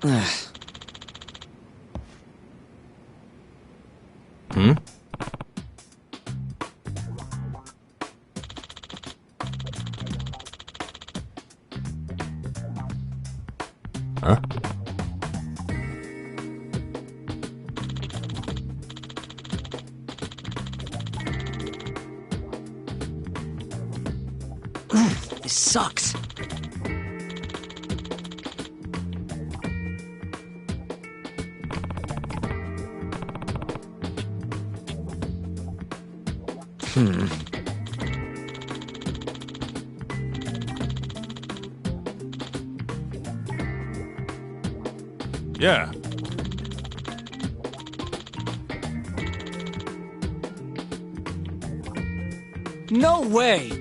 Hmm? Huh? This sucks. Yeah. No way!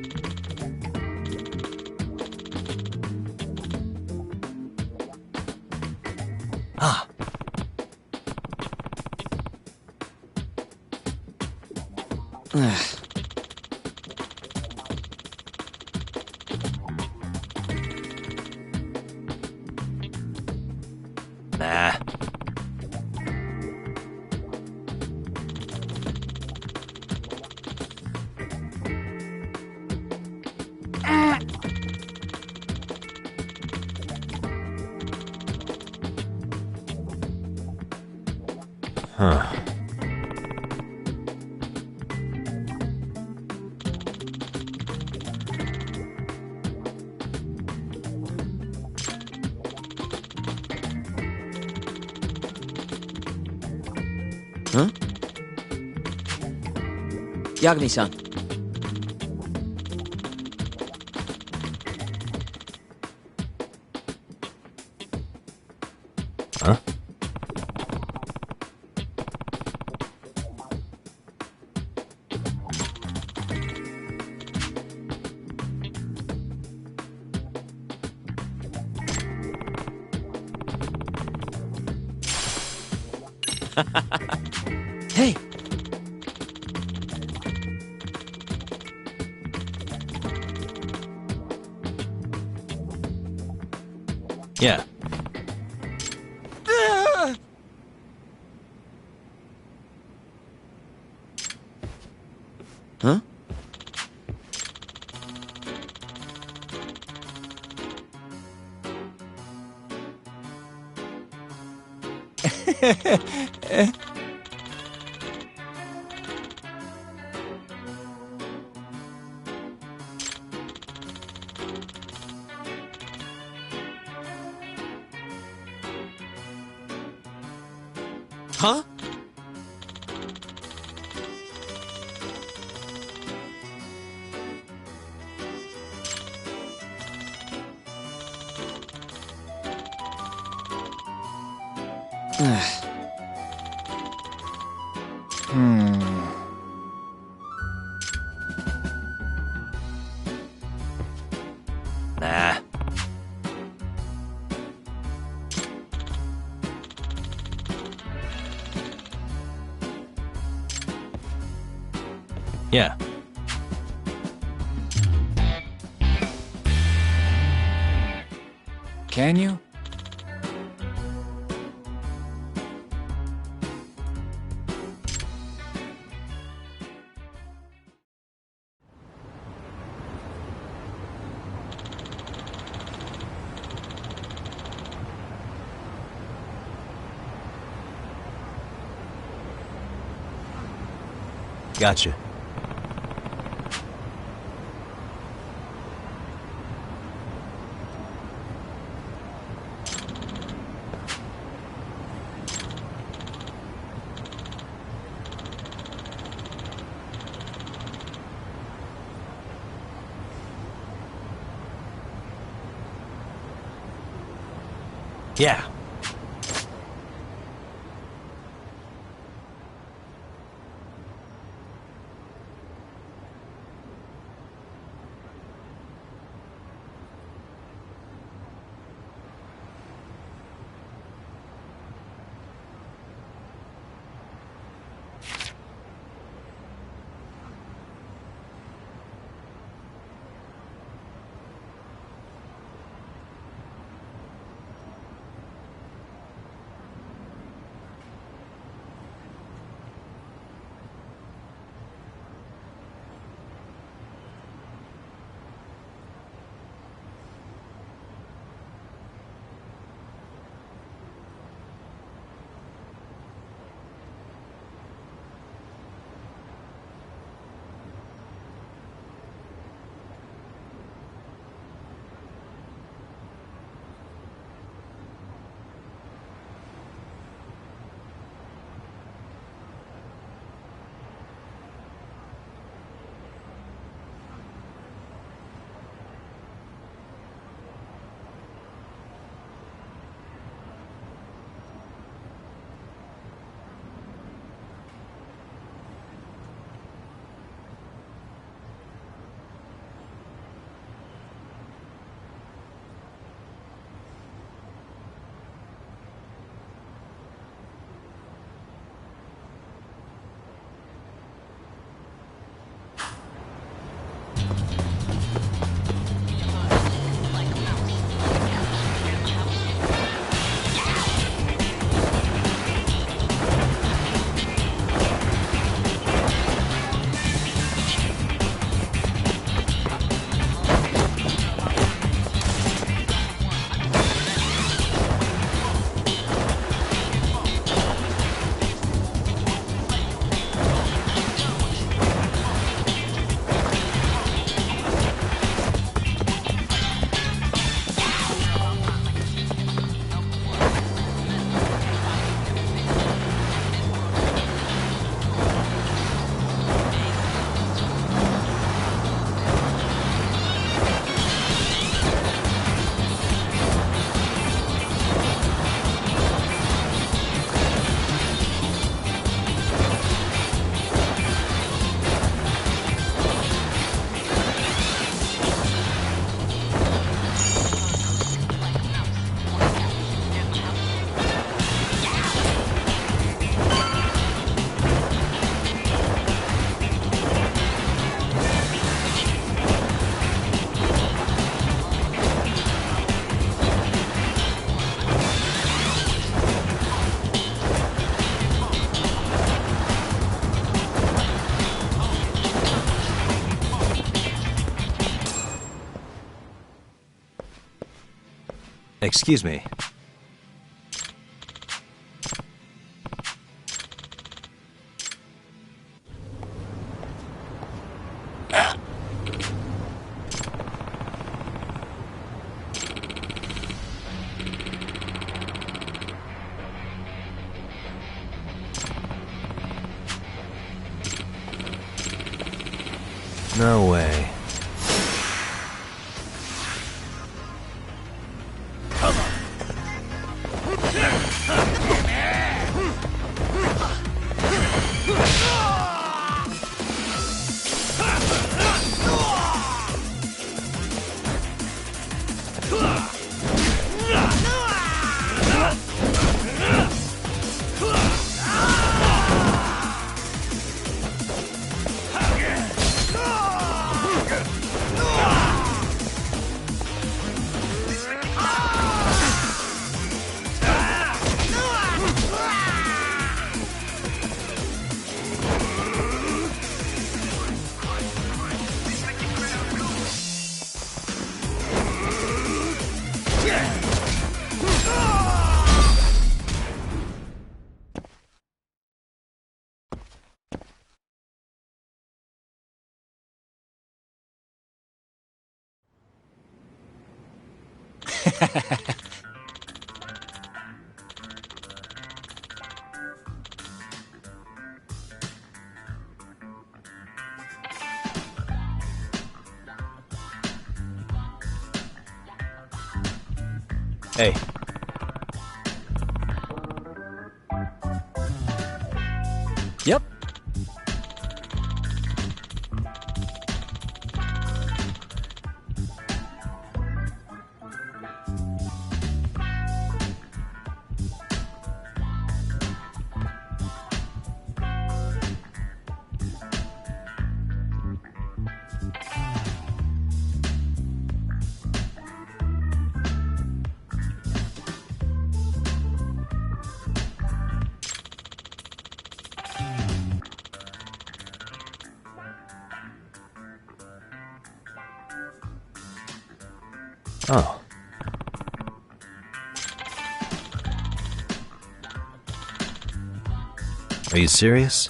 Ah. Nah. Huh. Huh? Yagami-san. Huh? Hey! Yeah. Huh? Huh? Nah. Yeah. Can you? Gotcha. Yeah. Excuse me. No way. Hey. Yep. Oh. Are you serious?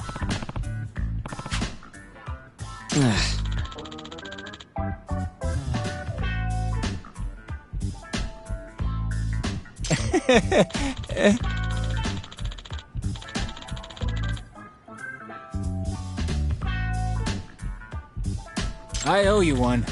I owe you one.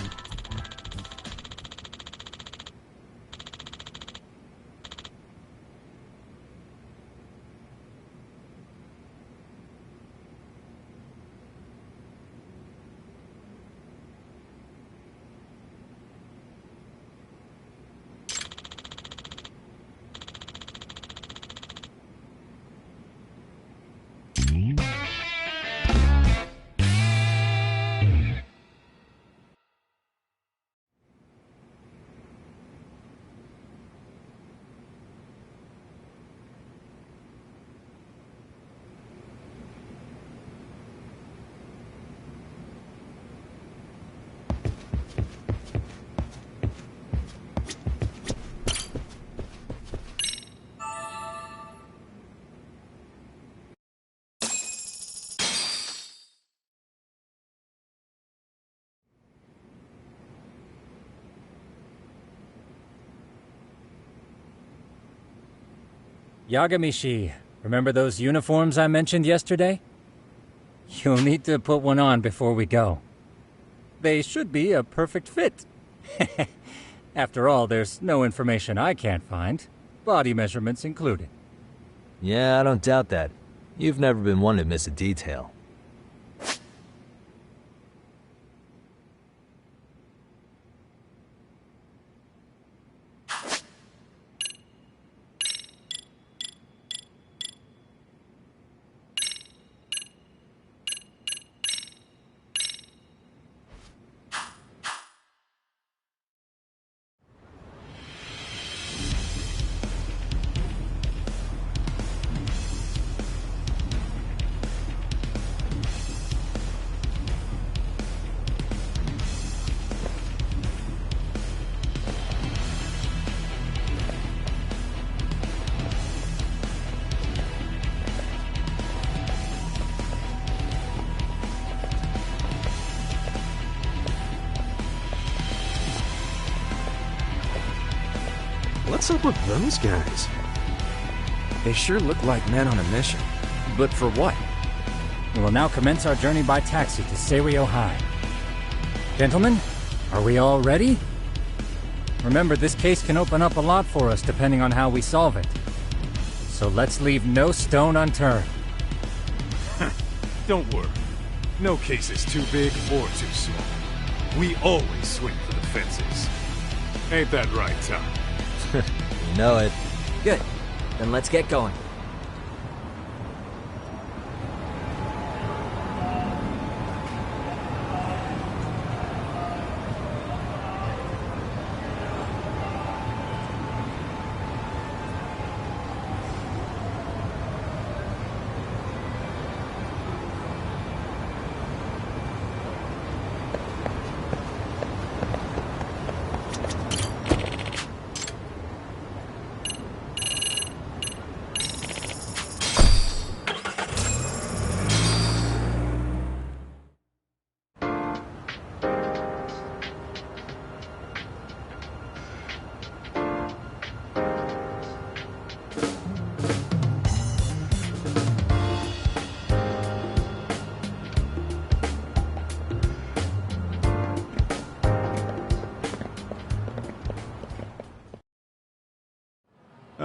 Yagamishi, remember those uniforms I mentioned yesterday? You'll need to put one on before we go. They should be a perfect fit. After all, there's no information I can't find, body measurements included. Yeah, I don't doubt that. You've never been one to miss a detail. What's up with those guys? They sure look like men on a mission. But for what? We will now commence our journey by taxi to Seiryo High. Gentlemen, are we all ready? Remember, this case can open up a lot for us depending on how we solve it. So let's leave no stone unturned. Don't worry. No case is too big or too small. We always swing for the fences. Ain't that right, Tom? You know it. Good. Then let's get going.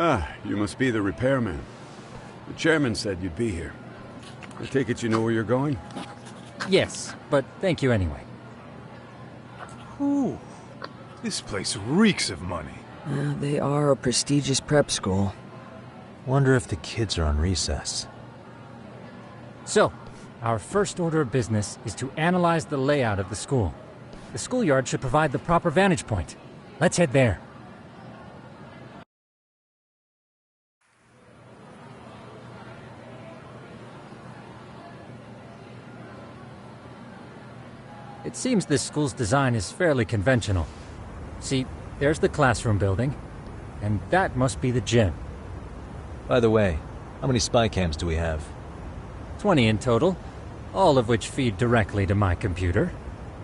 Ah, you must be the repairman. The chairman said you'd be here. I take it you know where you're going? Yes, but thank you anyway. Ooh, this place reeks of money. They are a prestigious prep school. Wonder if the kids are on recess. So, our first order of business is to analyze the layout of the school. The schoolyard should provide the proper vantage point. Let's head there. It seems this school's design is fairly conventional. See, there's the classroom building, and that must be the gym. By the way, how many spy cams do we have? 20 in total, all of which feed directly to my computer.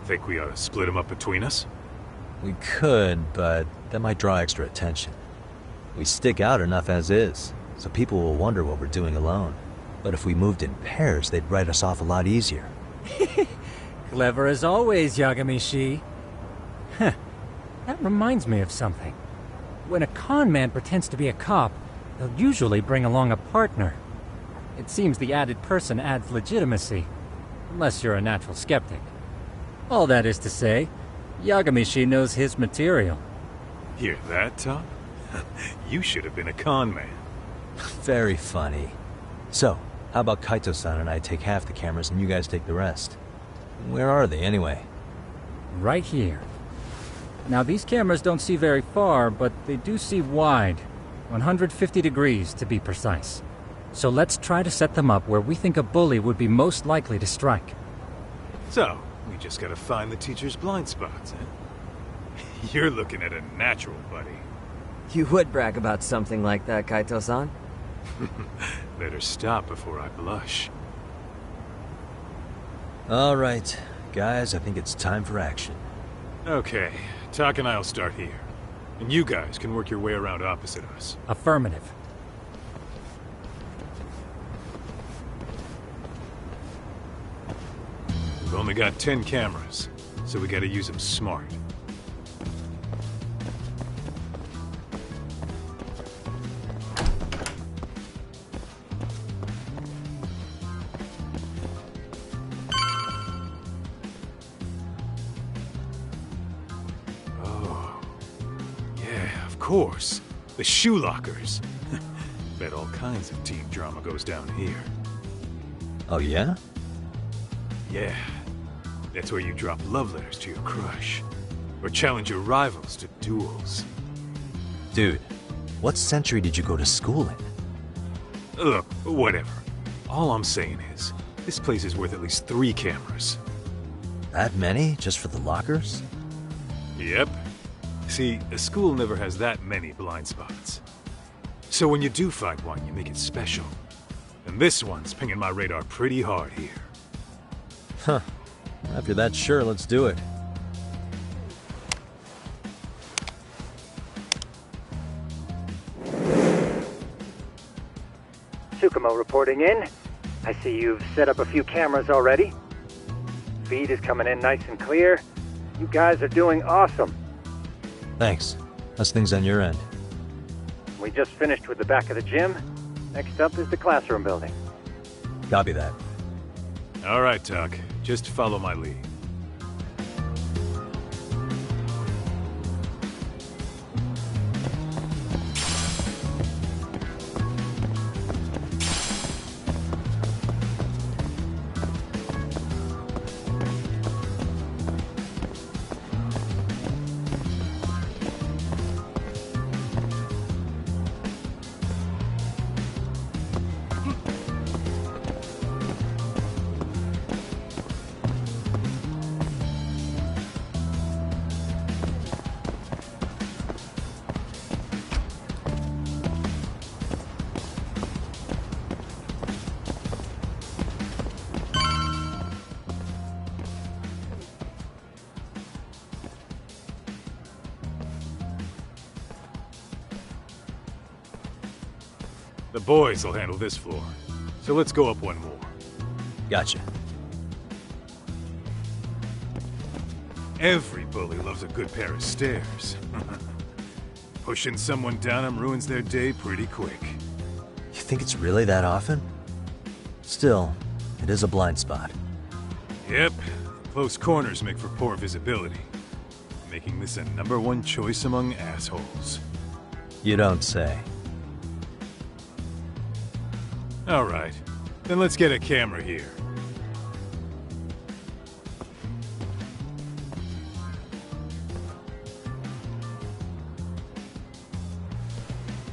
Think we ought to split them up between us? We could, but that might draw extra attention. We stick out enough as is, so people will wonder what we're doing alone. But if we moved in pairs, they'd write us off a lot easier. Clever as always, Yagami-shi. Huh. That reminds me of something. When a con man pretends to be a cop, they'll usually bring along a partner. It seems the added person adds legitimacy, unless you're a natural skeptic. All that is to say, Yagami-shi knows his material. Hear that, Tom? You should have been a con man. Very funny. So, how about Kaito-san and I take half the cameras and you guys take the rest? Where are they, anyway? Right here. Now, these cameras don't see very far, but they do see wide. 150 degrees, to be precise. So let's try to set them up where we think a bully would be most likely to strike. So, we just gotta find the teacher's blind spots, eh? You're looking at a natural, buddy. You would brag about something like that, Kaito-san. Better stop before I blush. All right, guys, I think it's time for action. Okay, Tak and I'll start here. And you guys can work your way around opposite us. Affirmative. We've only got 10 cameras, so we gotta use them smart. Of course. The shoe lockers. Bet all kinds of team drama goes down here. Oh, yeah? Yeah. That's where you drop love letters to your crush. Or challenge your rivals to duels. Dude, what century did you go to school in? Look, whatever. All I'm saying is, this place is worth at least 3 cameras. That many? Just for the lockers? Yep. See, a school never has that many blind spots. So when you do find one, you make it special. And this one's pinging my radar pretty hard here. Huh. After that, sure, let's do it. Tsukumo reporting in. I see you've set up a few cameras already. Feed is coming in nice and clear. You guys are doing awesome. Thanks. How's things on your end? We just finished with the back of the gym. Next up is the classroom building. Copy that. All right, Tuck. Just follow my lead. The boys will handle this floor. So let's go up one more. Gotcha. Every bully loves a good pair of stairs. Pushing someone down them ruins their day pretty quick. You think it's really that often? Still, it is a blind spot. Yep. Close corners make for poor visibility. Making this a #1 choice among assholes. You don't say. All right. Then let's get a camera here.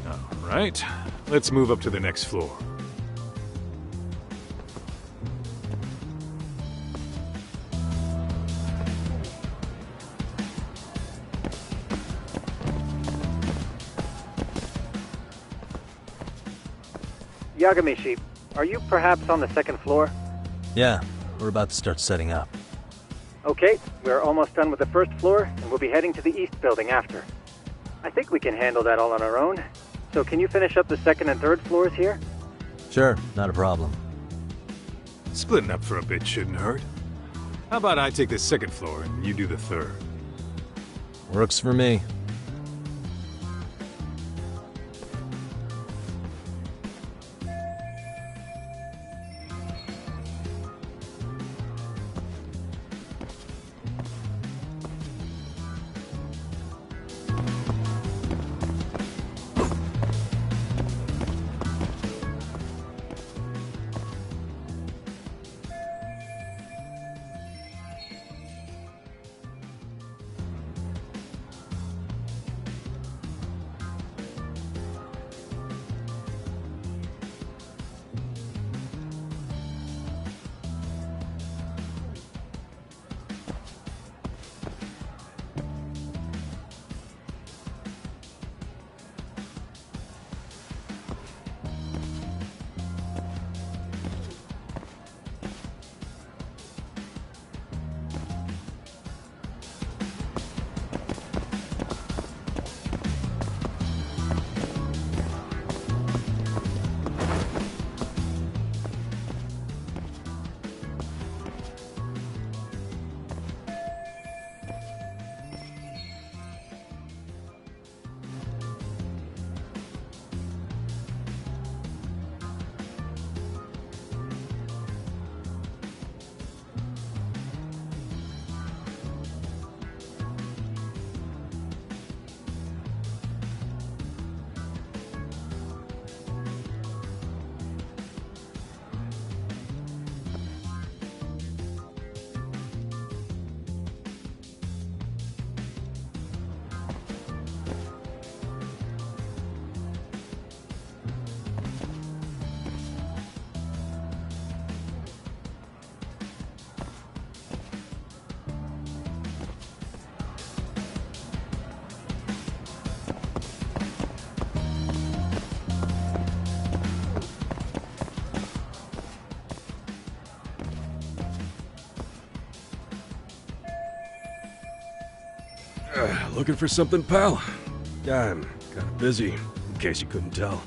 All right. Let's move up to the next floor. Yagamishi, are you perhaps on the second floor? Yeah, we're about to start setting up. Okay, we're almost done with the first floor, and we'll be heading to the east building after. I think we can handle that all on our own. So can you finish up the second and third floors here? Sure, not a problem. Splitting up for a bit shouldn't hurt. How about I take the second floor and you do the third? Works for me. Looking for something, pal? I'm kinda busy, in case you couldn't tell.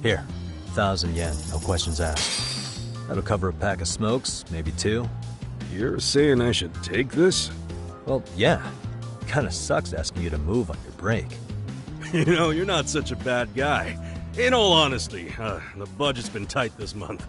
Here, 1,000 yen, no questions asked. That'll cover a pack of smokes, maybe 2. You're saying I should take this? Well, yeah. Kinda sucks asking you to move on your break. You know, you're not such a bad guy. In all honesty, the budget's been tight this month.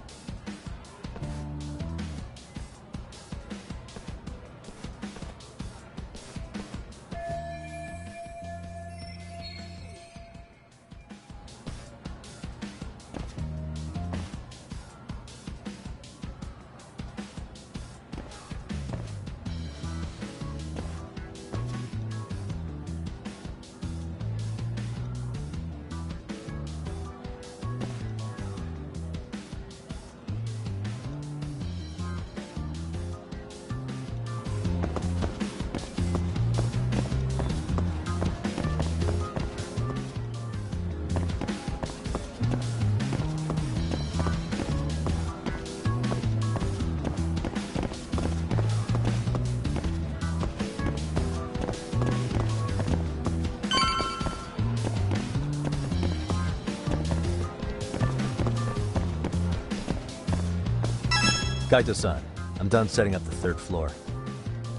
Kaito-san, I'm done setting up the 3rd floor.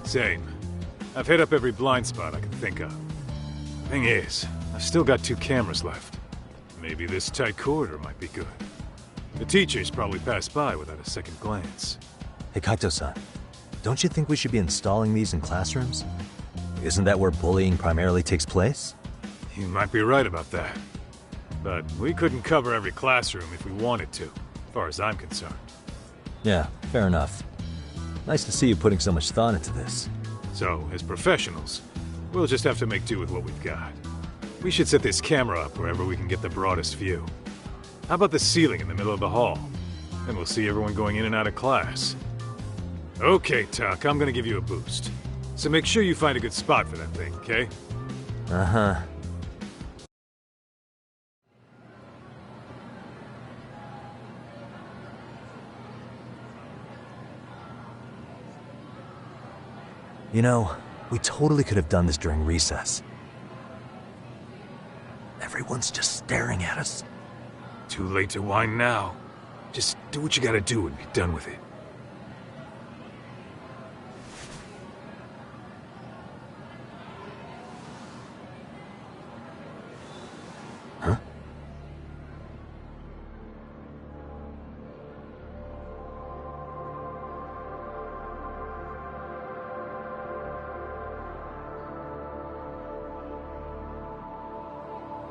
Same. I've hit up every blind spot I can think of. Thing is, I've still got 2 cameras left. Maybe this tight corridor might be good. The teachers probably passed by without a second glance. Hey Kaito-san, don't you think we should be installing these in classrooms? Isn't that where bullying primarily takes place? You might be right about that. But we couldn't cover every classroom if we wanted to, as far as I'm concerned. Yeah, fair enough. Nice to see you putting so much thought into this. So, as professionals, we'll just have to make do with what we've got. We should set this camera up wherever we can get the broadest view. How about the ceiling in the middle of the hall? Then we'll see everyone going in and out of class. Okay, Tuck, I'm gonna give you a boost. So make sure you find a good spot for that thing, okay? Uh-huh. You know, we totally could have done this during recess. Everyone's just staring at us. Too late to whine now. Just do what you gotta do and be done with it. Huh?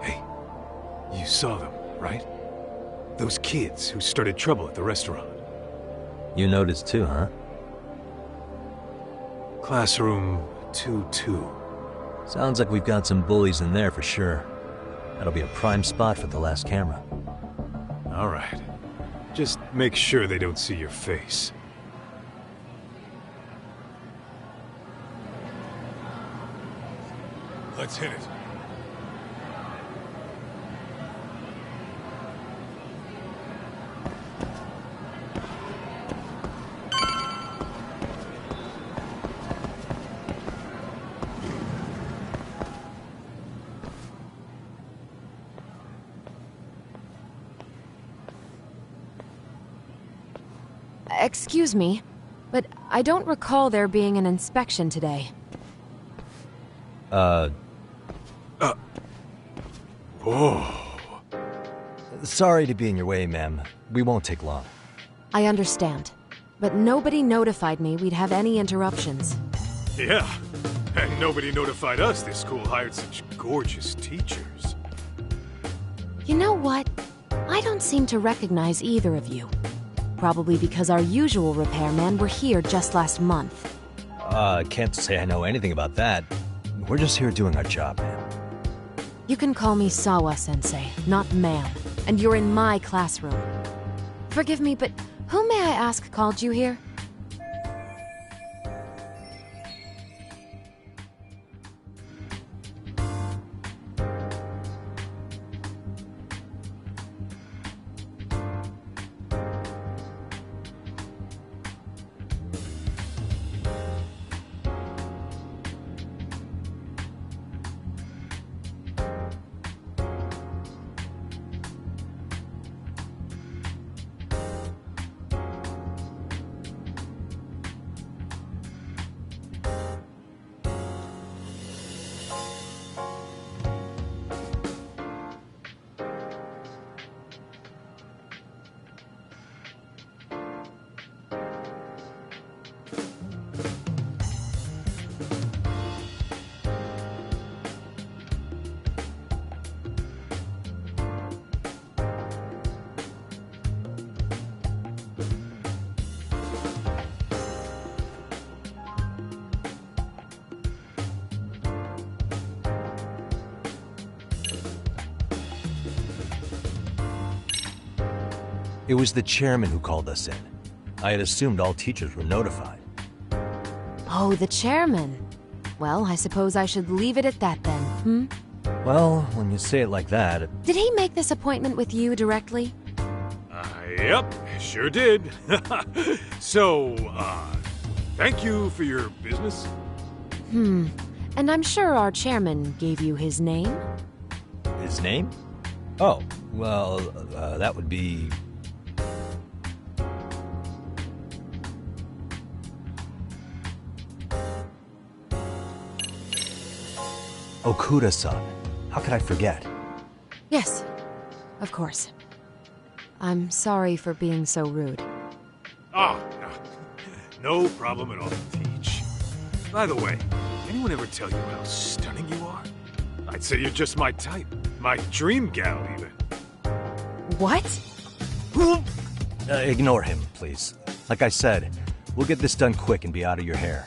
Hey, you saw them, right? Those kids who started trouble at the restaurant. You noticed too, huh? Classroom 2-2. Sounds like we've got some bullies in there for sure. That'll be a prime spot for the last camera. All right. Just make sure they don't see your face. Let's hit it. Excuse me, but I don't recall there being an inspection today. Oh. Sorry to be in your way, ma'am. We won't take long. I understand, but nobody notified me we'd have any interruptions. Yeah, and nobody notified us this school hired such gorgeous teachers. You know what? I don't seem to recognize either of you. Probably because our usual repairmen were here just last month. Can't say I know anything about that. We're just here doing our job, ma'am. You can call me Sawa-sensei, not ma'am, and you're in my classroom. Forgive me, but who may I ask called you here? It was the chairman who called us in. I had assumed all teachers were notified. Oh, the chairman. Well, I suppose I should leave it at that then, hmm? Well, when you say it like that... Did he make this appointment with you directly? Yep, sure did. So, thank you for your business. And I'm sure our chairman gave you his name? His name? Oh, well, that would be... Okuda-san. How could I forget? Yes, of course. I'm sorry for being so rude. Oh, no problem at all, Teach. By the way, anyone ever tell you how stunning you are? I'd say you're just my type. My dream gal, even. What? Ignore him, please. Like I said, we'll get this done quick and be out of your hair.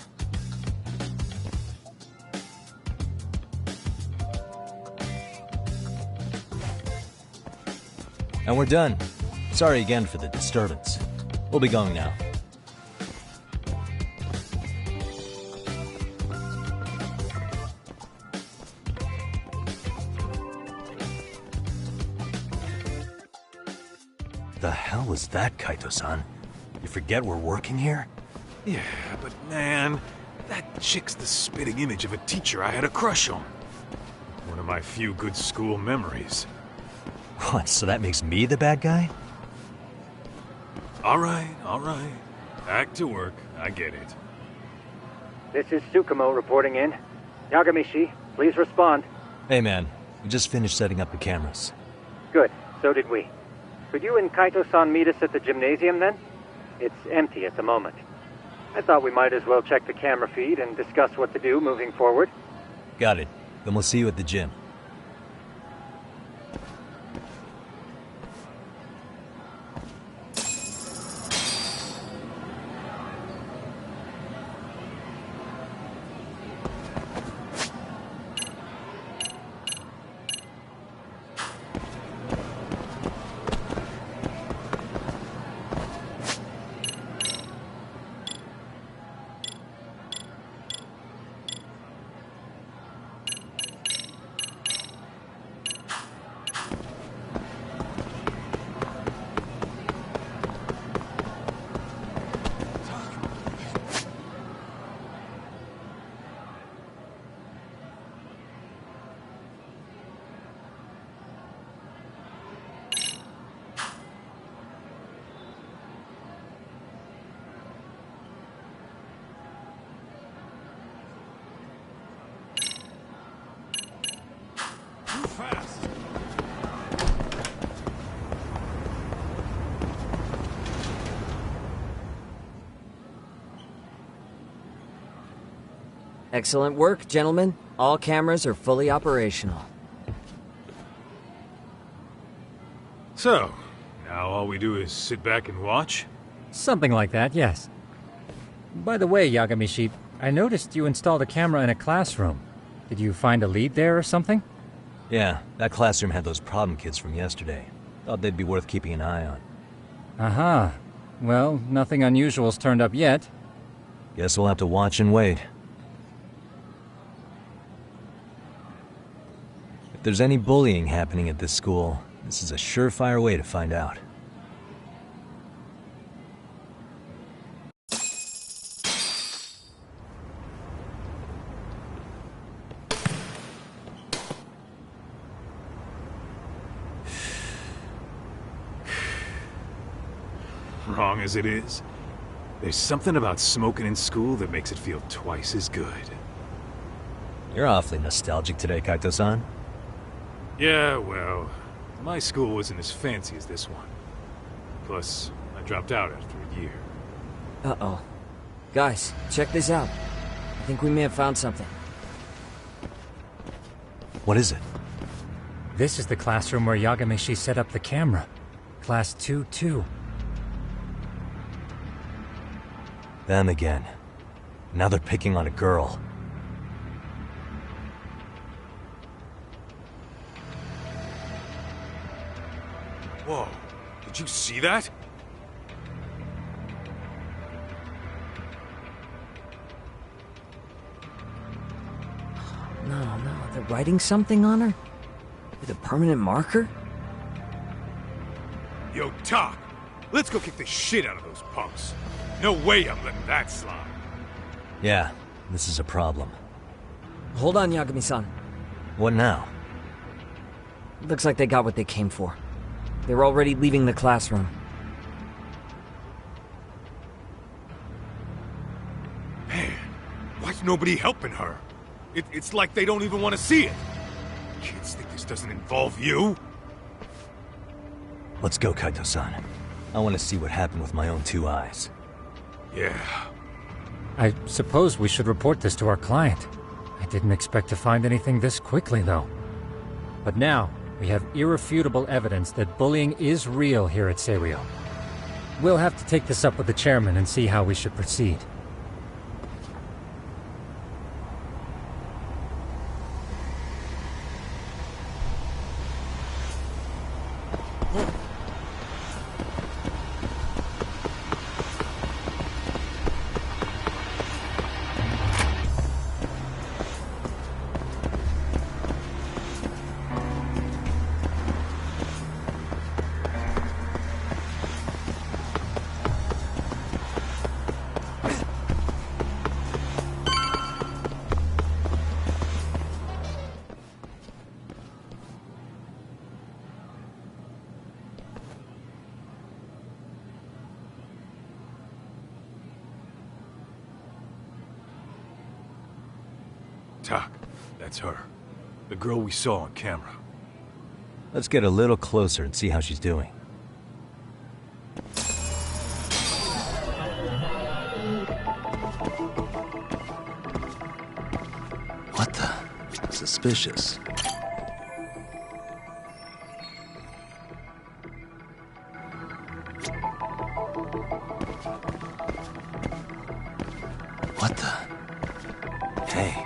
And we're done. Sorry again for the disturbance. We'll be going now. The hell was that, Kaito-san? You forget we're working here? Yeah, but man, that chick's the spitting image of a teacher I had a crush on. One of my few good school memories. What, so that makes me the bad guy? All right. Back to work. I get it. This is Tsukumo reporting in. Yagamishi, please respond. Hey man, we just finished setting up the cameras. Good, so did we. Could you and Kaito-san meet us at the gymnasium then? It's empty at the moment. I thought we might as well check the camera feed and discuss what to do moving forward. Got it. Then we'll see you at the gym. Excellent work, gentlemen. All cameras are fully operational. So, now all we do is sit back and watch? Something like that, yes. By the way, Yagamishi, I noticed you installed a camera in a classroom. Did you find a lead there or something? Yeah, that classroom had those problem kids from yesterday. Thought they'd be worth keeping an eye on. Aha. Well, nothing unusual's turned up yet. Guess we'll have to watch and wait. If there's any bullying happening at this school, this is a surefire way to find out. Wrong as it is, there's something about smoking in school that makes it feel twice as good. You're awfully nostalgic today, Kaito-san. Yeah, well, my school wasn't as fancy as this one. Plus, I dropped out after a year. Uh-oh. Guys, check this out. I think we may have found something. What is it? This is the classroom where Yagamishi set up the camera. Class 2-2. Them again. Now they're picking on a girl. Whoa, Did you see that? No, they're writing something on her? With a permanent marker? Yo, Doc, let's go kick the shit out of those punks. No way I'm letting that slide. Yeah, this is a problem. Hold on, Yagami-san. What now? Looks like they got what they came for. They were already leaving the classroom. Man, why's nobody helping her? It's like they don't even want to see it. Kids think this doesn't involve you? Let's go, Kaito-san. I want to see what happened with my own 2 eyes. Yeah. I suppose we should report this to our client. I didn't expect to find anything this quickly, though. But now, we have irrefutable evidence that bullying is real here at Seiryo. We'll have to take this up with the chairman and see how we should proceed. Doc, that's her. The girl we saw on camera. Let's get a little closer and see how she's doing. What the? Suspicious. What the? Hey.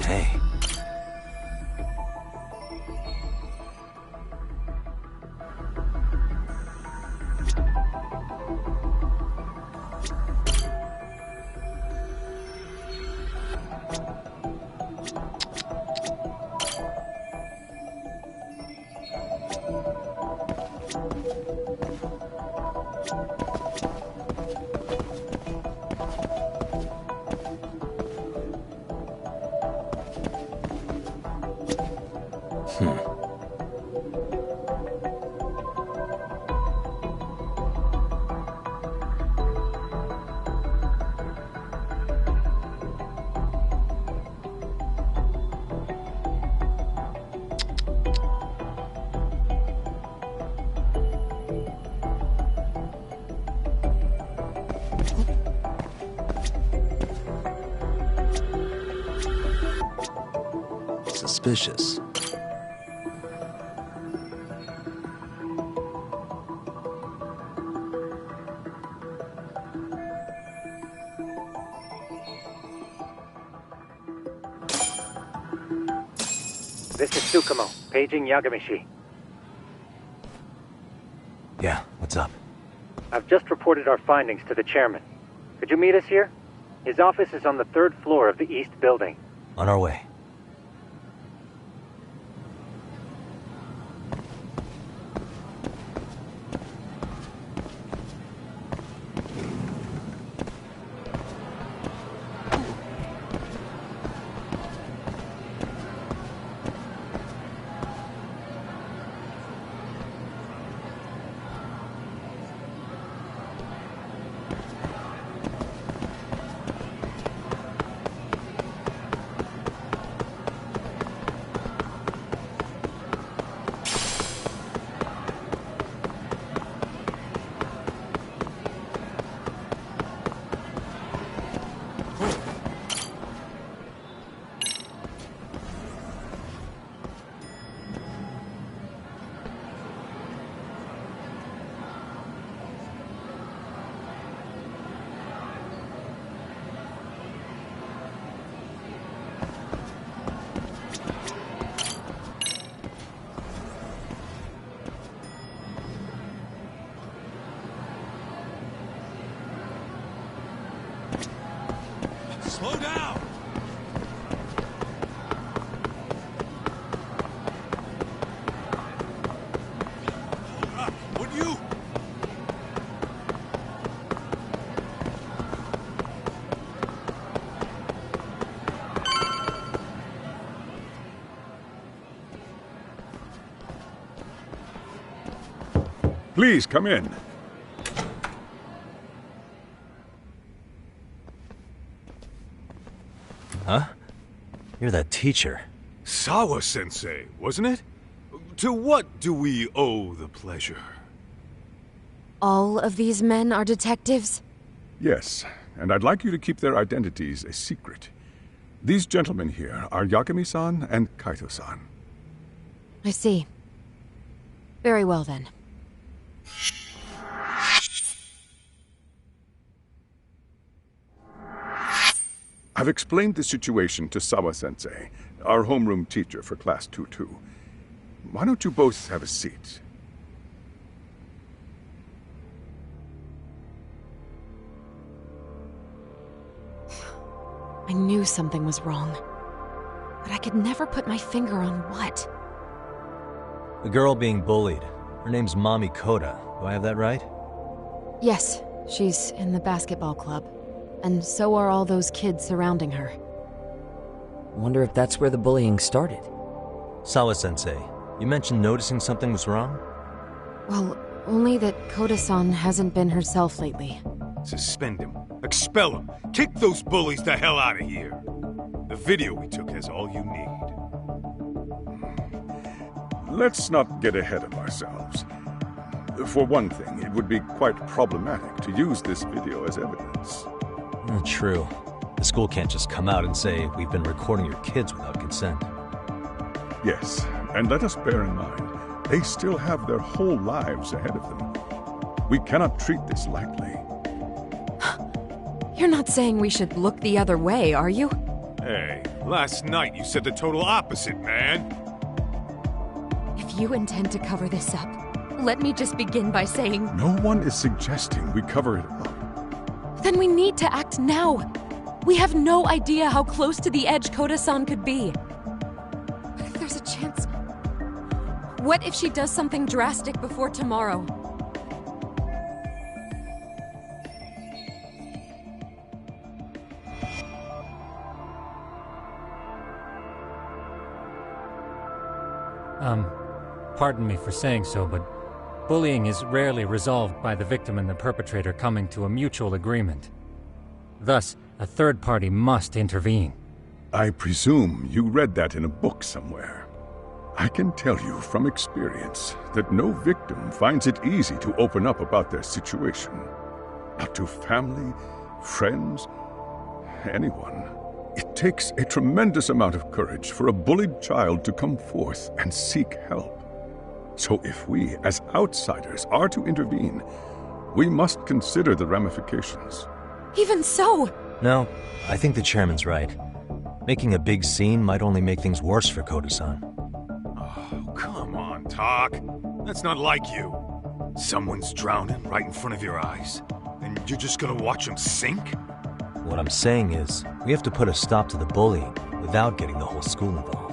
Hey. Suspicious. This is Tsukumo, paging Yagamishi. Yeah, what's up? I've just reported our findings to the chairman. Could you meet us here? His office is on the 3rd floor of the east building. On our way. Slow down! Hold up, would you? Please, come in. Huh? You're that teacher. Sawa-sensei, wasn't it? To what do we owe the pleasure? All of these men are detectives? Yes, and I'd like you to keep their identities a secret. These gentlemen here are Yagami-san and Kaito-san. I see. Very well then. I've explained the situation to Sawa-sensei, our homeroom teacher for Class 2-2. Why don't you both have a seat? I knew something was wrong. But I could never put my finger on what. The girl being bullied. Her name's Mami Koda. Do I have that right? Yes, she's in the basketball club. And so are all those kids surrounding her. Wonder if that's where the bullying started. Sawa-sensei, you mentioned noticing something was wrong? Well, only that Koda-san hasn't been herself lately. Suspend him. Expel him. Kick those bullies the hell out of here. The video we took has all you need. Let's not get ahead of ourselves. For one thing, it would be quite problematic to use this video as evidence. True. The school can't just come out and say, we've been recording your kids without consent. Yes, and let us bear in mind, they still have their whole lives ahead of them. We cannot treat this lightly. You're not saying we should look the other way, are you? Hey, last night you said the total opposite, man. If you intend to cover this up, let me just begin by saying... No one is suggesting we cover it up. Then we need to act now. We have no idea how close to the edge Koda-san could be. What if there's a chance? What if she does something drastic before tomorrow? Pardon me for saying so, but bullying is rarely resolved by the victim and the perpetrator coming to a mutual agreement. Thus, a third party must intervene. I presume you read that in a book somewhere. I can tell you from experience that no victim finds it easy to open up about their situation. Not to family, friends, anyone. It takes a tremendous amount of courage for a bullied child to come forth and seek help. So if we, as outsiders, are to intervene, we must consider the ramifications. Even so! No, I think the chairman's right. Making a big scene might only make things worse for Koda-san. Oh, come on, Tak. That's not like you. Someone's drowning right in front of your eyes, and you're just gonna watch him sink? What I'm saying is, we have to put a stop to the bullying without getting the whole school involved.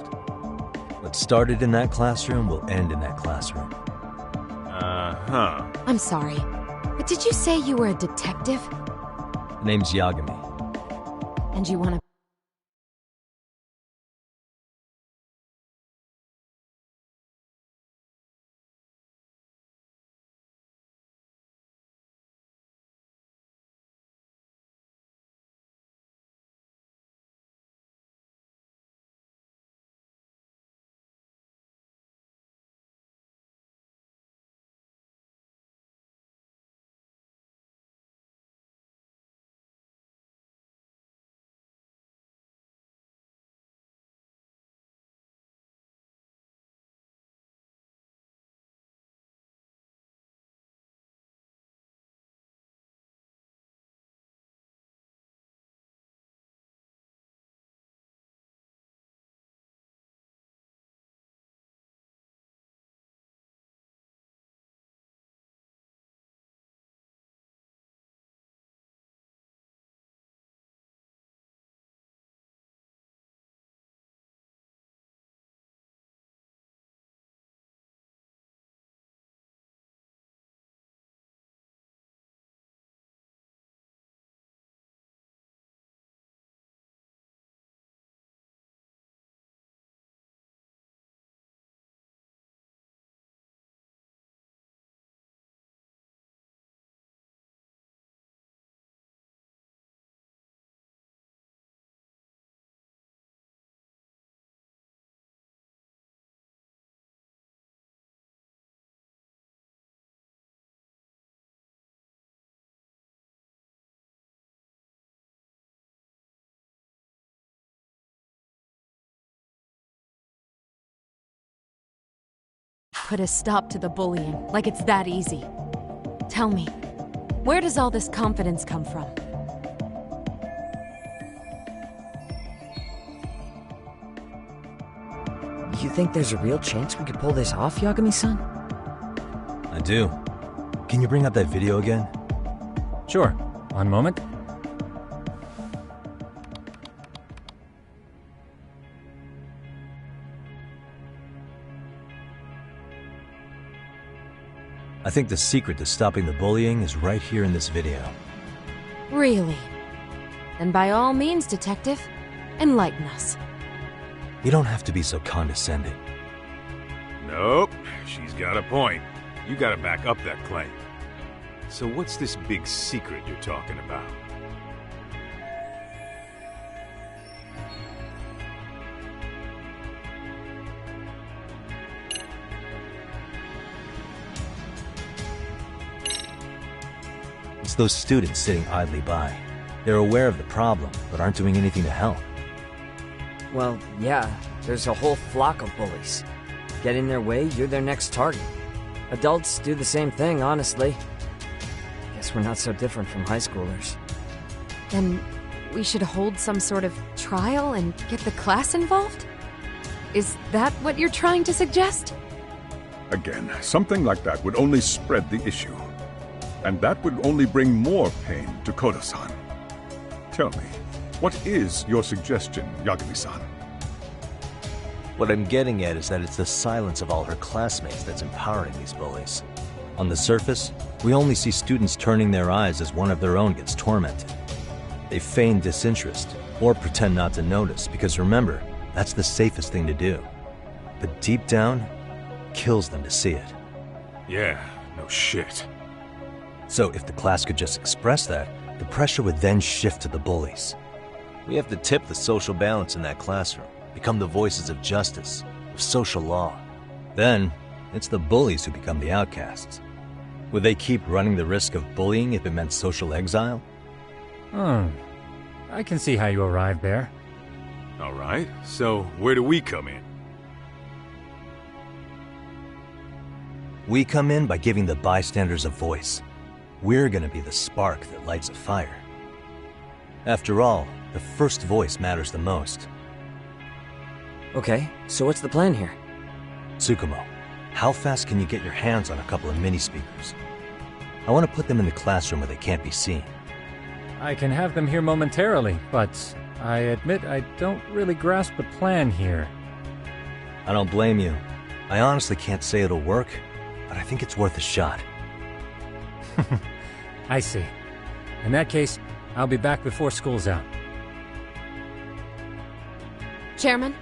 What started in that classroom will end in that classroom. Uh-huh. I'm sorry, but did you say you were a detective? Name's Yagami. And you want to put a stop to the bullying, like it's that easy. Tell me, where does all this confidence come from? You think there's a real chance we could pull this off, Yagami-san? I do. Can you bring up that video again? Sure. One moment. I think the secret to stopping the bullying is right here in this video. Really? Then by all means, Detective, enlighten us. You don't have to be so condescending. Nope, she's got a point. You gotta back up that claim. So what's this big secret you're talking about? It's those students sitting idly by. They're aware of the problem, but aren't doing anything to help. Well, yeah, there's a whole flock of bullies. Get in their way, you're their next target. Adults do the same thing, honestly. Guess we're not so different from high schoolers. Then we should hold some sort of trial and get the class involved? Is that what you're trying to suggest? Again, something like that would only spread the issue. And that would only bring more pain to Koda-san. Tell me, what is your suggestion, Yagami-san? What I'm getting at is that it's the silence of all her classmates that's empowering these bullies. On the surface, we only see students turning their eyes as one of their own gets tormented. They feign disinterest, or pretend not to notice, because remember, that's the safest thing to do. But deep down, it kills them to see it. Yeah, no shit. So if the class could just express that, the pressure would then shift to the bullies. We have to tip the social balance in that classroom, become the voices of justice, of social law. Then, it's the bullies who become the outcasts. Would they keep running the risk of bullying if it meant social exile? I can see how you arrived there. All right, so where do we come in? We come in by giving the bystanders a voice. We're gonna be the spark that lights a fire. After all, the first voice matters the most. Okay, so what's the plan here? Tsukumo, how fast can you get your hands on a couple of mini-speakers? I want to put them in the classroom where they can't be seen. I can have them here momentarily, but I admit I don't really grasp the plan here. I don't blame you. I honestly can't say it'll work, but I think it's worth a shot. I see. In that case, I'll be back before school's out. Chairman,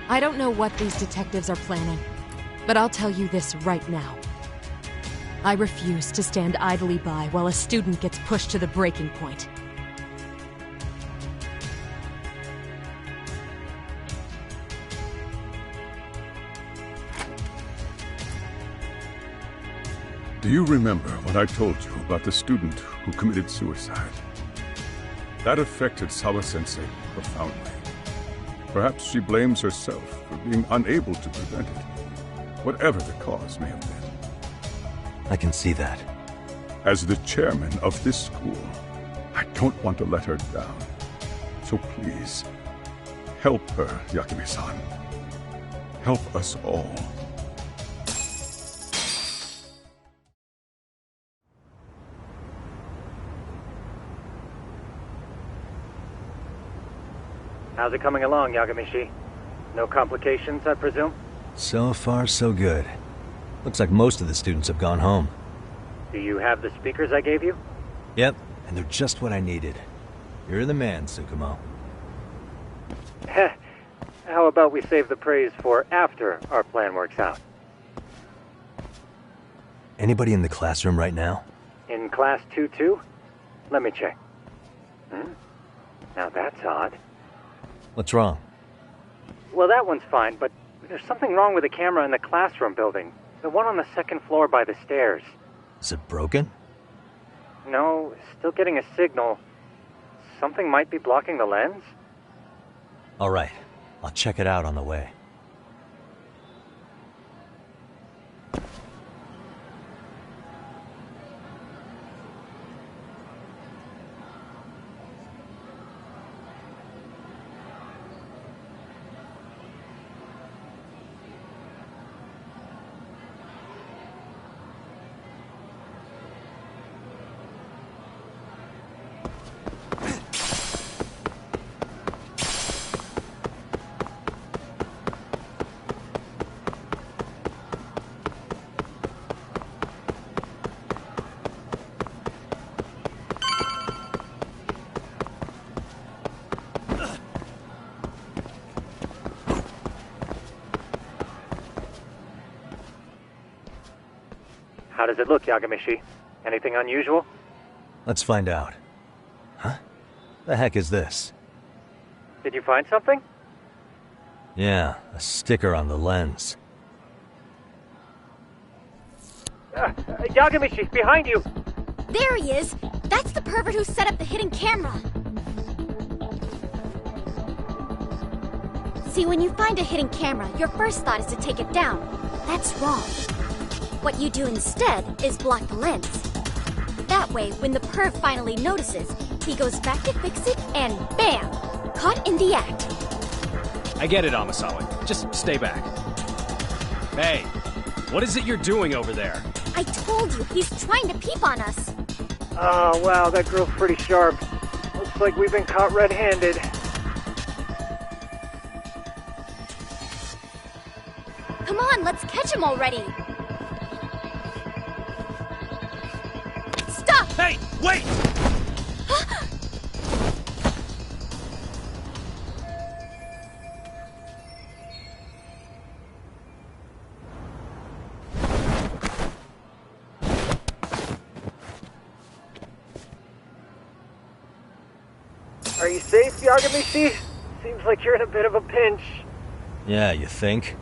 I don't know what these detectives are planning, but I'll tell you this right now. I refuse to stand idly by while a student gets pushed to the breaking point. Do you remember what I told you about the student who committed suicide? That affected Sawa-sensei profoundly. Perhaps she blames herself for being unable to prevent it, whatever the cause may have been. I can see that. As the chairman of this school, I don't want to let her down. So please, help her, Yagami-san. Help us all. How's it coming along, Yagami-shi? No complications, I presume? So far, so good. Looks like most of the students have gone home. Do you have the speakers I gave you? Yep, and they're just what I needed. You're the man, Tsukumo. Heh. How about we save the praise for after our plan works out? Anybody in the classroom right now? In class 2-2? Let me check. Now that's odd. What's wrong? Well, that one's fine, but there's something wrong with the camera in the classroom building. The one on the second floor by the stairs. Is it broken? No, still getting a signal. Something might be blocking the lens? All right, I'll check it out on the way. How does it look, Yagamishi? Anything unusual? Let's find out. Huh? The heck is this? Did you find something? Yeah, a sticker on the lens. Yagamishi, behind you! There he is! That's the pervert who set up the hidden camera! See, when you find a hidden camera, your first thought is to take it down. That's wrong. What you do instead is block the lens. That way, when the perv finally notices, he goes back to fix it and bam! Caught in the act. I get it, Amasawa. Just stay back. Hey, what is it you're doing over there? I told you, he's trying to peep on us. Oh, wow, that girl's pretty sharp. Looks like we've been caught red-handed. Come on, let's catch him already. Stop! Hey, wait! Are you safe, Yagamishi? Seems like you're in a bit of a pinch. Yeah, you think?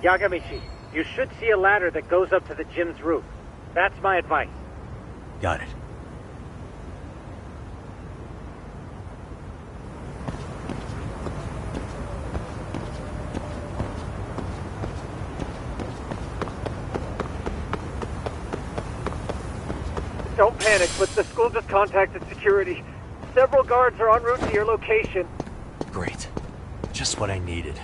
Yagamishi, you should see a ladder that goes up to the gym's roof. That's my advice. Got it. Don't panic, but the school just contacted security. Several guards are en route to your location. Great. Just what I needed.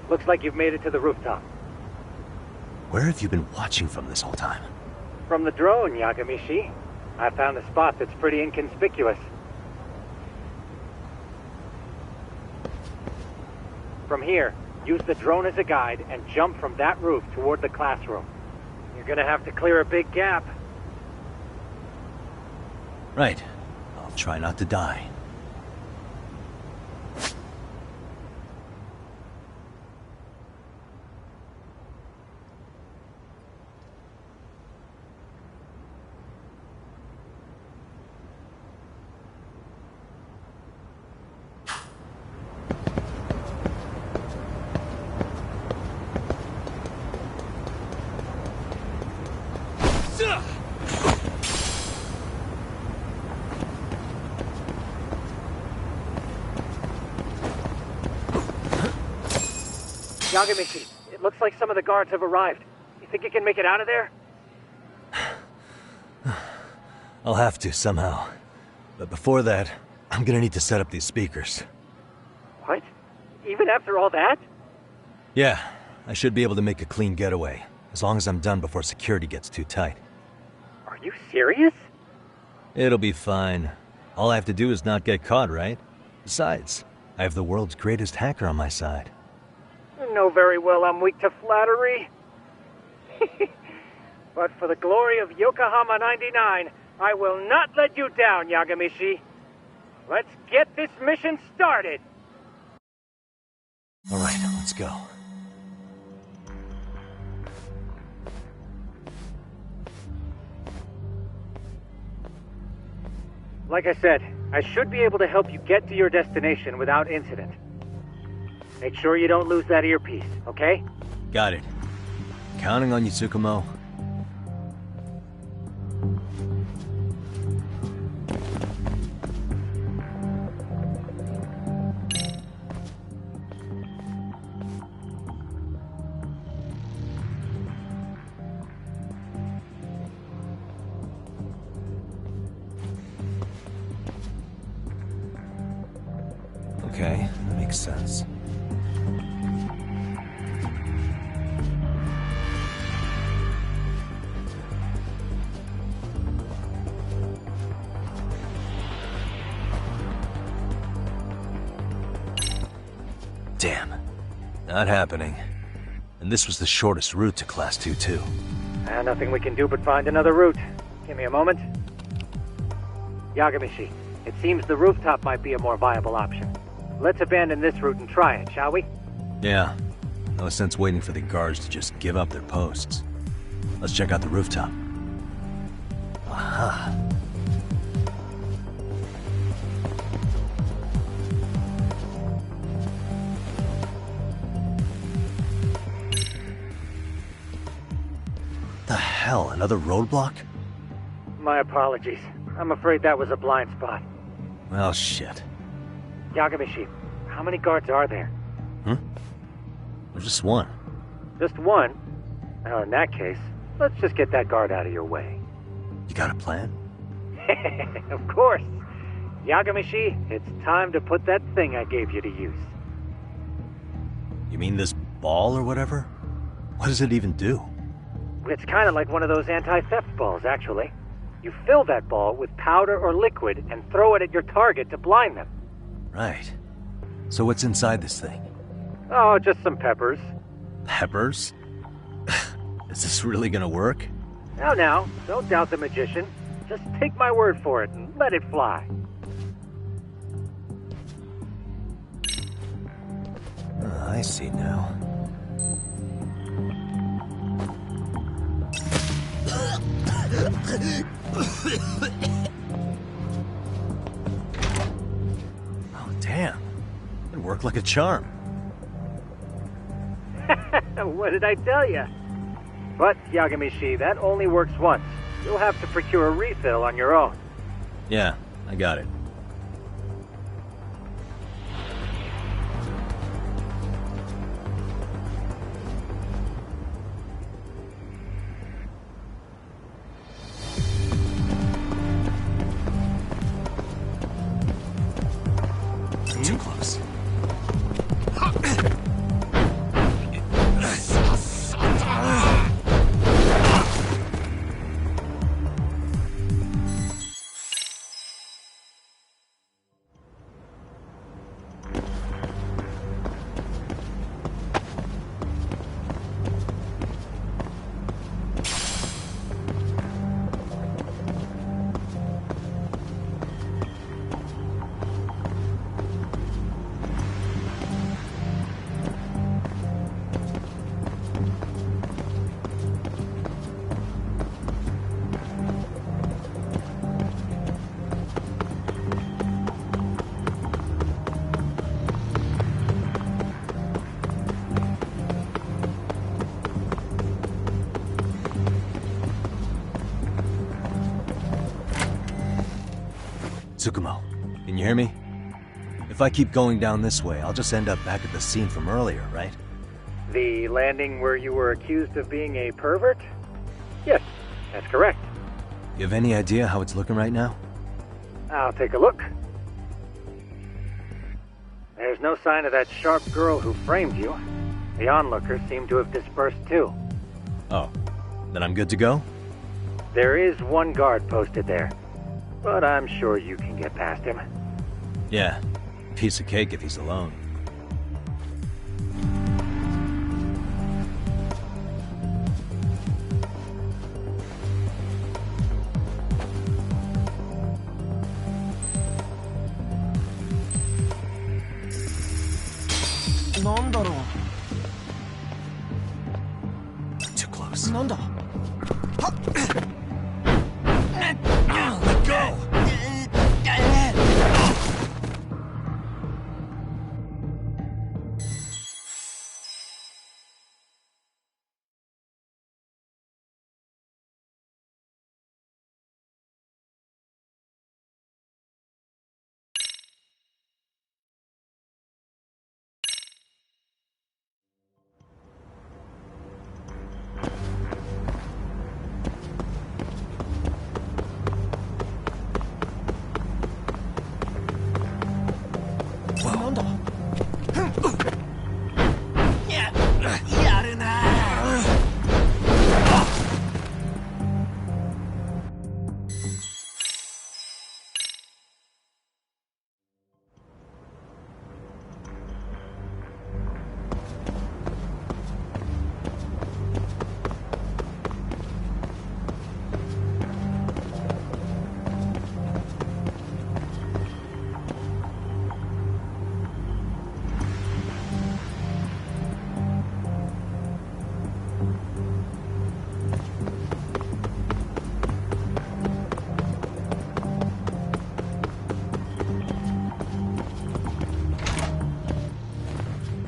Looks like you've made it to the rooftop. Where have you been watching from this whole time? From the drone, Yagamishi. I found a spot that's pretty inconspicuous. From here, use the drone as a guide and jump from that roof toward the classroom. You're gonna have to clear a big gap. Right. I'll try not to die. Yagamishi, it looks like some of the guards have arrived. You think you can make it out of there? I'll have to, somehow. But before that, I'm gonna need to set up these speakers. What? Even after all that? Yeah, I should be able to make a clean getaway, as long as I'm done before security gets too tight. Are you serious? It'll be fine. All I have to do is not get caught, right? Besides, I have the world's greatest hacker on my side. You know very well I'm weak to flattery. But for the glory of Yokohama 99, I will not let you down, Yagamishi. Let's get this mission started! Alright, let's go. Like I said, I should be able to help you get to your destination without incident. Make sure you don't lose that earpiece, okay? Got it. Counting on you, Tsukumo. Okay, makes sense. Damn. Not happening. And this was the shortest route to Class 2, too. Nothing we can do but find another route. Give me a moment. Yagamishi, it seems the rooftop might be a more viable option. Let's abandon this route and try it, shall we? Yeah. No sense waiting for the guards to just give up their posts. Let's check out the rooftop. Aha. The hell, another roadblock? My apologies. I'm afraid that was a blind spot. Well, shit. Yagamishi, how many guards are there? There's just one. Just one? Well, in that case, let's just get that guard out of your way. You got a plan? Of course. Yagamishi, it's time to put that thing I gave you to use. You mean this ball or whatever? What does it even do? It's kind of like one of those anti-theft balls, actually. You fill that ball with powder or liquid and throw it at your target to blind them. Right. So what's inside this thing? Oh, just some peppers. Peppers? Is this really gonna work? Now, don't doubt the magician. Just take my word for it and let it fly. I see now. Oh, damn. It worked like a charm. What did I tell you? But, Yagamishi, that only works once. You'll have to procure a refill on your own. Yeah, I got it. Too close. Tsukumo, can you hear me? If I keep going down this way, I'll just end up back at the scene from earlier, right? The landing where you were accused of being a pervert? Yes, that's correct. You have any idea how it's looking right now? I'll take a look. There's no sign of that sharp girl who framed you. The onlookers seem to have dispersed too. Oh, then I'm good to go? There is one guard posted there, but I'm sure you can get past him. Yeah, piece of cake if he's alone. Too close. Let go!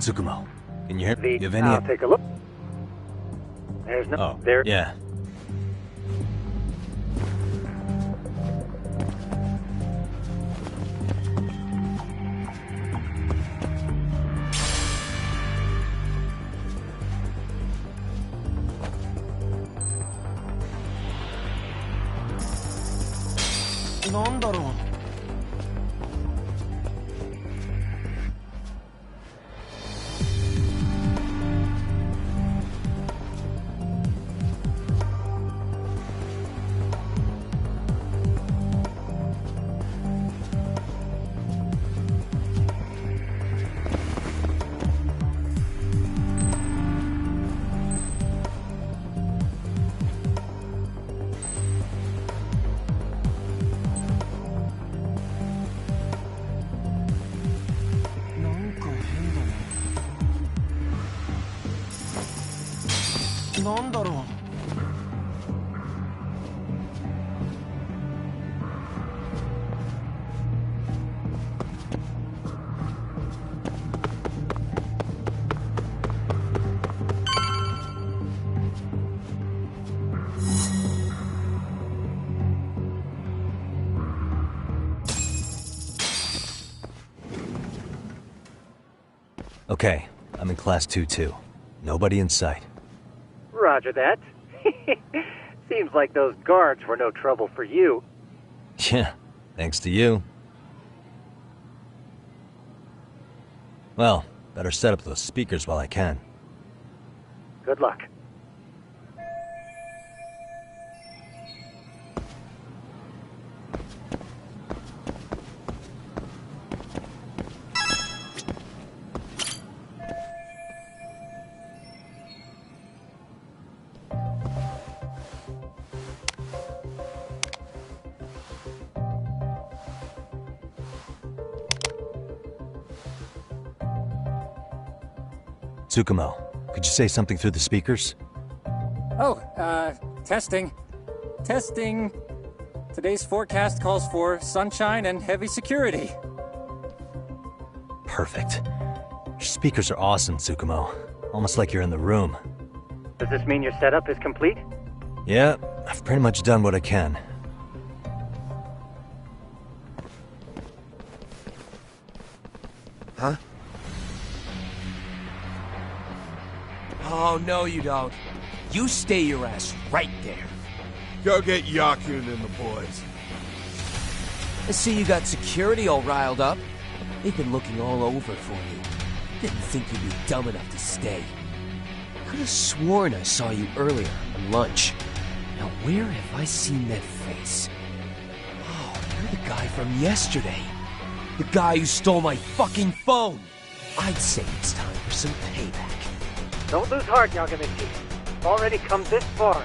Tsukumo, can you hear me? You have any... I'll take a look. There's no... Oh, there... yeah. Okay, I'm in Class 2-2. Nobody in sight. Roger that. Seems like those guards were no trouble for you. Yeah, thanks to you. Well, better set up those speakers while I can. Good luck. Tsukumo, could you say something through the speakers? Oh, testing. Testing. Today's forecast calls for sunshine and heavy security. Perfect. Your speakers are awesome, Tsukumo. Almost like you're in the room. Does this mean your setup is complete? Yeah, I've pretty much done what I can. Huh? Oh, no you don't. You stay your ass right there. Go get Yakun and the boys. I see you got security all riled up. They've been looking all over for you. Didn't think you'd be dumb enough to stay. Could have sworn I saw you earlier on lunch. Now where have I seen that face? Oh, you're the guy from yesterday. The guy who stole my fucking phone. I'd say it's time for some payback. Don't lose heart, Yagamichi. You've already come this far.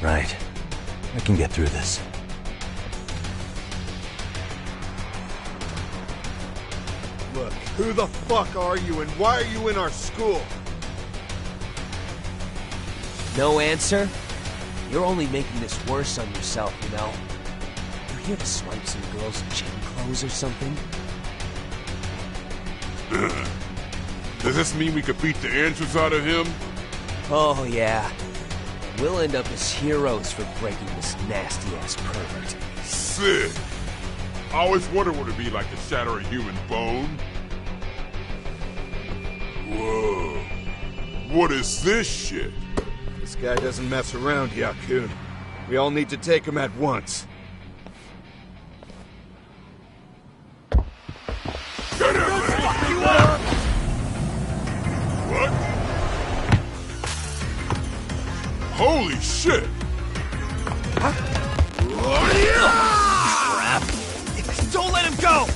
Right. I can get through this. Look, who the fuck are you and why are you in our school? No answer? You're only making this worse on yourself, you know? You're here to swipe some girls in chain clothes or something? Does this mean we could beat the answers out of him? Oh, yeah. We'll end up as heroes for breaking this nasty-ass pervert. Sick! I always wondered what it'd be like to shatter a human bone. Whoa. What is this shit? This guy doesn't mess around, Yakun. We all need to take him at once. Get him! Fuck you up! What? Holy shit! Crap! Don't let him go!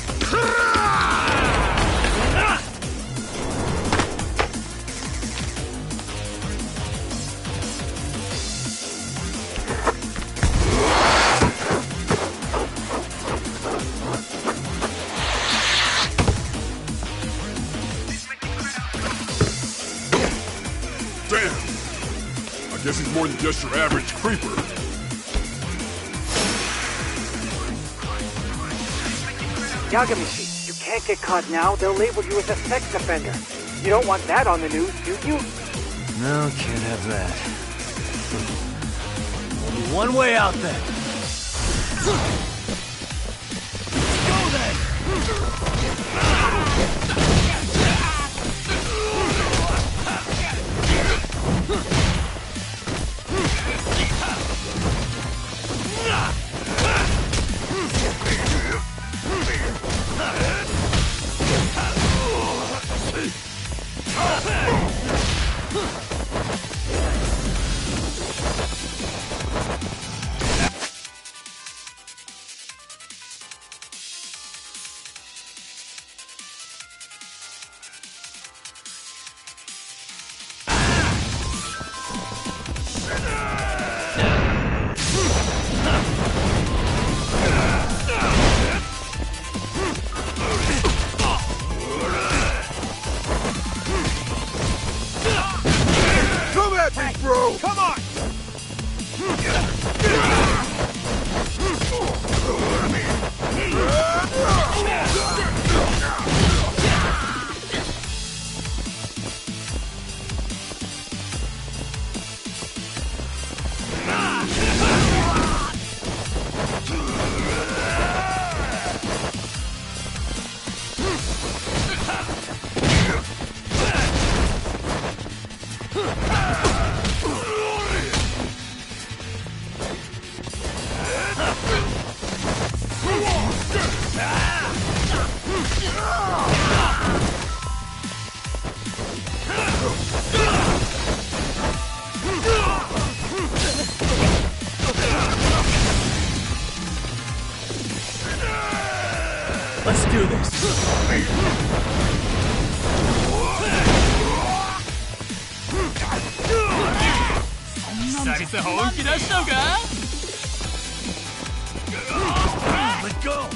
Damn! I guess he's more than just your average creeper. Yagamichi, you can't get caught now, they'll label you as a sex offender. You don't want that on the news, do you? No, can't have that. Only one way out then. Go then! Come at me, bro! Come on! Let's do this. Let go!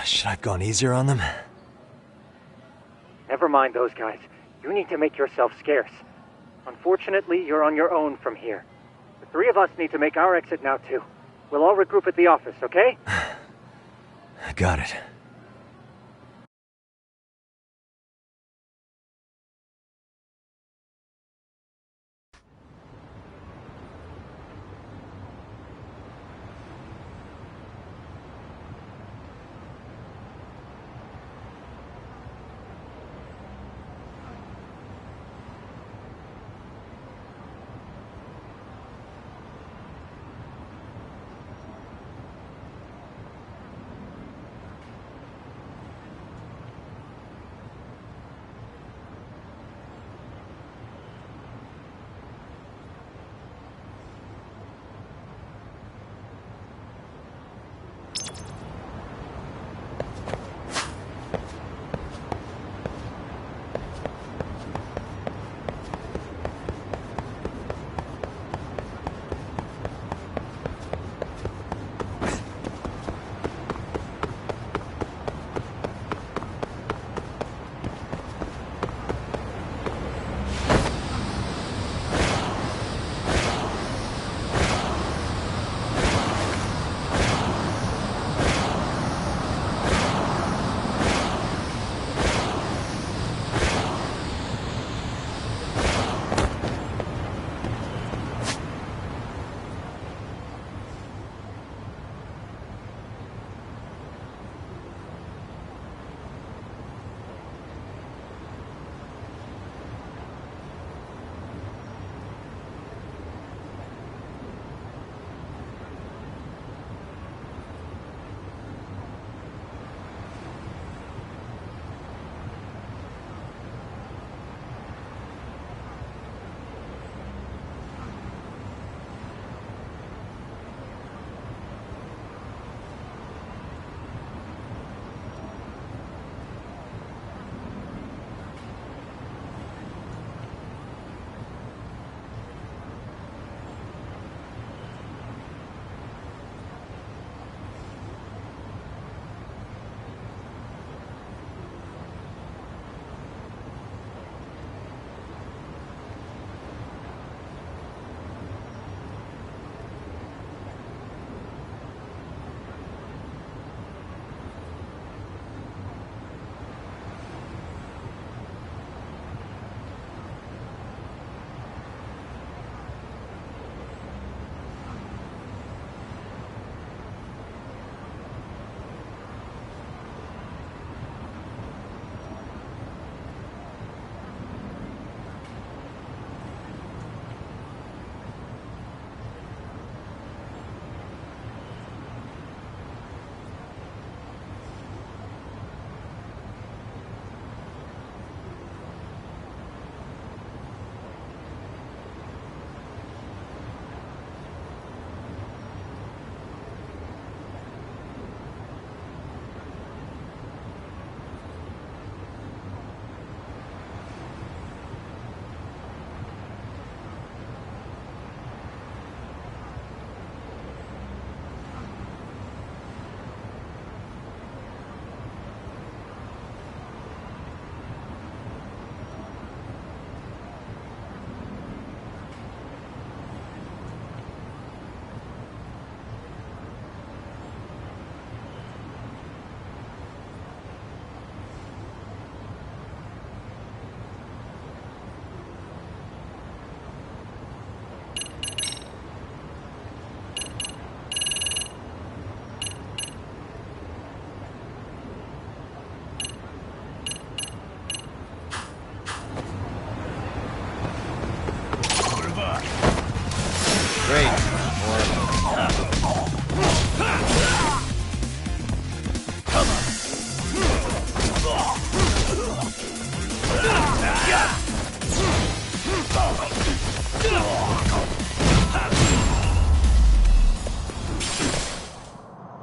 Should I have gone easier on them? Never mind those guys. You need to make yourself scarce. Unfortunately, you're on your own from here. The three of us need to make our exit now, too. We'll all regroup at the office, okay? Got it.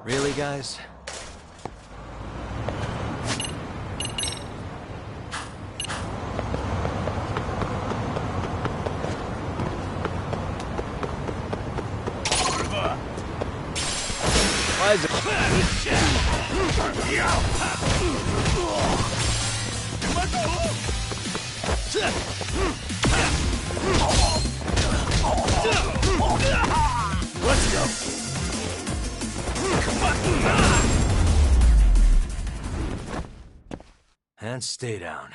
Really, guys? Why is Let's go. And stay down.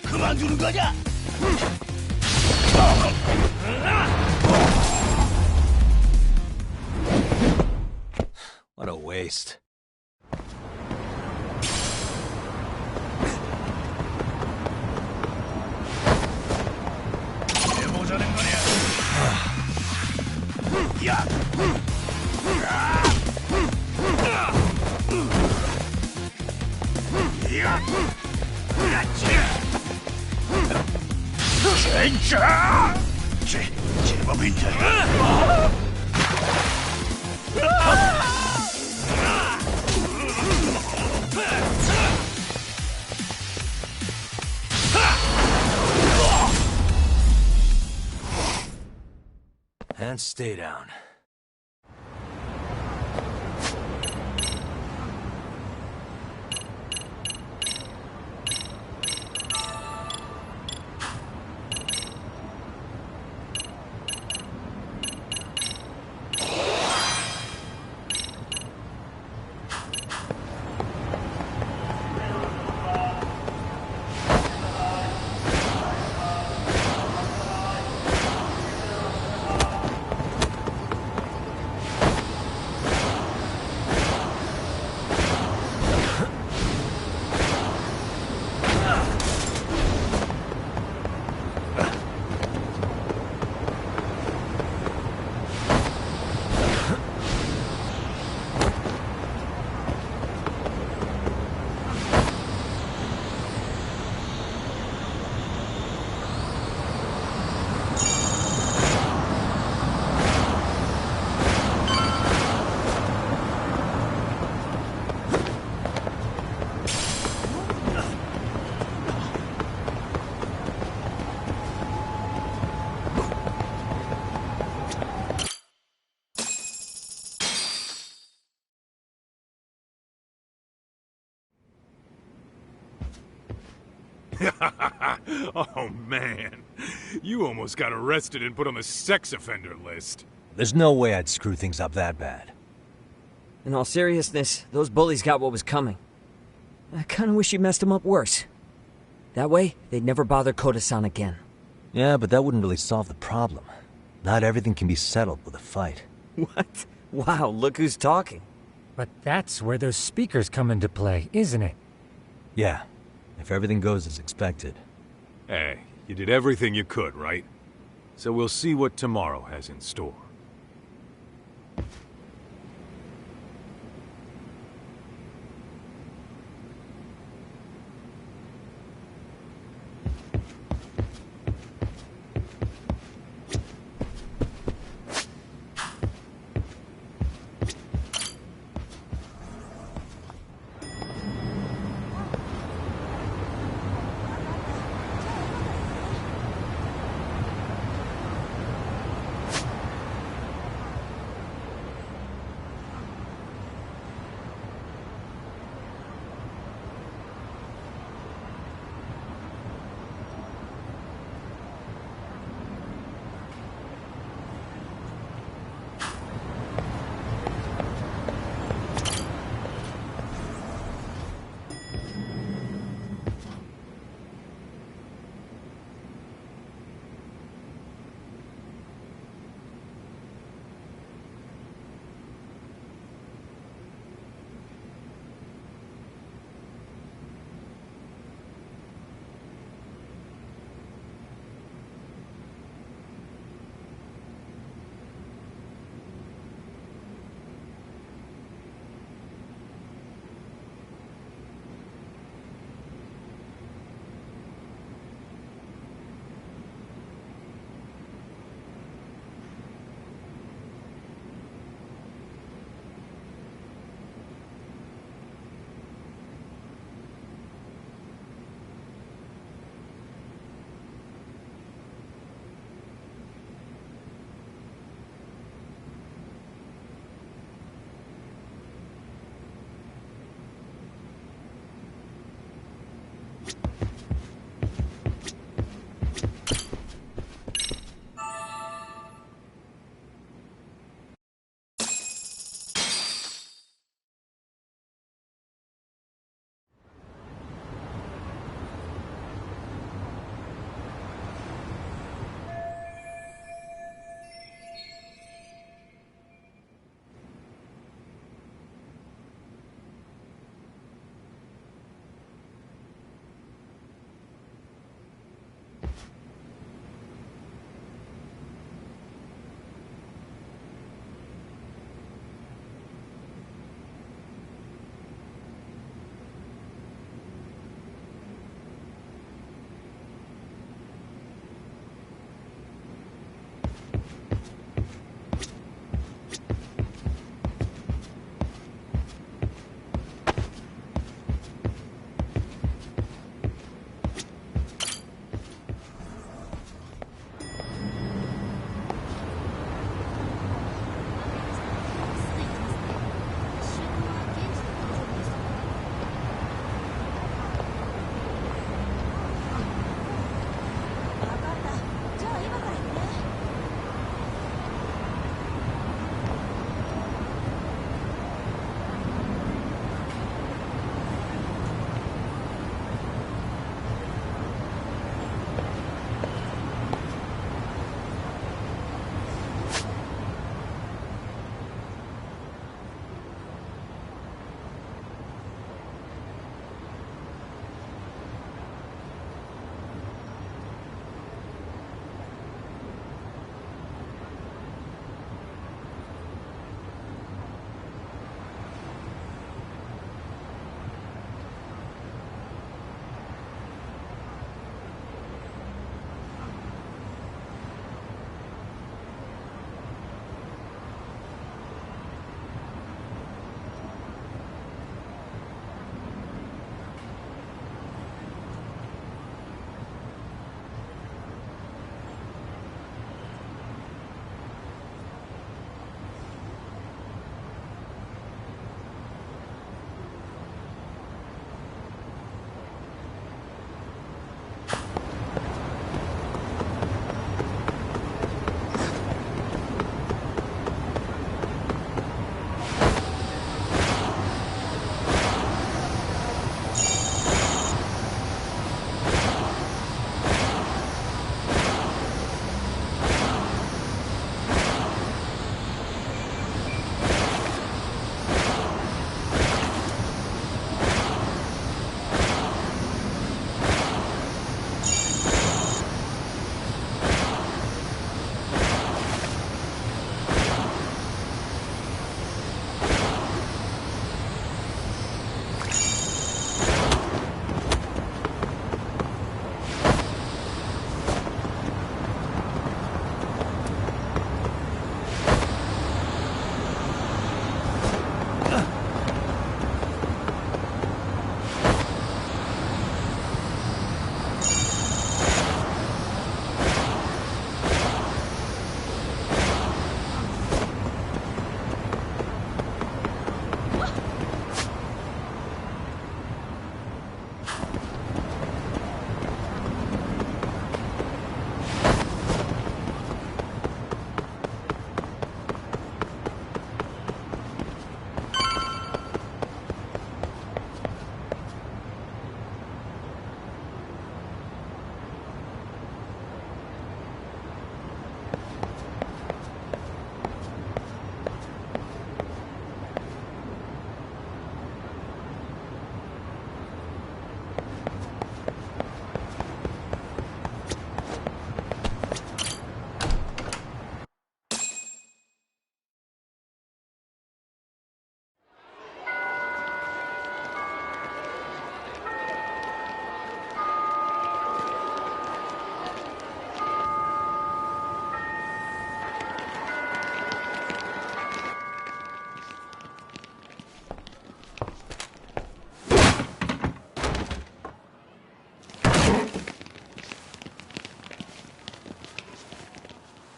그만두는 거냐? What a waste. 해보자는 거냐? 야! 진짜! 제법인데. And stay down. Oh, man. You almost got arrested and put on the sex offender list. There's no way I'd screw things up that bad. In all seriousness, those bullies got what was coming. I kinda wish you messed them up worse. That way, they'd never bother Koda-san again. Yeah, but that wouldn't really solve the problem. Not everything can be settled with a fight. What? Wow, look who's talking. But that's where those speakers come into play, isn't it? Yeah, if everything goes as expected. Hey, you did everything you could, right? So we'll see what tomorrow has in store.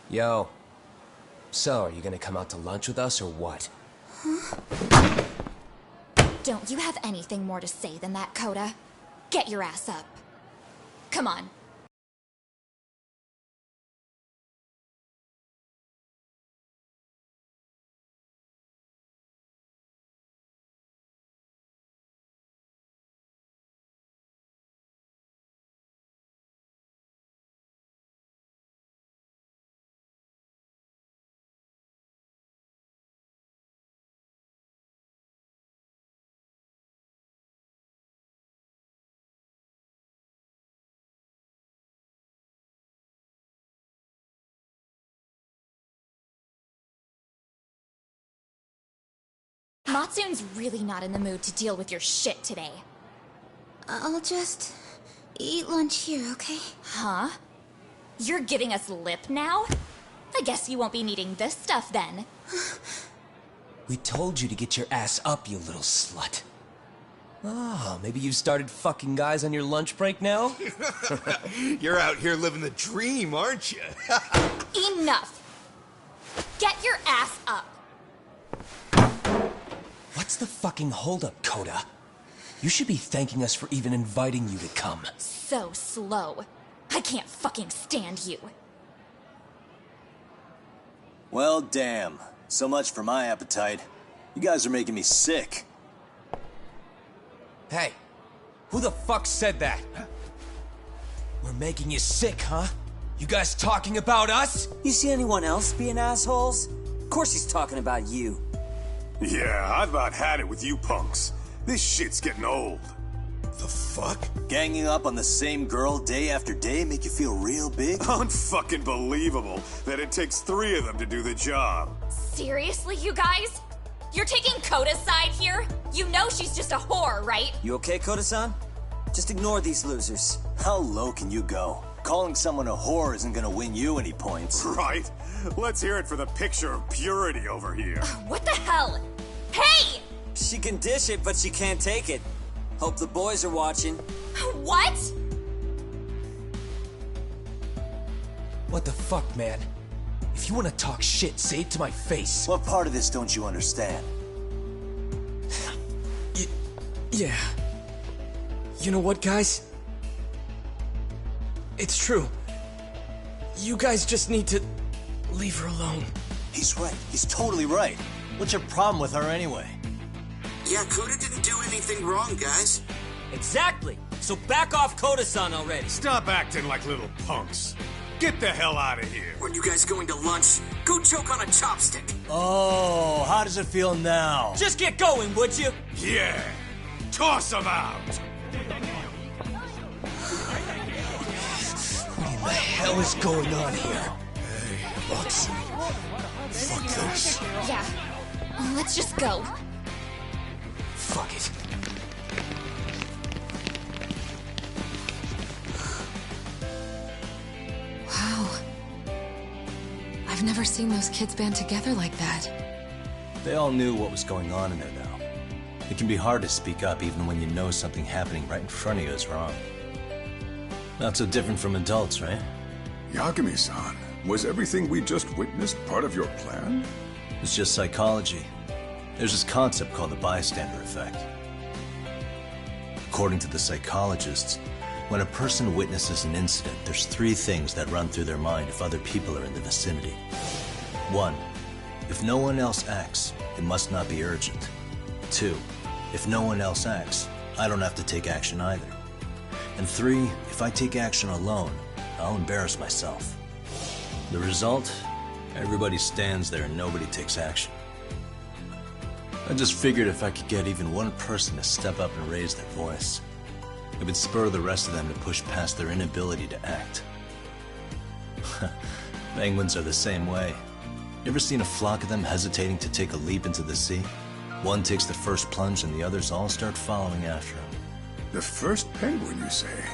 Yo. So, are you gonna come out to lunch with us or what? Huh? Don't you have anything more to say than that, Coda? Get your ass up. Come on. Matsun's really not in the mood to deal with your shit today. I'll just eat lunch here, okay? Huh? You're giving us lip now? I guess you won't be needing this stuff then. We told you to get your ass up, you little slut. Oh, maybe you've started fucking guys on your lunch break now? You're out here living the dream, aren't you? Enough! Get your ass up! What's the fucking holdup, Coda? You should be thanking us for even inviting you to come. So slow. I can't fucking stand you. Well, damn. So much for my appetite. You guys are making me sick. Hey, who the fuck said that? We're making you sick, huh? You guys talking about us? You see anyone else being assholes? Of course he's talking about you. Yeah, I've about had it with you punks. This shit's getting old. The fuck? Ganging up on the same girl day after day make you feel real big? Unfucking believable that it takes 3 of them to do the job. Seriously, you guys? You're taking Coda's side here? You know she's just a whore, right? You okay, Koda-san? Just ignore these losers. How low can you go? Calling someone a whore isn't gonna win you any points. Right? Let's hear it for the picture of purity over here. What the hell? Hey! She can dish it, but she can't take it. Hope the boys are watching. What? What the fuck, man? If you want to talk shit, say it to my face. What part of this don't you understand? Yeah. You know what, guys? It's true. You guys just need to leave her alone. He's right. He's totally right. What's your problem with her anyway? Yeah, Coda didn't do anything wrong, guys. Exactly. So back off Koda-san already. Stop acting like little punks. Get the hell out of here. When you guys going to lunch, go choke on a chopstick. Oh, how does it feel now? Just get going, would you? Yeah. Toss them out. What in the hell is going on here? Hey, Lux. Fuck this. Yeah. Let's just go. Fuck it. Wow. I've never seen those kids band together like that. They all knew what was going on in there now. It can be hard to speak up even when you know something happening right in front of you is wrong. Not so different from adults, right? Yagami-san, was everything we just witnessed part of your plan? It's just psychology. There's this concept called the bystander effect. According to the psychologists, when a person witnesses an incident, there's 3 things that run through their mind if other people are in the vicinity. 1. If no one else acts, it must not be urgent. 2. If no one else acts, I don't have to take action either. And 3. If I take action alone, I'll embarrass myself. The result? Everybody stands there and nobody takes action. I just figured if I could get even one person to step up and raise their voice, it would spur the rest of them to push past their inability to act. Penguins are the same way. You ever seen a flock of them hesitating to take a leap into the sea? One takes the first plunge and the others all start following after him. The first penguin, you say?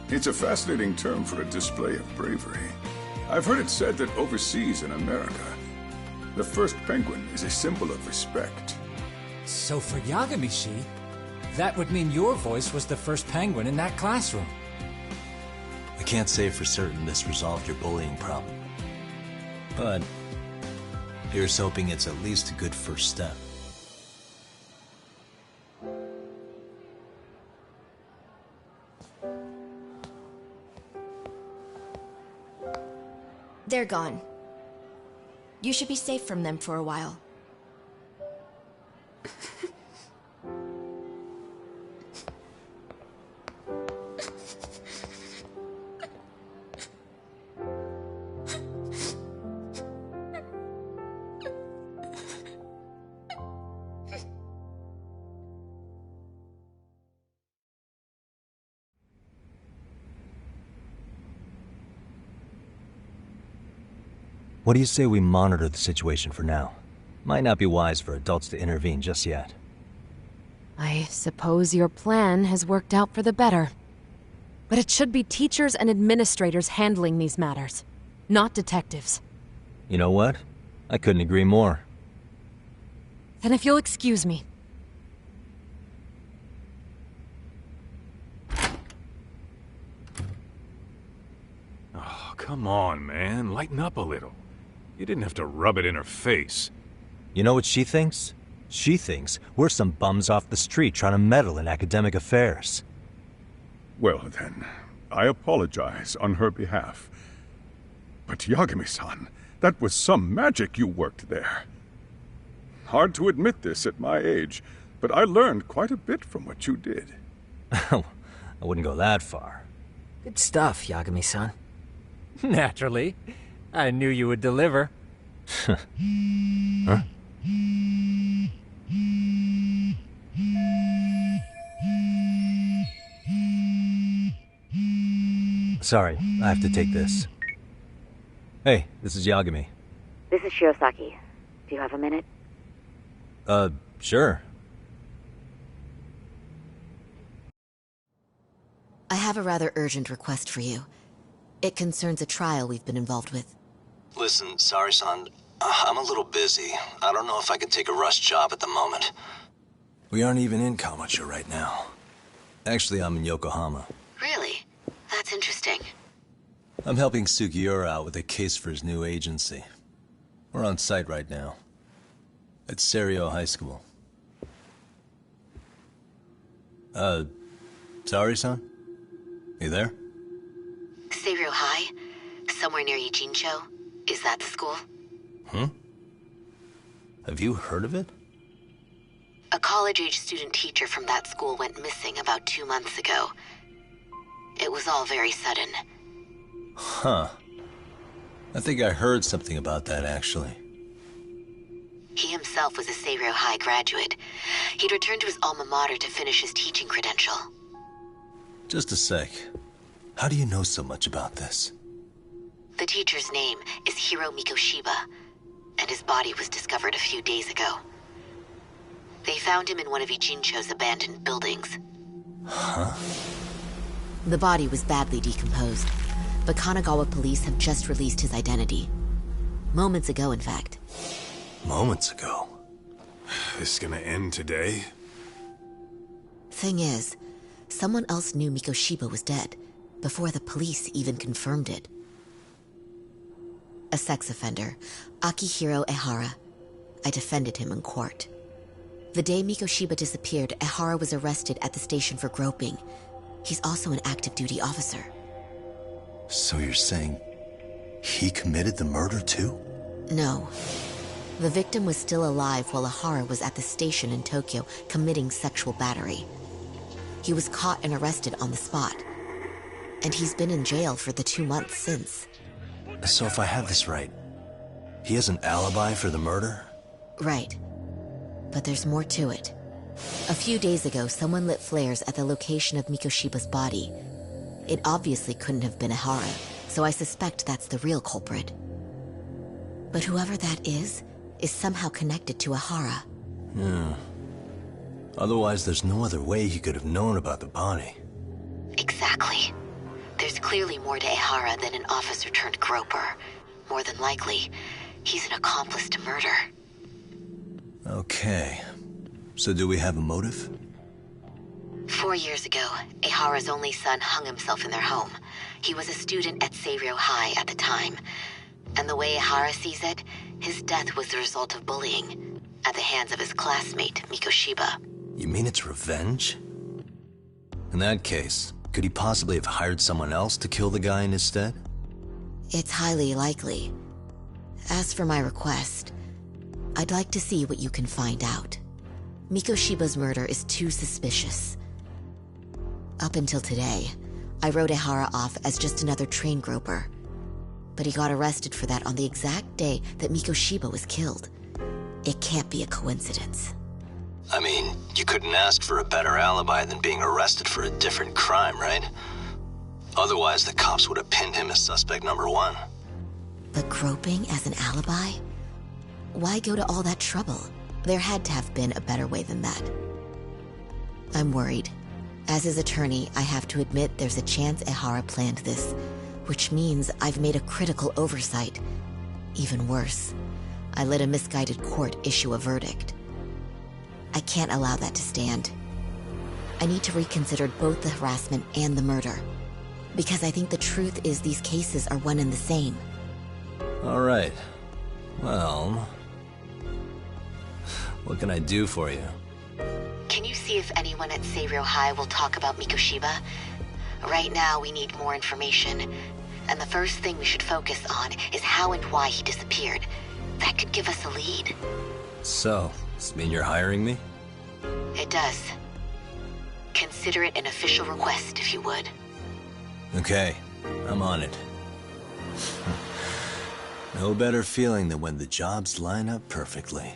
It's a fascinating term for a display of bravery. I've heard it said that overseas in America, the first penguin is a symbol of respect. So for Yagami-shi, that would mean your voice was the first penguin in that classroom. I can't say for certain this resolved your bullying problem, But here's hoping it's at least a good first step. They're gone. You should be safe from them for a while. What do you say we monitor the situation for now? Might not be wise for adults to intervene just yet. I suppose your plan has worked out for the better. But it should be teachers and administrators handling these matters, not detectives. You know what? I couldn't agree more. Then if you'll excuse me. Oh, come on, man. Lighten up a little. You didn't have to rub it in her face. You know what she thinks? She thinks we're some bums off the street trying to meddle in academic affairs. Well then, I apologize on her behalf. But Yagami-san, that was some magic you worked there. Hard to admit this at my age, but I learned quite a bit from what you did. I wouldn't go that far. Good stuff, Yagami-san. Naturally. I knew you would deliver. Huh? Sorry, I have to take this. Hey, this is Yagami. This is Shirosaki. Do you have a minute? Sure. I have a rather urgent request for you. It concerns a trial we've been involved with. Listen, Sari-san, I'm a little busy. I don't know if I could take a rush job at the moment. We aren't even in Kawachi right now. Actually, I'm in Yokohama. Really? That's interesting. I'm helping Sugiura out with a case for his new agency. We're on site right now. At Seiryo High School. Sari-san? You there? Seiryo High? Somewhere near Ijincho? Is that the school? Have you heard of it? A college-age student teacher from that school went missing about 2 months ago. It was all very sudden. Huh. I think I heard something about that, actually. He himself was a Seiryo High graduate. He'd returned to his alma mater to finish his teaching credential. Just a sec. How do you know so much about this? The teacher's name is Hiro Mikoshiba, and his body was discovered a few days ago. They found him in one of Ijincho's abandoned buildings. Huh? The body was badly decomposed, but Kanagawa police have just released his identity. Moments ago, in fact. Moments ago? This is gonna end today? Thing is, someone else knew Mikoshiba was dead, before the police even confirmed it. A sex offender, Akihiro Ehara. I defended him in court. The day Mikoshiba disappeared, Ehara was arrested at the station for groping. He's also an active duty officer. So you're saying he committed the murder too? No. The victim was still alive while Ehara was at the station in Tokyo committing sexual battery. He was caught and arrested on the spot. And he's been in jail for the 2 months since. So if I have this right, he has an alibi for the murder? Right. But there's more to it. A few days ago, someone lit flares at the location of Mikoshiba's body. It obviously couldn't have been Ehara, so I suspect that's the real culprit. But whoever that is somehow connected to Ehara. Yeah. Otherwise, there's no other way he could have known about the body. Exactly. There's clearly more to Ehara than an officer turned groper. More than likely, he's an accomplice to murder. Okay. So do we have a motive? 4 years ago, Ehara's only son hung himself in their home. He was a student at Seiryo High at the time. And the way Ehara sees it, his death was the result of bullying at the hands of his classmate, Mikoshiba. You mean it's revenge? In that case, could he possibly have hired someone else to kill the guy in his stead? It's highly likely. As for my request, I'd like to see what you can find out. Mikoshiba's murder is too suspicious. Up until today, I wrote Ehara off as just another train groper. But he got arrested for that on the exact day that Mikoshiba was killed. It can't be a coincidence. I mean, you couldn't ask for a better alibi than being arrested for a different crime, right? Otherwise, the cops would have pinned him as suspect number one. But groping as an alibi? Why go to all that trouble? There had to have been a better way than that. I'm worried. As his attorney, I have to admit there's a chance Ehara planned this, which means I've made a critical oversight. Even worse, I let a misguided court issue a verdict. I can't allow that to stand. I need to reconsider both the harassment and the murder, because I think the truth is these cases are one and the same. All right. Well, what can I do for you? Can you see if anyone at Seiryō High will talk about Mikoshiba? Right now, we need more information. And the first thing we should focus on is how and why he disappeared. That could give us a lead. So, does this mean you're hiring me? It does. Consider it an official request, if you would. Okay, I'm on it. No better feeling than when the jobs line up perfectly.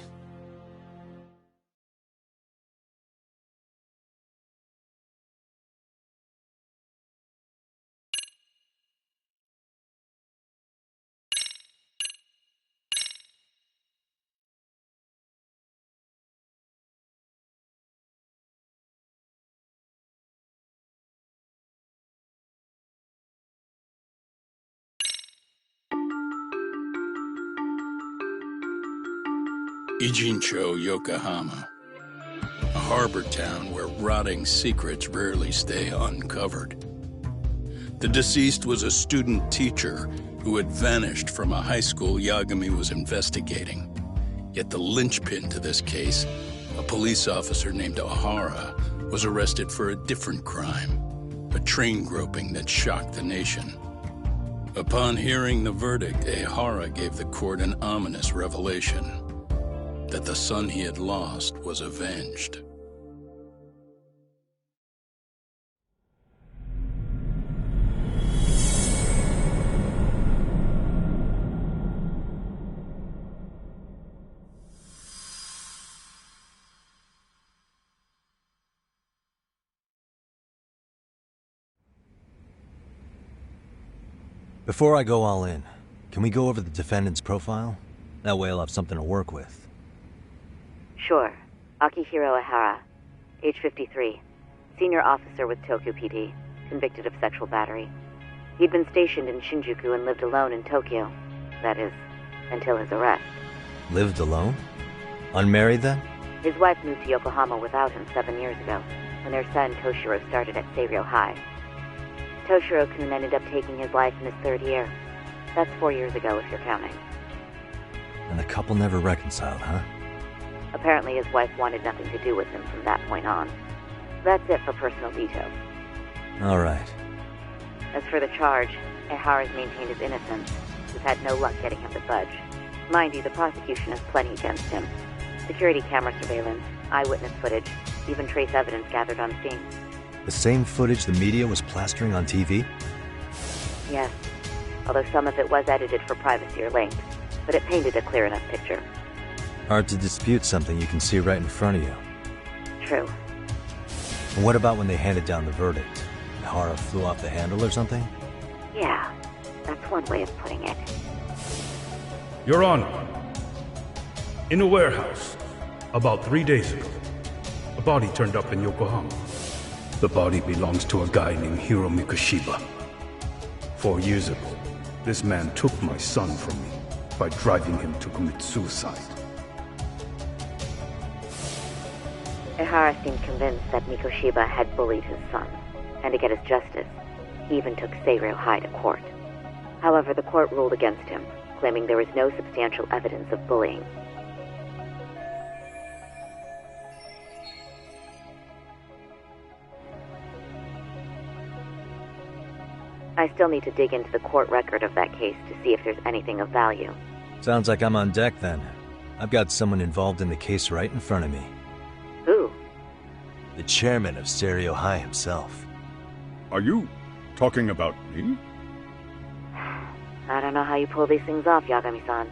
Ijincho, Yokohama. A harbor town where rotting secrets rarely stay uncovered. The deceased was a student teacher who had vanished from a high school Yagami was investigating. Yet the linchpin to this case, a police officer named Ehara, was arrested for a different crime, a train groping that shocked the nation. Upon hearing the verdict, Ehara gave the court an ominous revelation: that the son he had lost was avenged. Before I go all in, can we go over the defendant's profile? That way I'll have something to work with. Sure. Akihiro Ehara, age 53, senior officer with Tokyo PD, convicted of sexual battery. He'd been stationed in Shinjuku and lived alone in Tokyo. That is, until his arrest. Lived alone? Unmarried then? His wife moved to Yokohama without him 7 years ago, when their son Toshiro started at Seiryō High. Toshiro-kun ended up taking his life in his 3rd year. That's 4 years ago, if you're counting. And the couple never reconciled, huh? Apparently his wife wanted nothing to do with him from that point on. That's it for personal details. All right. As for the charge, Ehara's maintained his innocence. We've had no luck getting him to budge. Mind you, the prosecution has plenty against him. Security camera surveillance, eyewitness footage, even trace evidence gathered on scene. The same footage the media was plastering on TV? Yes, although some of it was edited for privacy or length, but it painted a clear enough picture. Hard to dispute something you can see right in front of you. True. And what about when they handed down the verdict? Ehara flew off the handle or something? Yeah, that's one way of putting it. Your Honor, in a warehouse, about 3 days ago, a body turned up in Yokohama. The body belongs to a guy named Hiro Mikoshiba. 4 years ago, this man took my son from me by driving him to commit suicide. Ehara seemed convinced that Mikoshiba had bullied his son, and to get his justice, he even took Seiryō High to court. However, the court ruled against him, claiming there was no substantial evidence of bullying. I still need to dig into the court record of that case to see if there's anything of value. Sounds like I'm on deck then. I've got someone involved in the case right in front of me. Who? The chairman of Stereo High himself. Are you talking about me? I don't know how you pull these things off, Yagami-san.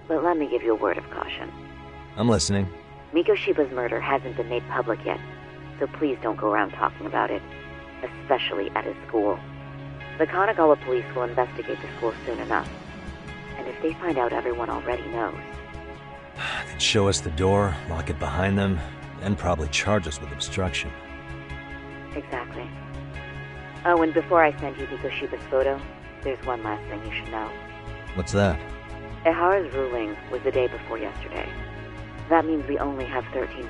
But let me give you a word of caution. I'm listening. Mikoshiba's murder hasn't been made public yet, so please don't go around talking about it, especially at his school. The Kanagawa police will investigate the school soon enough. And if they find out everyone already knows... They'd show us the door, lock it behind them, and probably charge us with obstruction. Exactly. Oh, and before I send you Mikoshiba's photo, there's one last thing you should know. What's that? Ehara's ruling was the day before yesterday. That means we only have 13...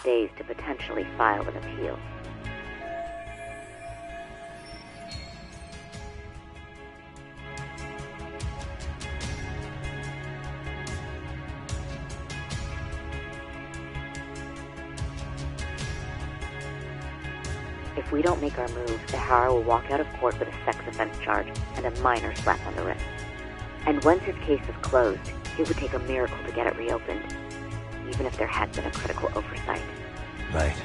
days to potentially file an appeal. If we don't make our move, Ehara will walk out of court with a sex offense charge and a minor slap on the wrist. And once his case is closed, it would take a miracle to get it reopened, even if there had been a critical oversight. Right.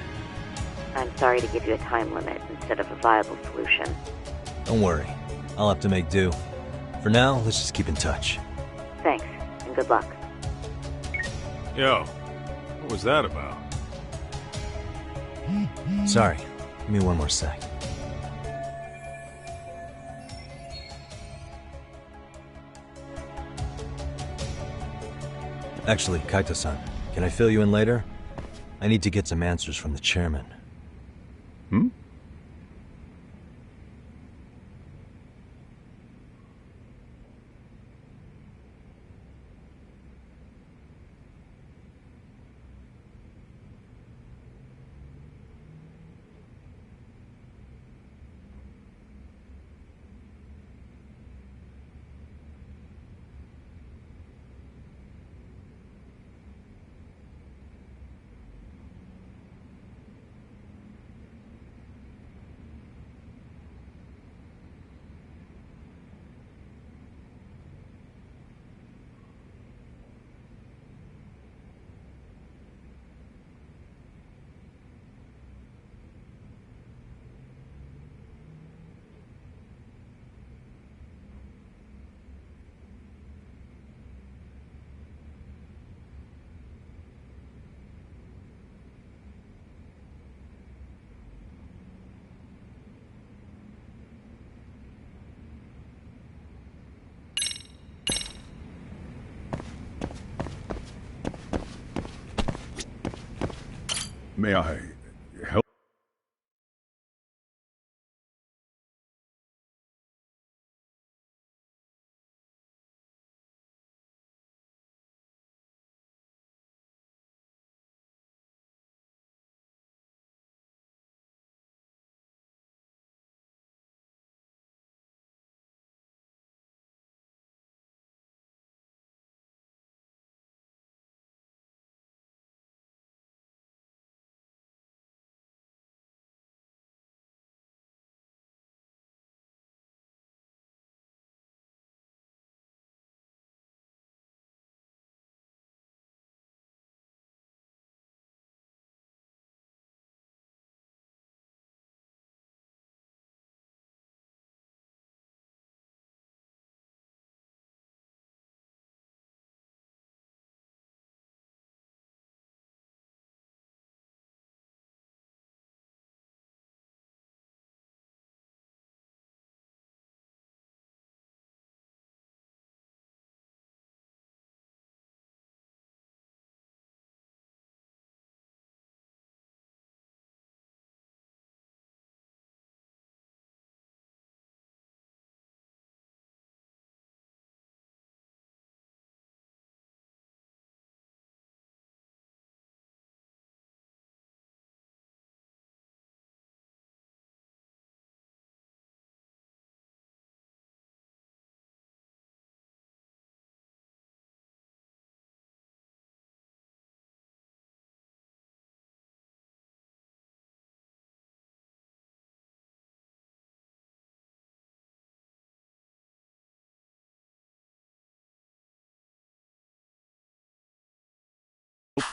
I'm sorry to give you a time limit instead of a viable solution. Don't worry. I'll have to make do. For now, let's just keep in touch. Thanks, and good luck. Yo, what was that about? Sorry. Give me one more sec. Actually, Kaito-san, can I fill you in later? I need to get some answers from the chairman. Hmm? May I help?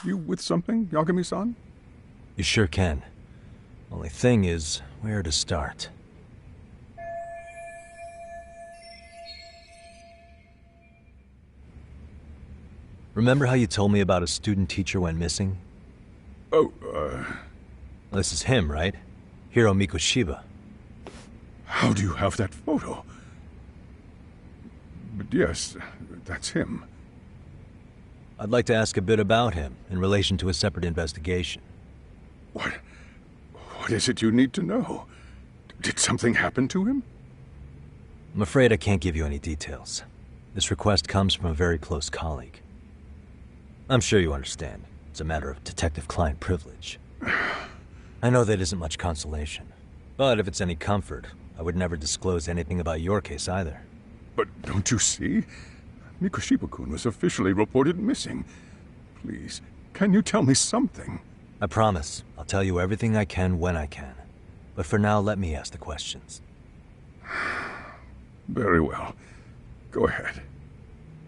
you with something, Yagami-san? You sure can. Only thing is, where to start? Remember how you told me about a student teacher went missing? Oh, This is him, right? Hiro Mikoshiba. How do you have that photo? But yes, that's him. I'd like to ask a bit about him in relation to a separate investigation. What is it you need to know? Did something happen to him? I'm afraid I can't give you any details. This request comes from a very close colleague. I'm sure you understand. It's a matter of detective-client privilege. I know that isn't much consolation. But if it's any comfort, I would never disclose anything about your case either. But don't you see? Mikoshiba-kun was officially reported missing. Please, can you tell me something? I promise. I'll tell you everything I can when I can. But for now, let me ask the questions. Very well. Go ahead.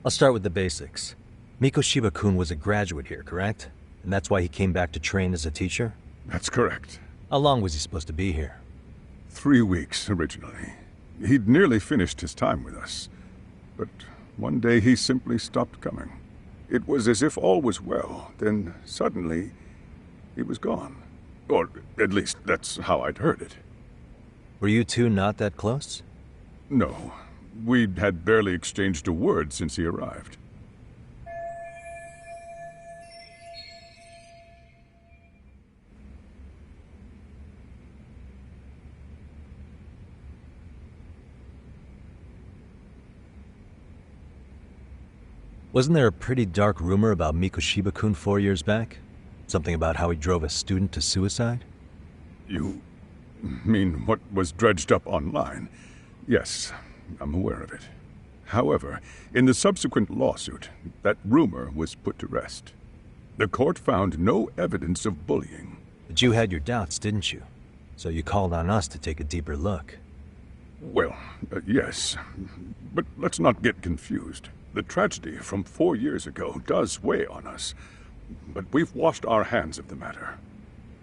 I'll start with the basics. Mikoshiba-kun was a graduate here, correct? And that's why he came back to train as a teacher? That's correct. How long was he supposed to be here? 3 weeks, originally. He'd nearly finished his time with us. But one day he simply stopped coming. It was as if all was well, then suddenly he was gone. Or at least that's how I'd heard it. Were you two not that close? No. We'd had barely exchanged a word since he arrived. Wasn't there a pretty dark rumor about Mikoshiba-kun 4 years back? Something about how he drove a student to suicide? You mean what was dredged up online? Yes, I'm aware of it. However, in the subsequent lawsuit, that rumor was put to rest. The court found no evidence of bullying. But you had your doubts, didn't you? So you called on us to take a deeper look. Well, yes. But let's not get confused. The tragedy from 4 years ago does weigh on us. But we've washed our hands of the matter.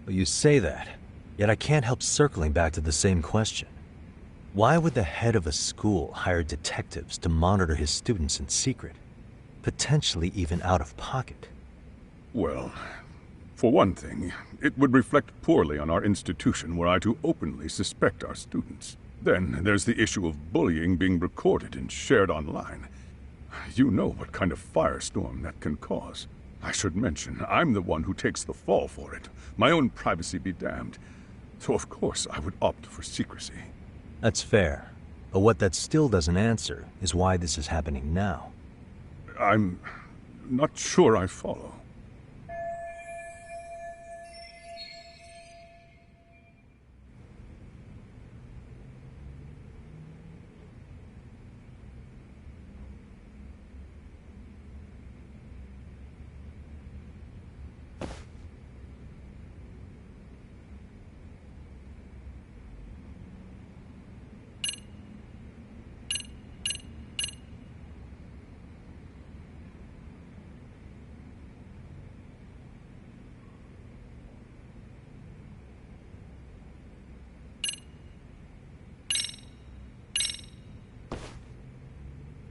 Well, you say that, yet I can't help circling back to the same question. Why would the head of a school hire detectives to monitor his students in secret? Potentially even out of pocket? Well, for one thing, it would reflect poorly on our institution were I to openly suspect our students. Then there's the issue of bullying being recorded and shared online. You know what kind of firestorm that can cause. I should mention, I'm the one who takes the fall for it. My own privacy be damned. So of course I would opt for secrecy. That's fair. But what that still doesn't answer is why this is happening now. I'm not sure I follow.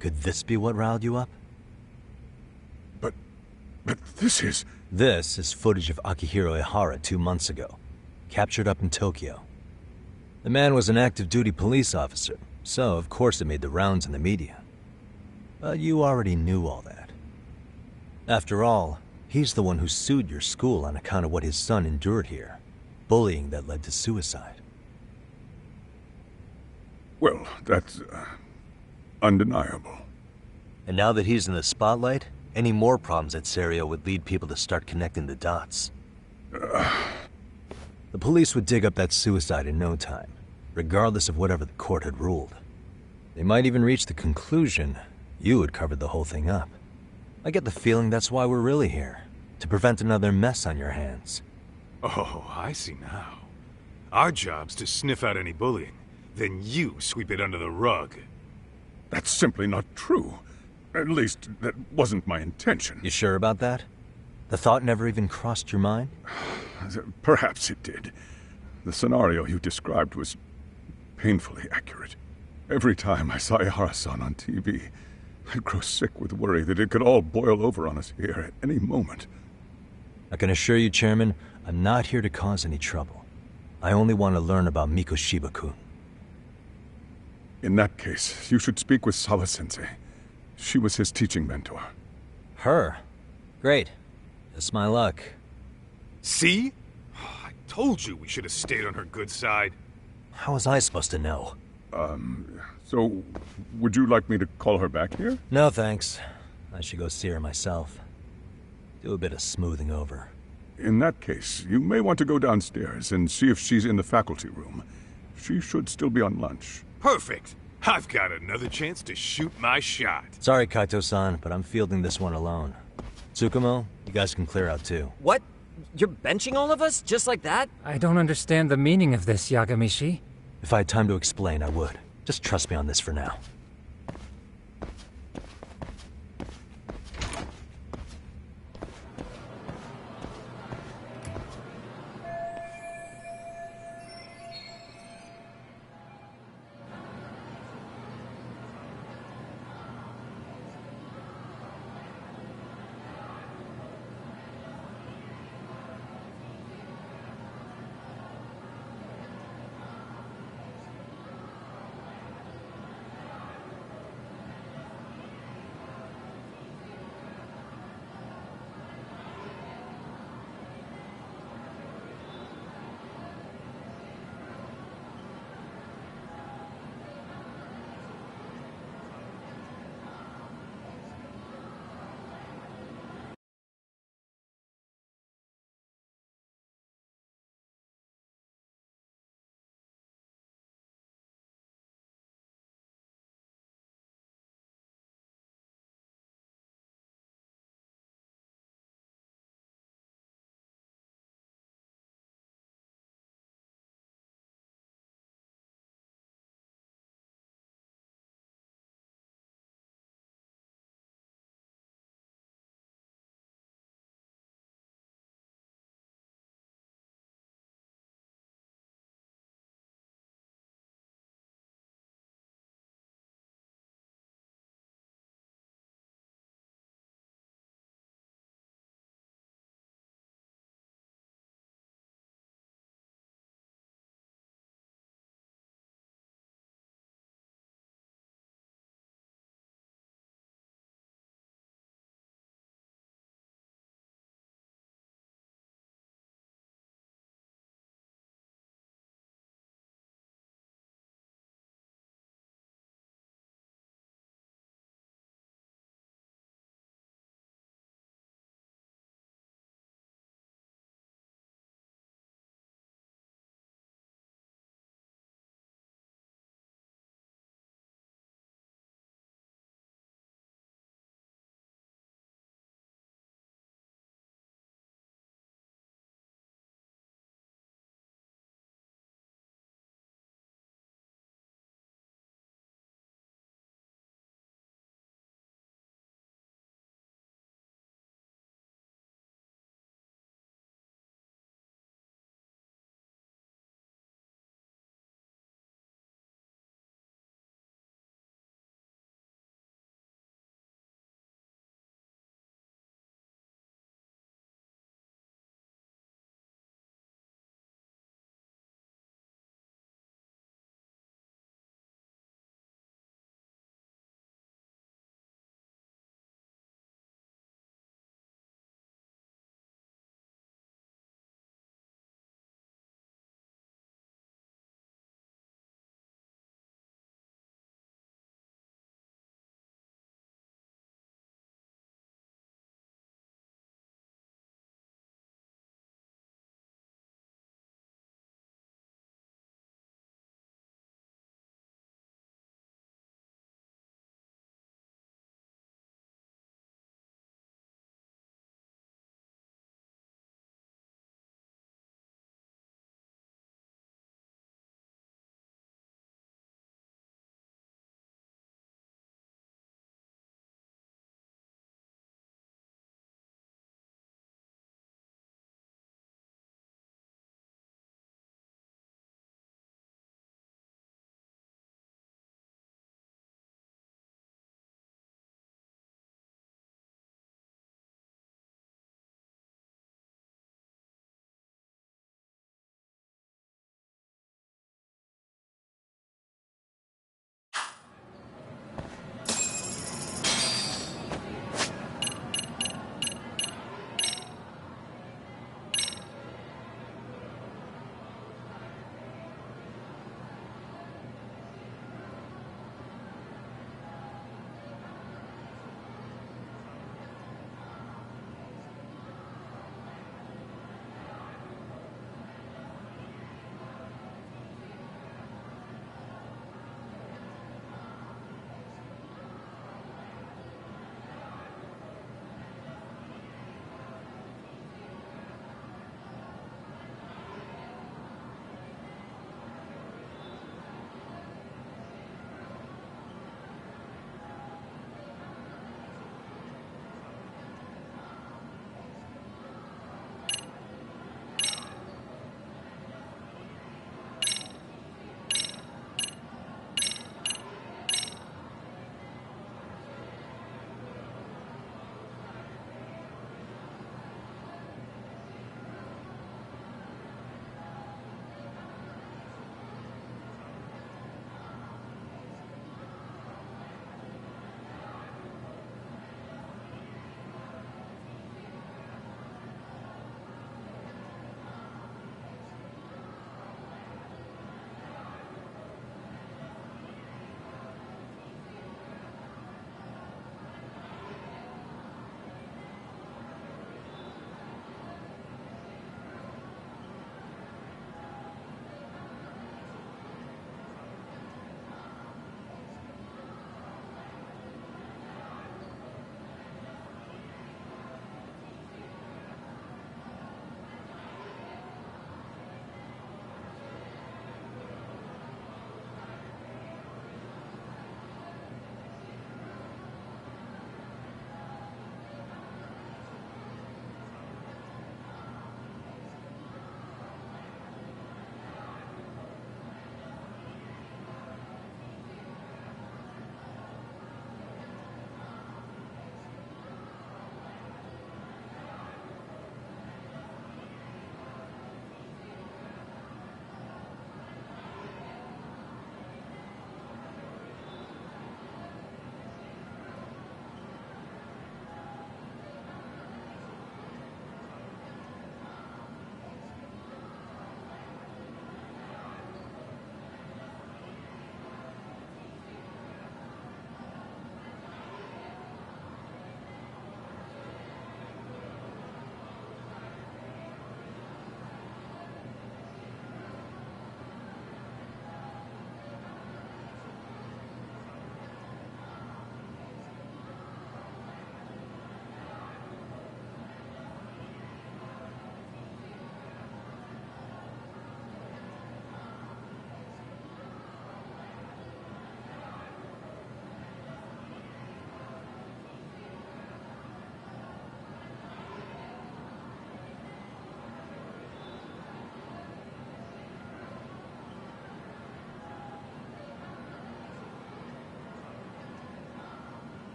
Could this be what riled you up? But this is... This is footage of Akihiro Ihara 2 months ago, captured up in Tokyo. The man was an active-duty police officer, so of course it made the rounds in the media. But you already knew all that. After all, he's the one who sued your school on account of what his son endured here, bullying that led to suicide. Well, that's... undeniable. And now that he's in the spotlight, any more problems at Serio would lead people to start connecting the dots. The police would dig up that suicide in no time, regardless of whatever the court had ruled. They might even reach the conclusion you had covered the whole thing up. I get the feeling that's why we're really here, to prevent another mess on your hands. Oh, I see now. Our job's to sniff out any bullying, then you sweep it under the rug. That's simply not true. At least, that wasn't my intention. You sure about that? The thought never even crossed your mind? Perhaps it did. The scenario you described was painfully accurate. Every time I saw Ihara-san on TV, I'd grow sick with worry that it could all boil over on us here at any moment. I can assure you, Chairman, I'm not here to cause any trouble. I only want to learn about Mikoshiba-kun. In that case, you should speak with Sawa-sensei. She was his teaching mentor. Her? Great. That's my luck. See? I told you we should have stayed on her good side. How was I supposed to know? So, would you like me to call her back here? No, thanks. I should go see her myself. Do a bit of smoothing over. In that case, you may want to go downstairs and see if she's in the faculty room. She should still be on lunch. Perfect! I've got another chance to shoot my shot. Sorry, Kaito-san, but I'm fielding this one alone. Tsukumo, you guys can clear out too. What? You're benching all of us? Just like that? I don't understand the meaning of this, Yagamishi. If I had time to explain, I would. Just trust me on this for now.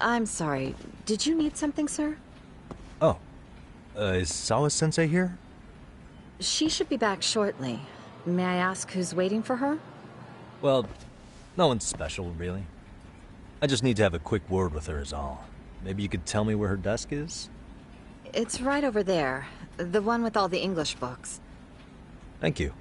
I'm sorry. Did you need something, sir? Oh. Is Sawa-sensei here? She should be back shortly. May I ask who's waiting for her? Well, no one's special, really. I just need to have a quick word with her is all. Maybe you could tell me where her desk is? It's right over there. The one with all the English books. Thank you.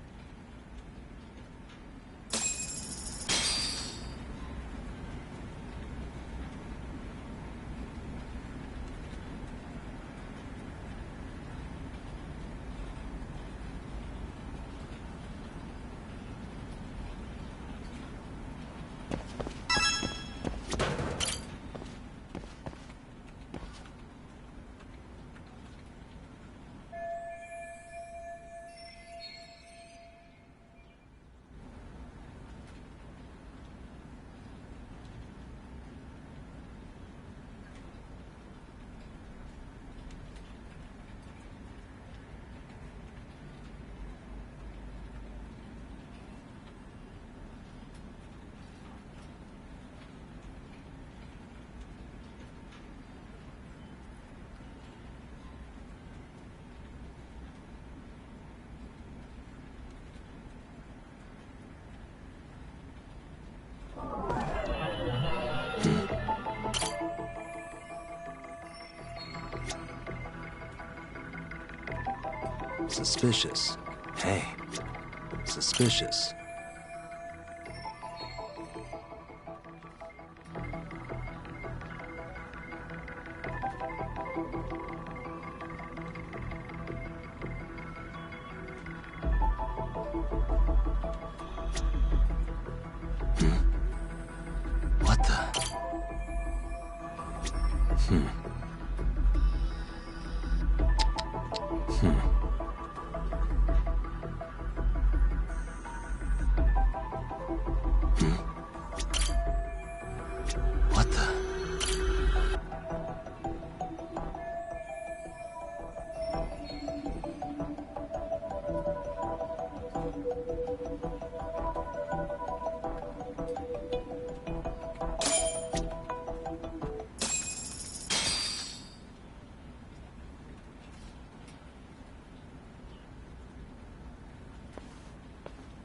Suspicious. Hey, suspicious. What the? What the?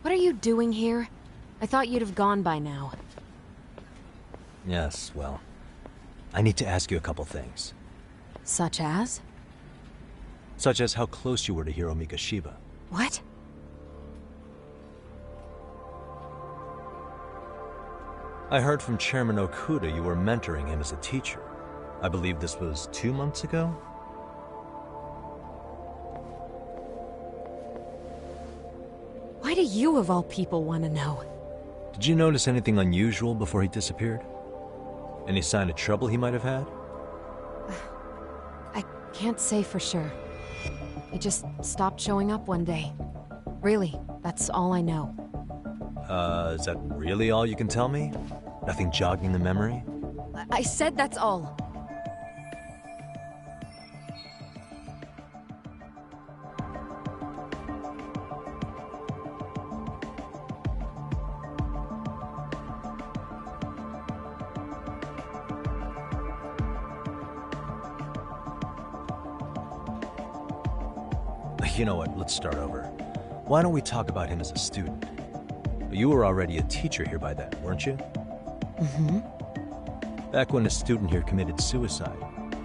What are you doing here? I thought you'd have gone by now. Yes, well, I need to ask you a couple things. Such as? Such as how close you were to Hiro Mikoshiba. What? I heard from Chairman Okuda you were mentoring him as a teacher. I believe this was 2 months ago? Why do you, of all people, want to know? Did you notice anything unusual before he disappeared? Any sign of trouble he might have had? I can't say for sure. He just stopped showing up one day. Really, that's all I know. Is that really all you can tell me? Nothing jogging the memory? I said that's all. You know what, let's start over. Why don't we talk about him as a student? You were already a teacher here by then, weren't you? Mm-hmm. Back when a student here committed suicide,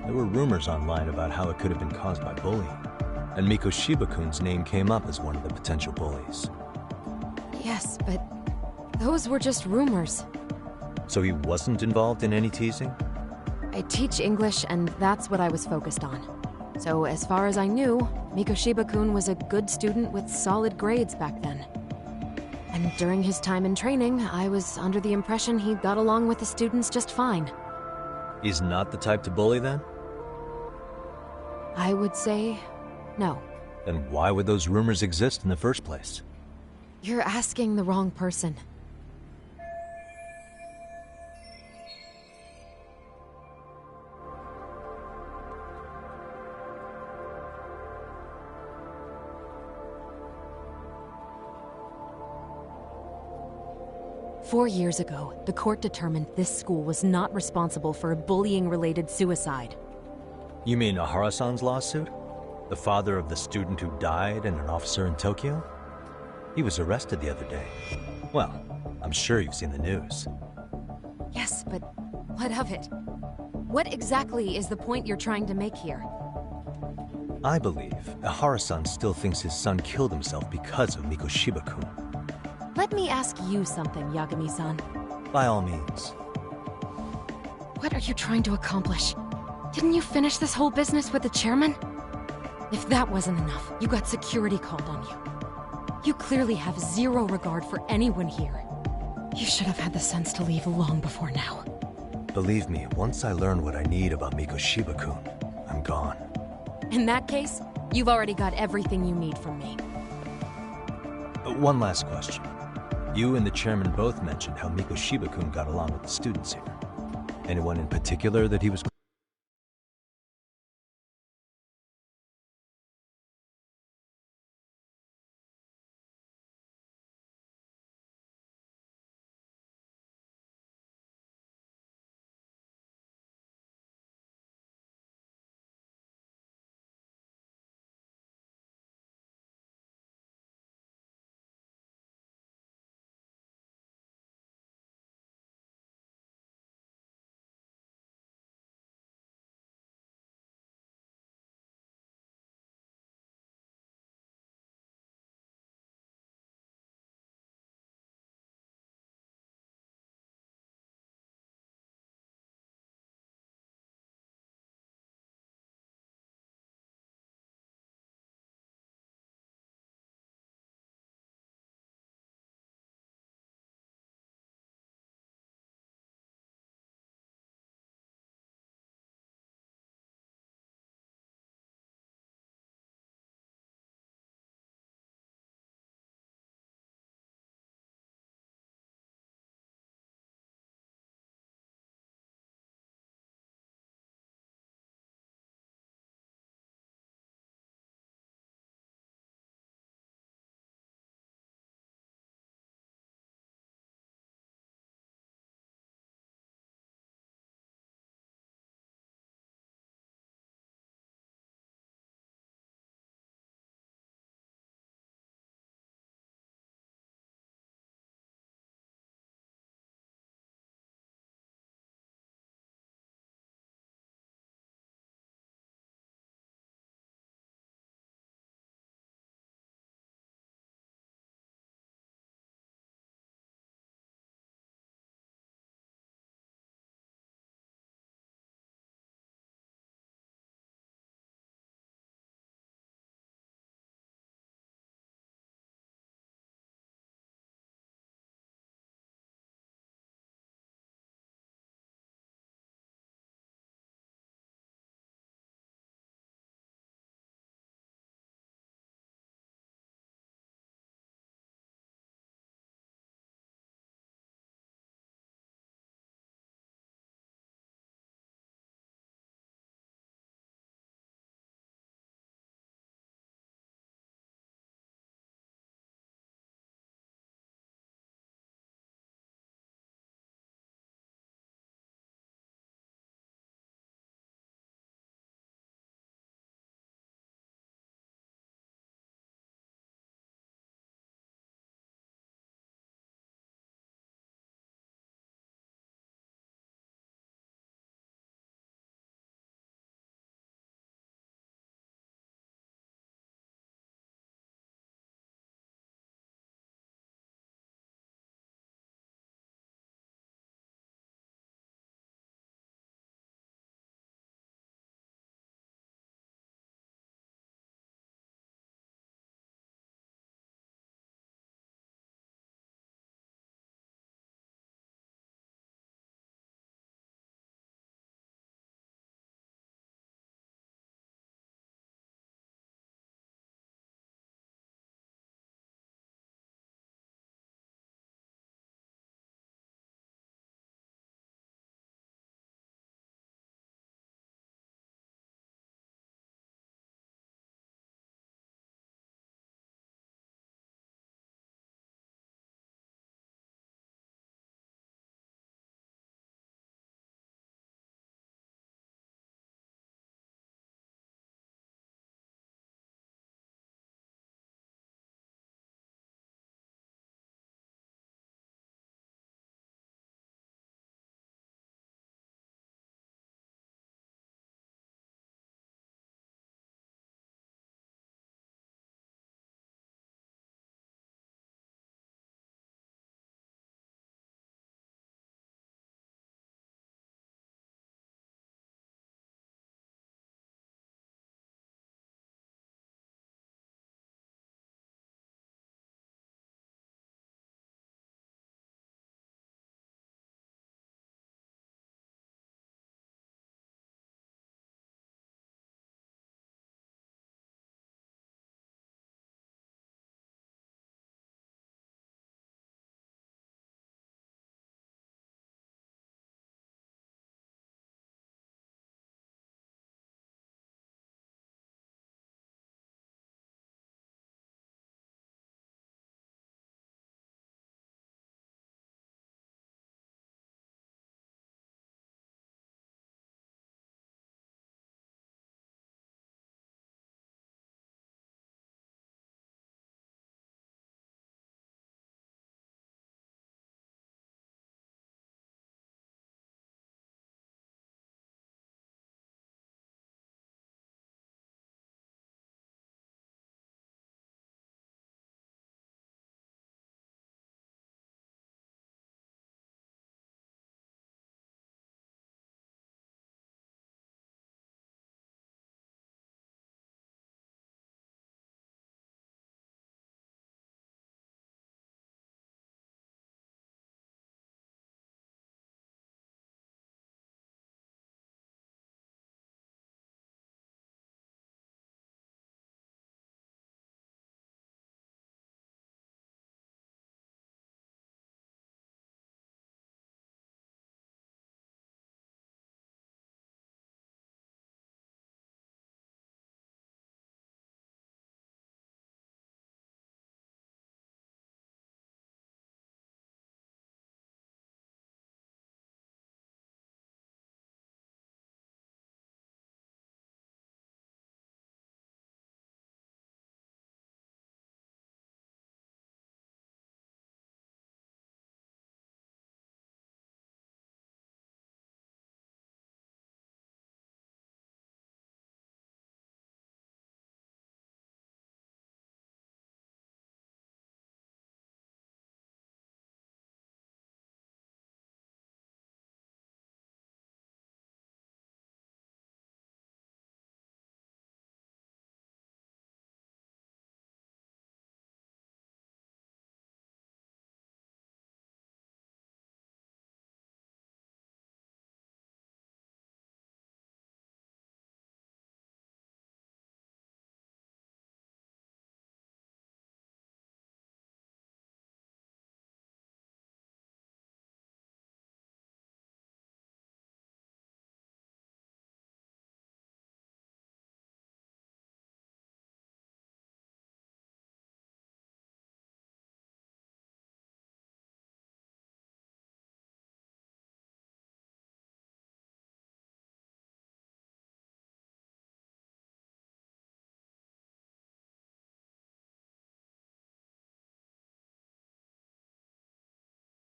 there were rumors online about how it could have been caused by bullying. And Mikoshiba-kun's name came up as one of the potential bullies. Yes, but those were just rumors. So he wasn't involved in any teasing? I teach English, and that's what I was focused on. So as far as I knew, Mikoshiba-kun was a good student with solid grades back then. And during his time in training, I was under the impression he got along with the students just fine. He's not the type to bully, then? I would say no. Then why would those rumors exist in the first place? You're asking the wrong person. 4 years ago, the court determined this school was not responsible for a bullying-related suicide. You mean Ahara-san's lawsuit? The father of the student who died and an officer in Tokyo? He was arrested the other day. Well, I'm sure you've seen the news. Yes, but what of it? What exactly is the point you're trying to make here? I believe Ahara-san still thinks his son killed himself because of Mikoshiba-kun. Let me ask you something, Yagami-san. By all means. What are you trying to accomplish? Didn't you finish this whole business with the chairman? If that wasn't enough, you got security called on you. You clearly have zero regard for anyone here. You should have had the sense to leave long before now. Believe me, once I learn what I need about Mikoshiba-kun, I'm gone. In that case, you've already got everything you need from me. One last question. You and the chairman both mentioned how Mikoshiba-kun got along with the students here. Anyone in particular that he was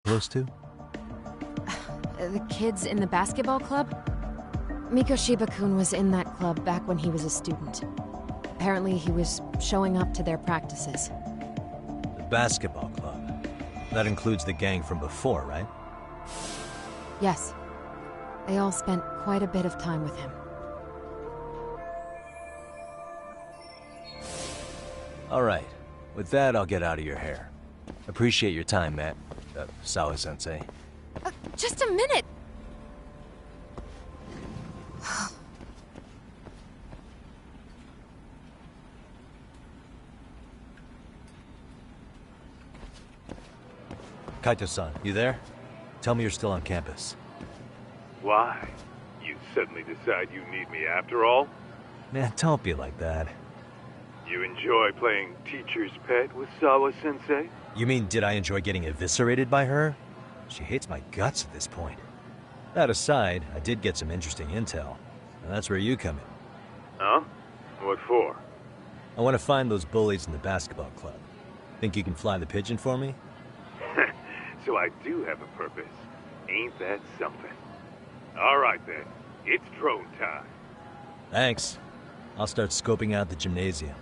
close to? The kids in the basketball club? Mikoshiba-kun was in that club back when he was a student. Apparently he was showing up to their practices. The basketball club. That includes the gang from before, right? Yes. They all spent quite a bit of time with him. Alright. With that, I'll get out of your hair. Appreciate your time, Matt. Sawa-sensei. Just a minute! Kaito-san, you there? Tell me you're still on campus. Why? You suddenly decide you need me after all? Man, don't be like that. You enjoy playing teacher's pet with Sawa-sensei? You mean, did I enjoy getting eviscerated by her? She hates my guts at this point. That aside, I did get some interesting intel, and that's where you come in. Huh? What for? I want to find those bullies in the basketball club. Think you can fly the pigeon for me? So I do have a purpose. Ain't that something? Alright then, it's drone time. Thanks. I'll start scoping out the gymnasium.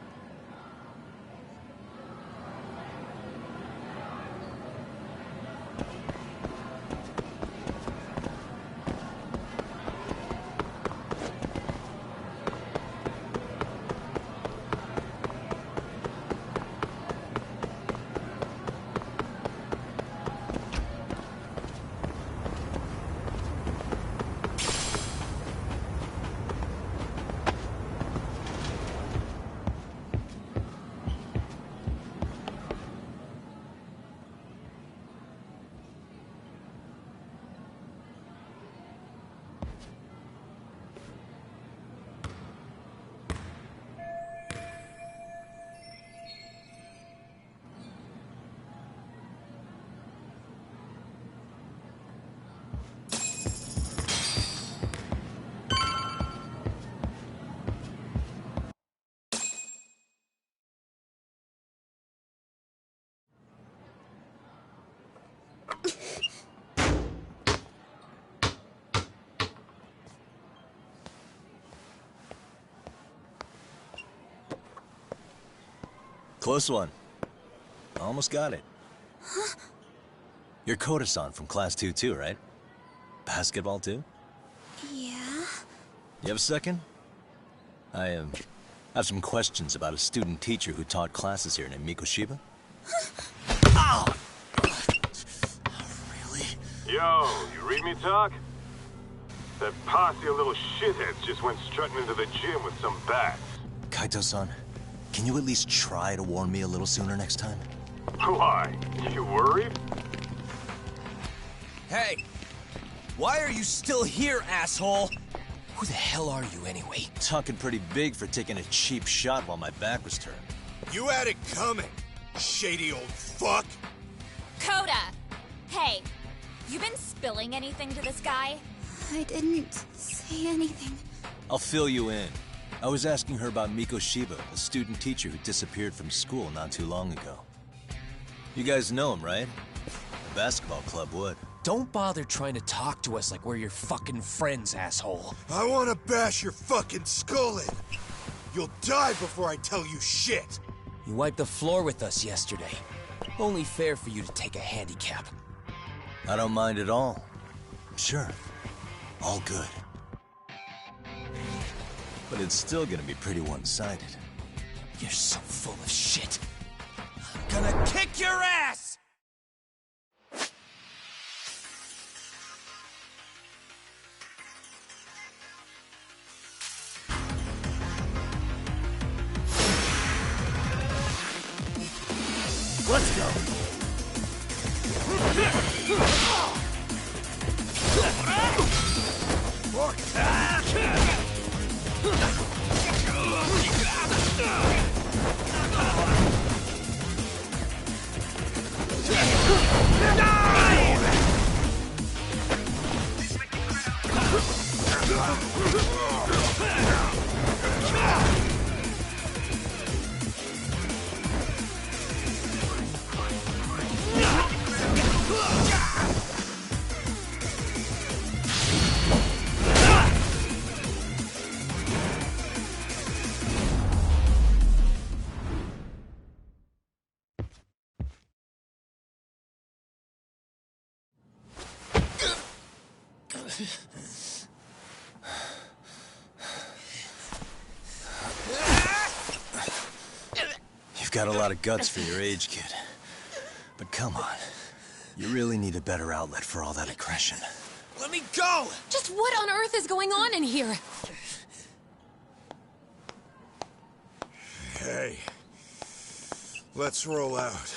Close one. Almost got it. Huh? You're Koda-san from Class 2 too, right? Basketball too? Yeah? You have a second? I have some questions about a student teacher who taught classes here named Mikoshiba. Ow! Really? Yo, you read me talk? That posse of little shitheads just went strutting into the gym with some bats. Kaito-san, can you at least try to warn me a little sooner next time? Why? You worried? Hey! Why are you still here, asshole? Who the hell are you, anyway? Talking pretty big for taking a cheap shot while my back was turned. You had it coming, shady old fuck! Koda! Hey, you been spilling anything to this guy? I didn't say anything. I'll fill you in. I was asking her about Mikoshiba, a student teacher who disappeared from school not too long ago. You guys know him, right? The basketball club would. Don't bother trying to talk to us like we're your fucking friends, asshole. I wanna bash your fucking skull in. You'll die before I tell you shit. You wiped the floor with us yesterday. Only fair for you to take a handicap. I don't mind at all. Sure. All good. But it's still gonna be pretty one-sided. You're so full of shit. I'm gonna kick your ass! Let's go! You've got a lot of guts for your age, kid. But come on. You really need a better outlet for all that aggression. Let me go! Just what on earth is going on in here? Hey. Let's roll out.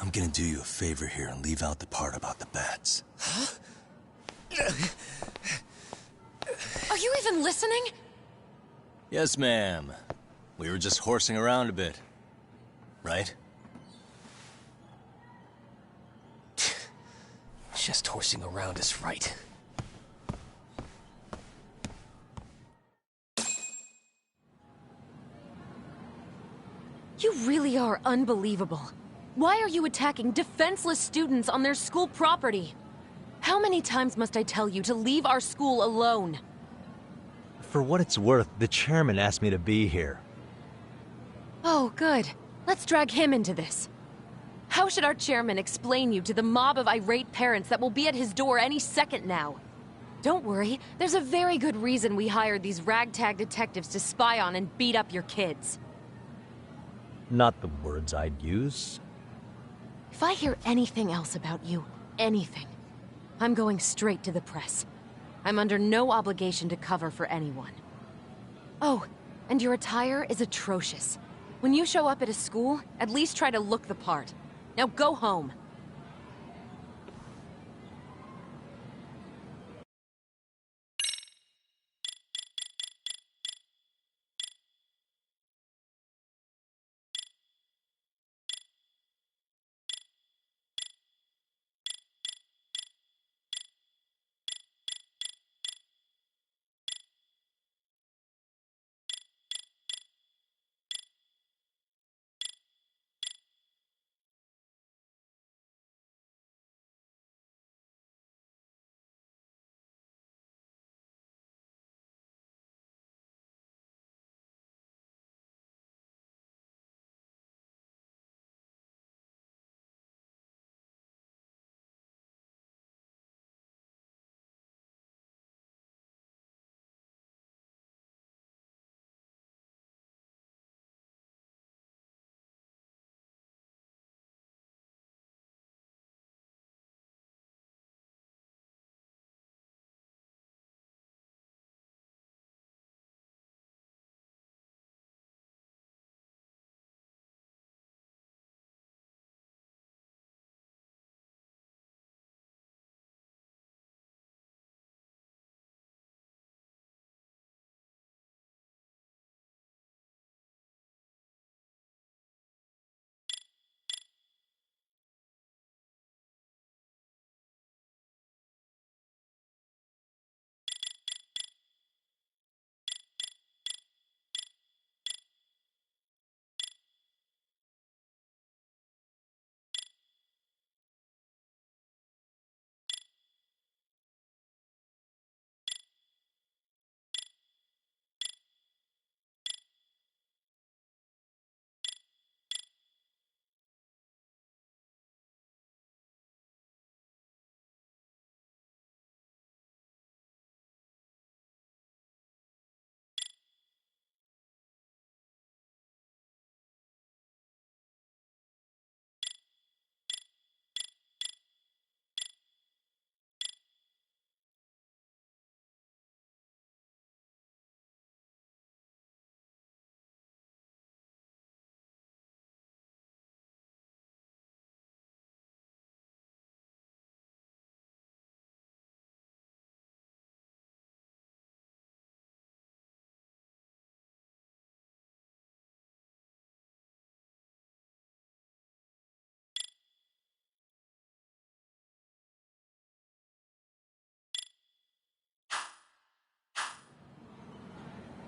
I'm gonna do you a favor here and leave out the part about the bats. Huh? Are you even listening? Yes, ma'am. We were just horsing around a bit. Right? Just horsing around is right. You really are unbelievable. Why are you attacking defenseless students on their school property? How many times must I tell you to leave our school alone? For what it's worth, the chairman asked me to be here. Oh, good. Let's drag him into this. How should our chairman explain you to the mob of irate parents that will be at his door any second now? Don't worry, there's a very good reason we hired these ragtag detectives to spy on and beat up your kids. Not the words I'd use. If I hear anything else about you, anything, I'm going straight to the press. I'm under no obligation to cover for anyone. Oh, and your attire is atrocious. When you show up at a school, at least try to look the part. Now go home.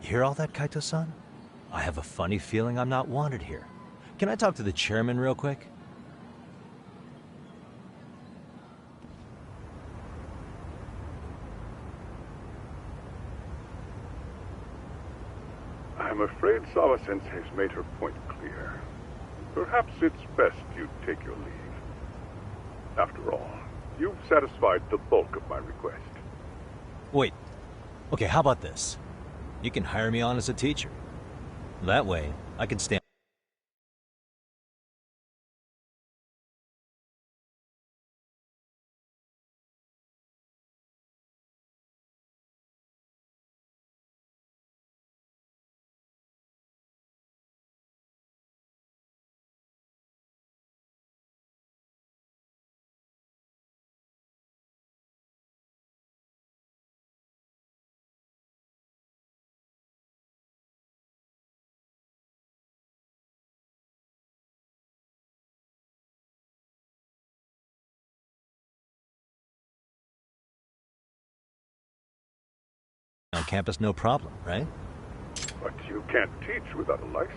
You hear all that, Kaito-san? I have a funny feeling I'm not wanted here. Can I talk to the chairman real quick? I'm afraid Sawa-sensei's made her point clear. Perhaps it's best you take your leave. After all, You've satisfied the bulk of my request. Wait. Okay, how about this? You can hire me on as a teacher. That way, I can stay on campus, no problem, right? But you can't teach without a license.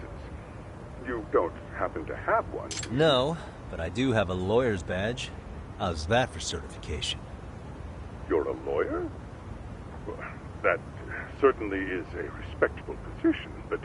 You don't happen to have one. No, but I do have a lawyer's badge. How's that for certification? You're a lawyer? Well, that certainly is a respectable position, but...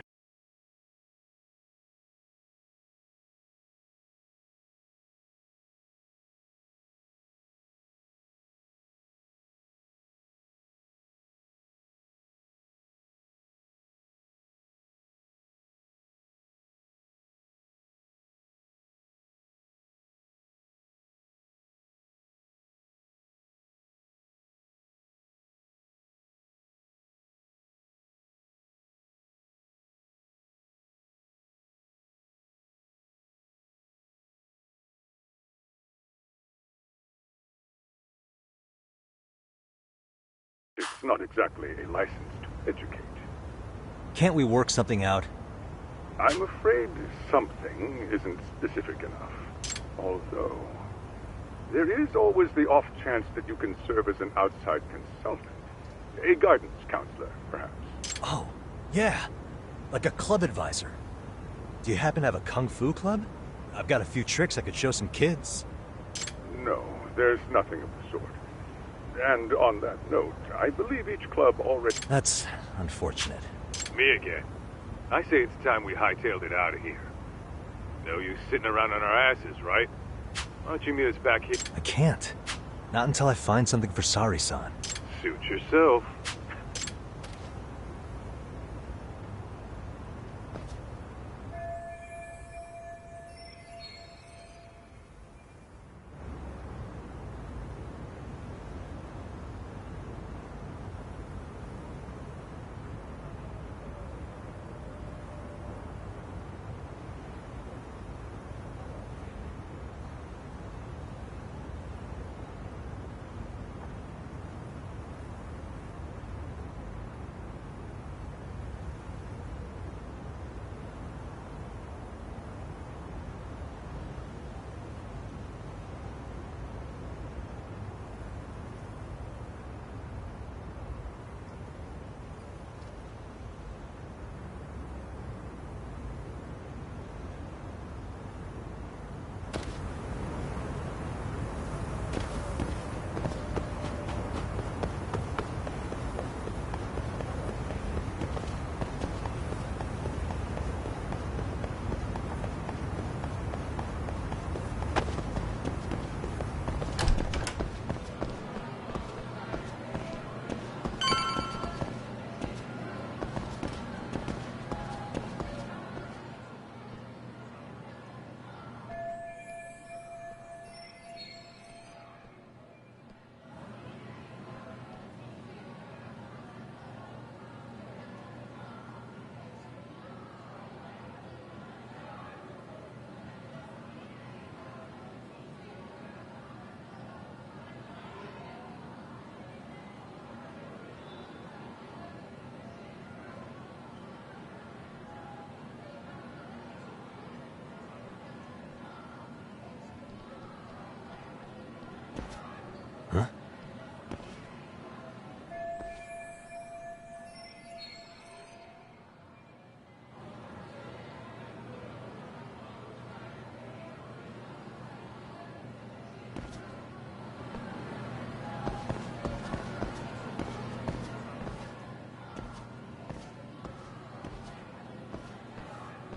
It's not exactly a license to educate. Can't we work something out? I'm afraid something isn't specific enough. Although, there is always the off chance that you can serve as an outside consultant. A guidance counselor, perhaps. Oh, yeah. Like a club advisor. Do you happen to have a kung fu club? I've got a few tricks I could show some kids. No, there's nothing of the sort. And on that note, I believe each club already... That's unfortunate. Me again. I say it's time we hightailed it out of here. No use sitting around on our asses, right? Why don't you meet us back here? I can't. Not until I find something for Sari-san. Suit yourself.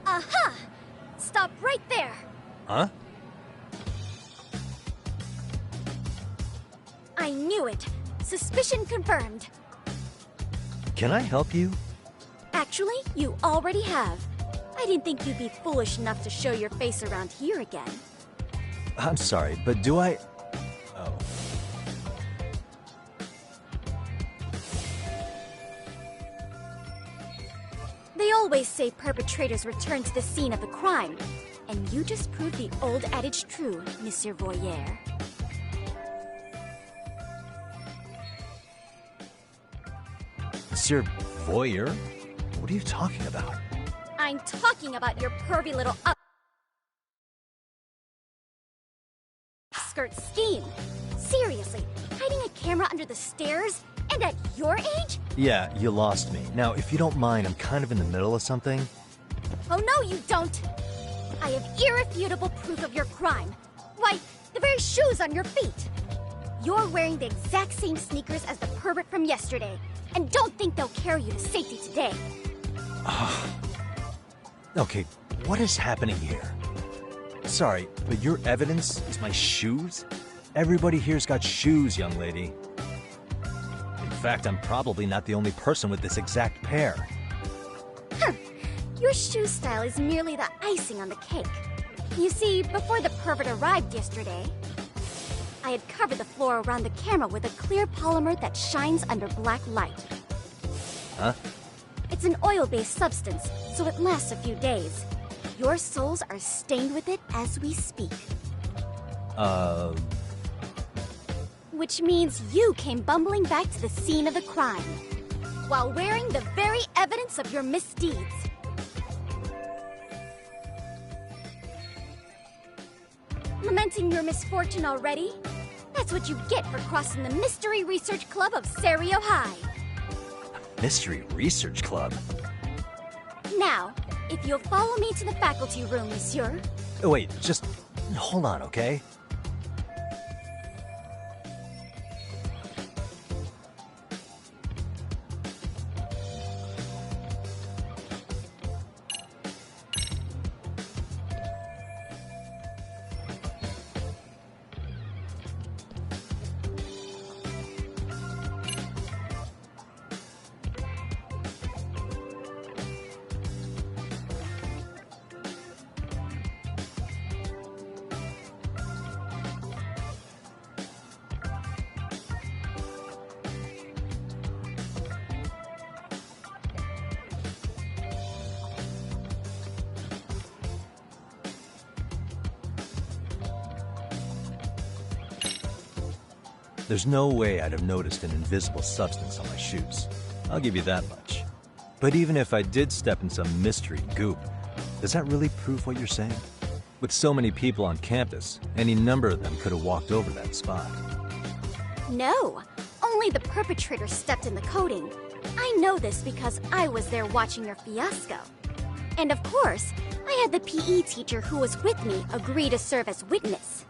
Aha! Stop right there! Huh? knew it. Suspicion confirmed. Can I help you? Actually, you already have. I didn't think you'd be foolish enough to show your face around here again. I'm sorry, but do I... Oh. They always say perpetrators return to the scene of the crime. And you just proved the old adage true, Monsieur Voyeur. Monsieur Voyeur? What are you talking about? I'm talking about your pervy little upskirt scheme. Seriously, hiding a camera under the stairs? And at your age? Yeah, you lost me. Now, if you don't mind, I'm kind of in the middle of something. Oh no, you don't! I have irrefutable proof of your crime. Why, the very shoes on your feet. You're wearing the exact same sneakers as the pervert from yesterday. And don't think they'll carry you to safety today. Okay, what is happening here? Sorry, but your evidence is my shoes? Everybody here's got shoes, young lady. In fact, I'm probably not the only person with this exact pair. Your shoe style is merely the icing on the cake. You see, before the pervert arrived yesterday, I had covered the floor around the camera with a clear polymer that shines under black light. Huh? It's an oil-based substance, so it lasts a few days. Your soles are stained with it as we speak. Which means you came bumbling back to the scene of the crime, while wearing the very evidence of your misdeeds. Lamenting your misfortune already? That's what you get for crossing the Mystery Research Club of Serio High. Mystery Research Club? Now, if you'll follow me to the faculty room, monsieur. Oh, wait, just hold on, okay? There's no way I'd have noticed an invisible substance on my shoes. I'll give you that much. But even if I did step in some mystery goop, does that really prove what you're saying? With so many people on campus, any number of them could have walked over that spot. No, only the perpetrator stepped in the coating. I know this because I was there watching your fiasco. And of course, I had the PE teacher who was with me agree to serve as witness.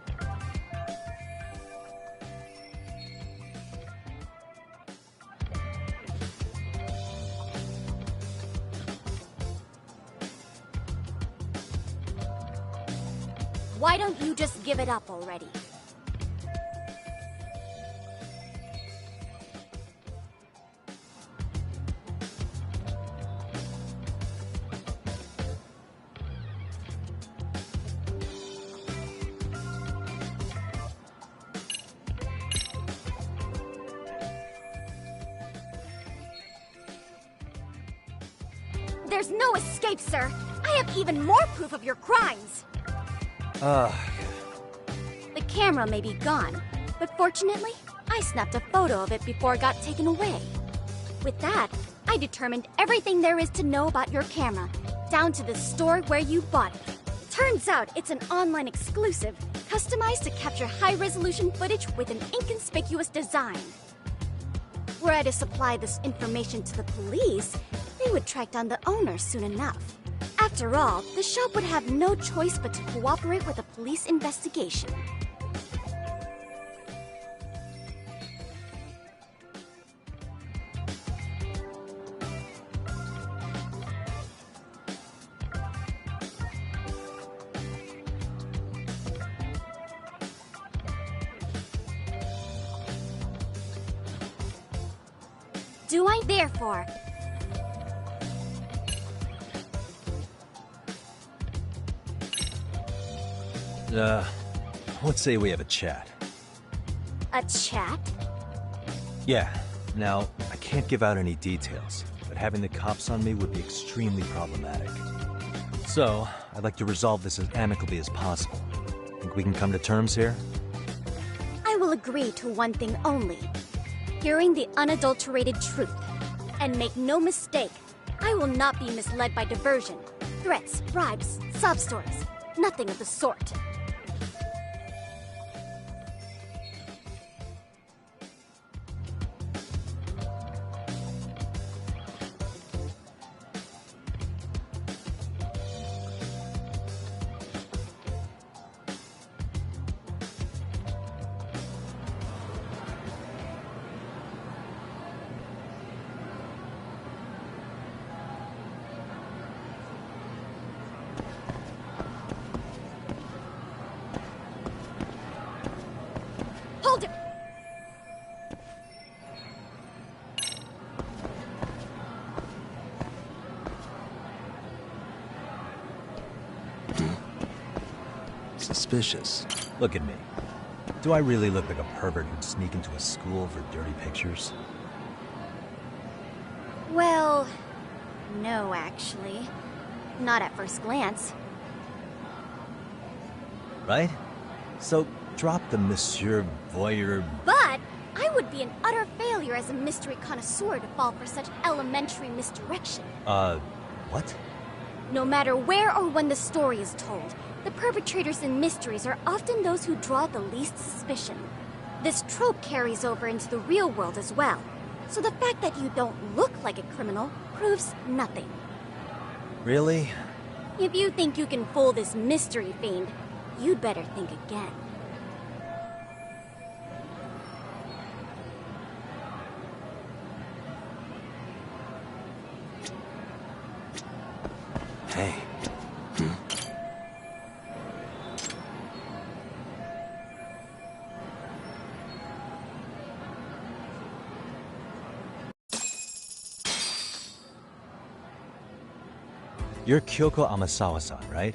Why don't you just give it up already? There's no escape, sir. I have even more proof of your crimes. The camera may be gone, but fortunately, I snapped a photo of it before it got taken away. With that, I determined everything there is to know about your camera, down to the store where you bought it. Turns out it's an online exclusive, customized to capture high-resolution footage with an inconspicuous design. Were I to supply this information to the police, they would track down the owner soon enough. After all, the shop would have no choice but to cooperate with a police investigation. do I therefore? Let's say we have a chat. A chat? Yeah. Now, I can't give out any details, but having the cops on me would be extremely problematic. So, I'd like to resolve this as amicably as possible. Think we can come to terms here? I will agree to one thing only. Hearing the unadulterated truth. And make no mistake, I will not be misled by diversion, threats, bribes, sob stories. Nothing of the sort. Hold it! Suspicious. Look at me. Do I really look like a pervert who'd sneak into a school for dirty pictures? Well, no, actually. Not at first glance. Right? So, drop the Monsieur Voyeur... But I would be an utter failure as a mystery connoisseur to fall for such elementary misdirection. What? No matter where or when the story is told, the perpetrators in mysteries are often those who draw the least suspicion. This trope carries over into the real world as well, so the fact that you don't look like a criminal proves nothing. Really? If you think you can fool this mystery fiend, you'd better think again. Hey. You're Kyoko Amasawa-san, right?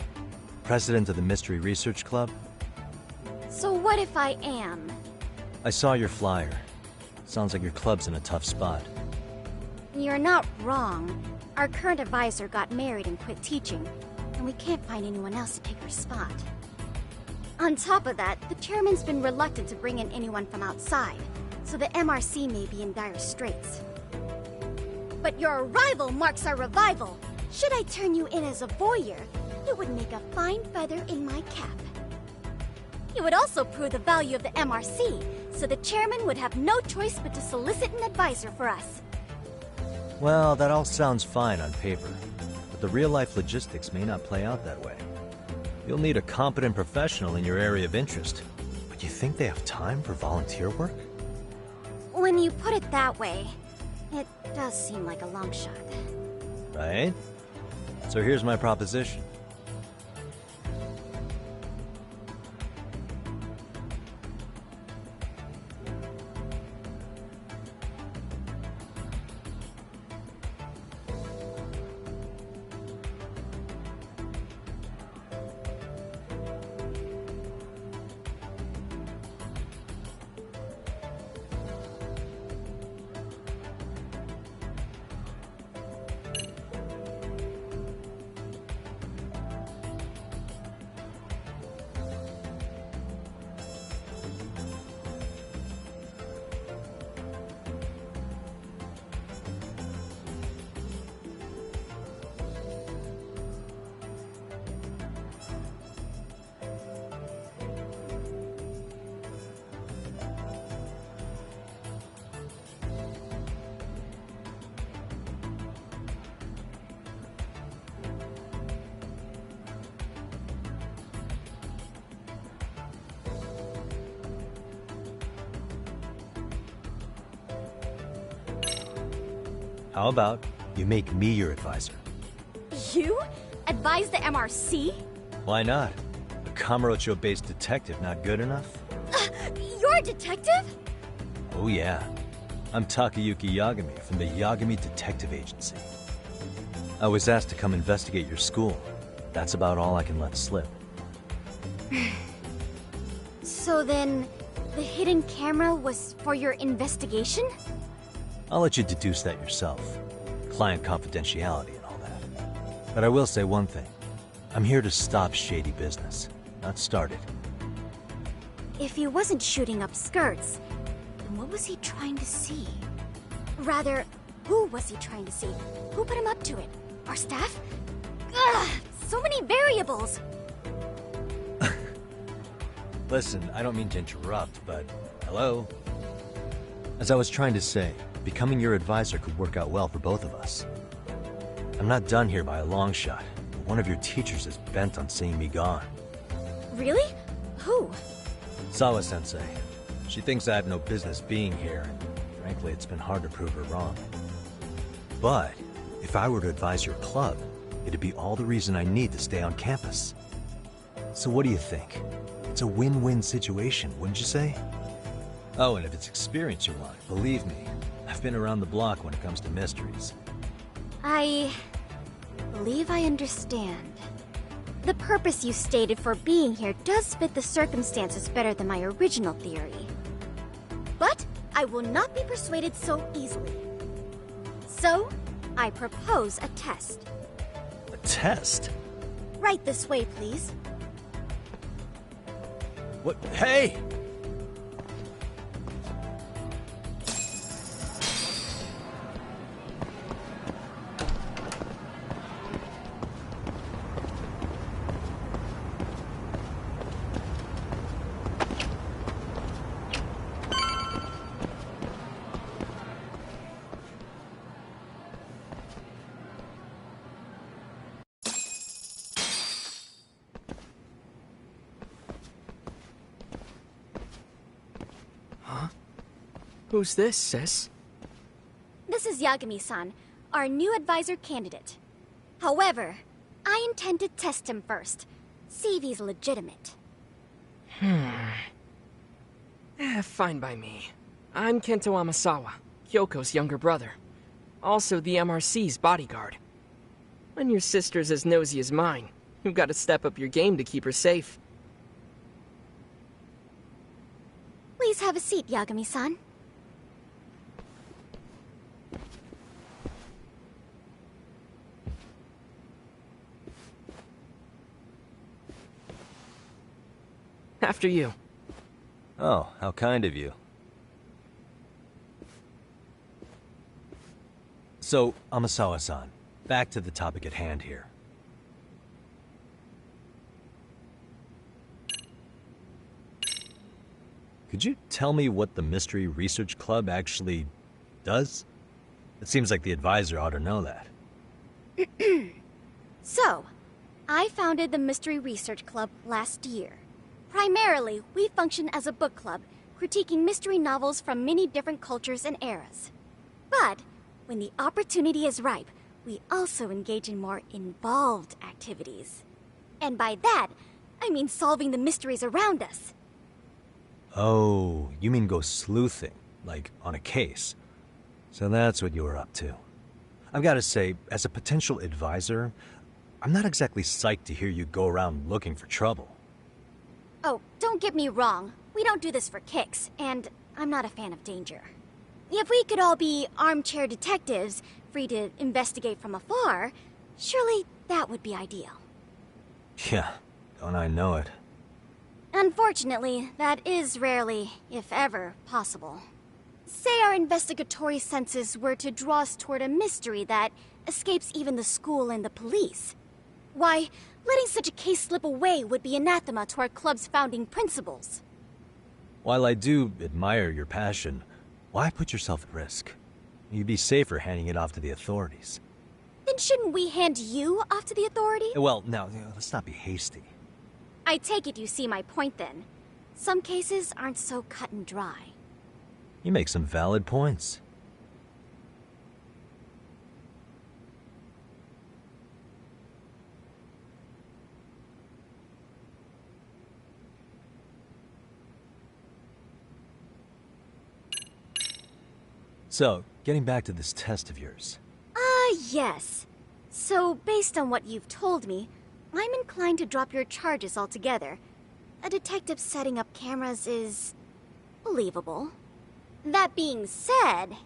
President of the Mystery Research Club? So what if I am? I saw your flyer. Sounds like your club's in a tough spot. You're not wrong. Our current advisor got married and quit teaching, and we can't find anyone else to take her spot. On top of that, the chairman's been reluctant to bring in anyone from outside, so the MRC may be in dire straits. But your arrival marks our revival. Should I turn you in as a voyeur, it would make a fine feather in my cap. It would also prove the value of the MRC, so the chairman would have no choice but to solicit an advisor for us. Well, that all sounds fine on paper, but the real-life logistics may not play out that way. You'll need a competent professional in your area of interest, but you think they have time for volunteer work? When you put it that way, it does seem like a long shot. Right? So here's my proposition. How about you make me your advisor? You? Advise the MRC? Why not? A Kamurocho-based detective not good enough? You're a detective? Oh yeah. I'm Takayuki Yagami from the Yagami Detective Agency. I was asked to come investigate your school. That's about all I can let slip. So then, the hidden camera was for your investigation? I'll let you deduce that yourself. Client confidentiality and all that. But I will say one thing. I'm here to stop shady business, not start it. If he wasn't shooting up skirts, then what was he trying to see? Rather, who was he trying to see? Who put him up to it? Our staff? Ugh! So many variables! Listen, I don't mean to interrupt, but hello? As I was trying to say, becoming your advisor could work out well for both of us. I'm not done here by a long shot, but one of your teachers is bent on seeing me gone. Really? Who? Sawa-sensei. She thinks I have no business being here, and frankly, it's been hard to prove her wrong. But if I were to advise your club, it'd be all the reason I need to stay on campus. So what do you think? It's a win-win situation, wouldn't you say? Oh, and if it's experience you want, believe me, I've been around the block when it comes to mysteries. I believe I understand. The purpose you stated for being here does fit the circumstances better than my original theory. But I will not be persuaded so easily. So, I propose a test. A test? Right this way, please. What? Hey! Who's this, sis? This is Yagami-san, our new advisor candidate. However, I intend to test him first. See if he's legitimate. Fine by me. I'm Kento Amasawa, Kyoko's younger brother. Also the MRC's bodyguard. When your sister's as nosy as mine, you've got to step up your game to keep her safe. Please have a seat, Yagami-san. After you. Oh, how kind of you. So, Amasawa-san, back to the topic at hand here. Could you tell me what the Mystery Research Club actually does? It seems like the advisor ought to know that. So, I founded the Mystery Research Club last year. Primarily, we function as a book club, critiquing mystery novels from many different cultures and eras. But, when the opportunity is ripe, we also engage in more involved activities. And by that, I mean solving the mysteries around us. Oh, you mean go sleuthing, like on a case. So that's what you were up to. I've got to say, as a potential advisor, I'm not exactly psyched to hear you go around looking for trouble. Oh, don't get me wrong. We don't do this for kicks, and I'm not a fan of danger. If we could all be armchair detectives, free to investigate from afar, surely that would be ideal. Yeah, don't I know it. Unfortunately, that is rarely, if ever, possible. Say our investigatory senses were to draw us toward a mystery that escapes even the school and the police. Why, letting such a case slip away would be anathema to our club's founding principles. While I do admire your passion, why put yourself at risk? You'd be safer handing it off to the authorities. Then shouldn't we hand you off to the authorities? Well, now, let's not be hasty. I take it you see my point then. Some cases aren't so cut and dry. You make some valid points. So, getting back to this test of yours. Yes. So, based on what you've told me, I'm inclined to drop your charges altogether. A detective setting up cameras is believable. That being said,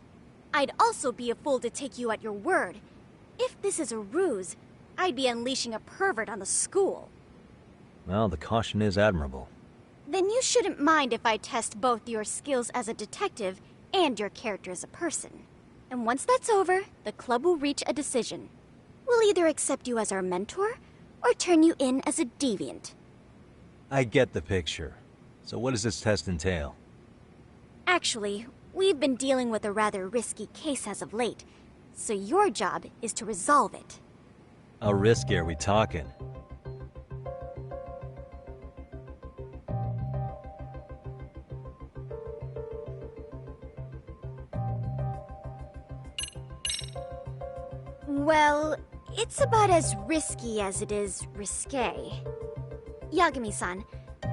I'd also be a fool to take you at your word. If this is a ruse, I'd be unleashing a pervert on the school. Well, the caution is admirable. Then you shouldn't mind if I test both your skills as a detective and your character as a person. And once that's over, the club will reach a decision. We'll either accept you as our mentor, or turn you in as a deviant. I get the picture. So what does this test entail? Actually, we've been dealing with a rather risky case as of late, so your job is to resolve it. How risky are we talking? Well, it's about as risky as it is risque. Yagami-san,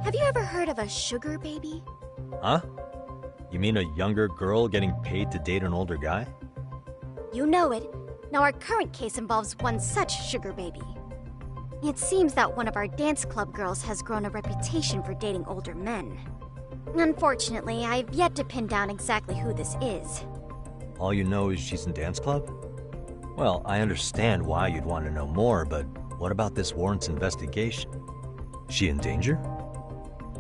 have you ever heard of a sugar baby? Huh? You mean a younger girl getting paid to date an older guy? You know it. Now our current case involves one such sugar baby. It seems that one of our dance club girls has grown a reputation for dating older men. Unfortunately, I've yet to pin down exactly who this is. All you know is she's in dance club? Well, I understand why you'd want to know more, but what about this warrants investigation? Is she in danger?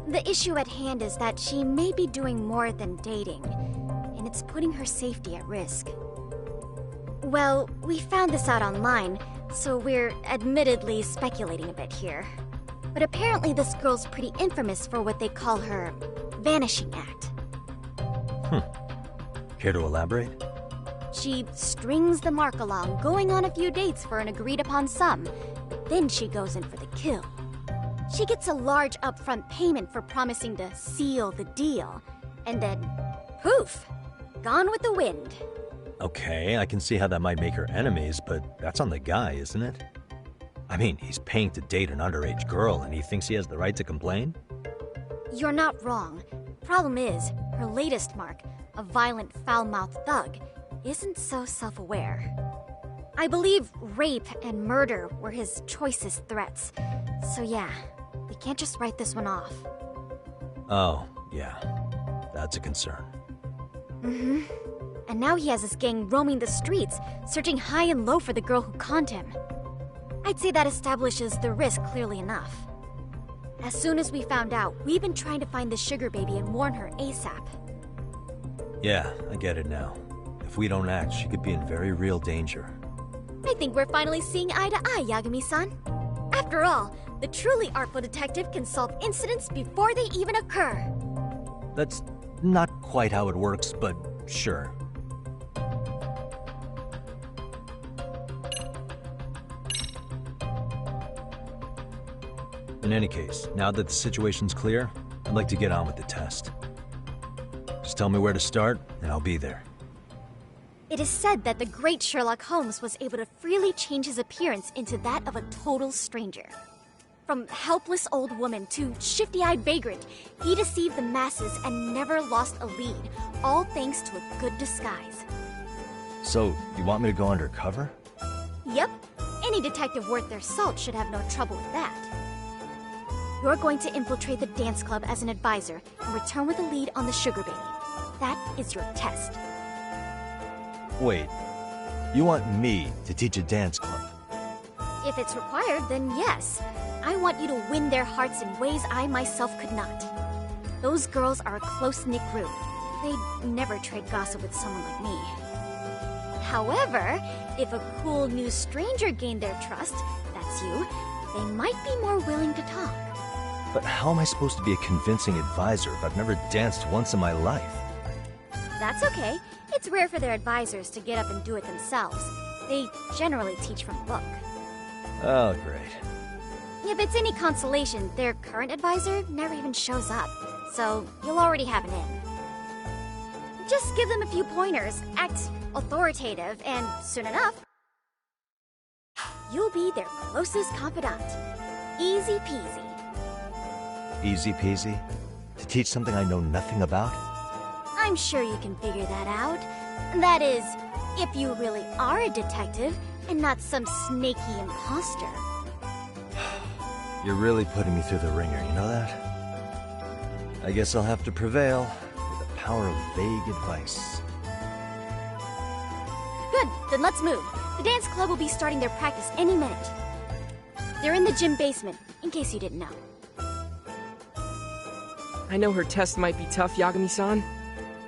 The issue at hand is that she may be doing more than dating, and it's putting her safety at risk. Well, we found this out online, so we're admittedly speculating a bit here. But apparently this girl's pretty infamous for what they call her vanishing act. Care to elaborate? She strings the mark along, going on a few dates for an agreed-upon sum. Then she goes in for the kill. She gets a large upfront payment for promising to seal the deal. And then, poof! Gone with the wind. Okay, I can see how that might make her enemies, but that's on the guy, isn't it? I mean, he's paying to date an underage girl, and he thinks he has the right to complain? You're not wrong. Problem is, her latest mark, a violent, foul-mouthed thug, isn't so self-aware. I believe rape and murder were his choicest threats. So yeah, we can't just write this one off. Oh, yeah. That's a concern. Mm-hmm. And now he has his gang roaming the streets, searching high and low for the girl who conned him. I'd say that establishes the risk clearly enough. As soon as we found out, we've been trying to find the sugar baby and warn her ASAP. Yeah, I get it now. If we don't act, she could be in very real danger. I think we're finally seeing eye to eye, Yagami-san. After all, the truly artful detective can solve incidents before they even occur. That's not quite how it works, but sure. In any case, now that the situation's clear, I'd like to get on with the test. Just tell me where to start, and I'll be there. It is said that the great Sherlock Holmes was able to freely change his appearance into that of a total stranger. From helpless old woman to shifty-eyed vagrant, he deceived the masses and never lost a lead, all thanks to a good disguise. So, you want me to go undercover? Yep, any detective worth their salt should have no trouble with that. You're going to infiltrate the dance club as an advisor and return with a lead on the sugar baby. That is your test. Wait, you want me to teach a dance club? If it's required, then yes. I want you to win their hearts in ways I myself could not. Those girls are a close-knit group. They'd never trade gossip with someone like me. However, if a cool new stranger gained their trust, that's you, they might be more willing to talk. But how am I supposed to be a convincing advisor if I've never danced once in my life? That's okay. It's rare for their advisors to get up and do it themselves. They generally teach from a book. Oh, great. If it's any consolation, their current advisor never even shows up, so you'll already have an in. Just give them a few pointers, act authoritative, and soon enough, you'll be their closest confidant. Easy peasy. Easy peasy? To teach something I know nothing about? I'm sure you can figure that out. That is, if you really are a detective and not some snaky imposter. You're really putting me through the ringer, you know that? I guess I'll have to prevail with the power of vague advice. Good, then let's move. The dance club will be starting their practice any minute. They're in the gym basement, in case you didn't know. I know her test might be tough, Yagami-san,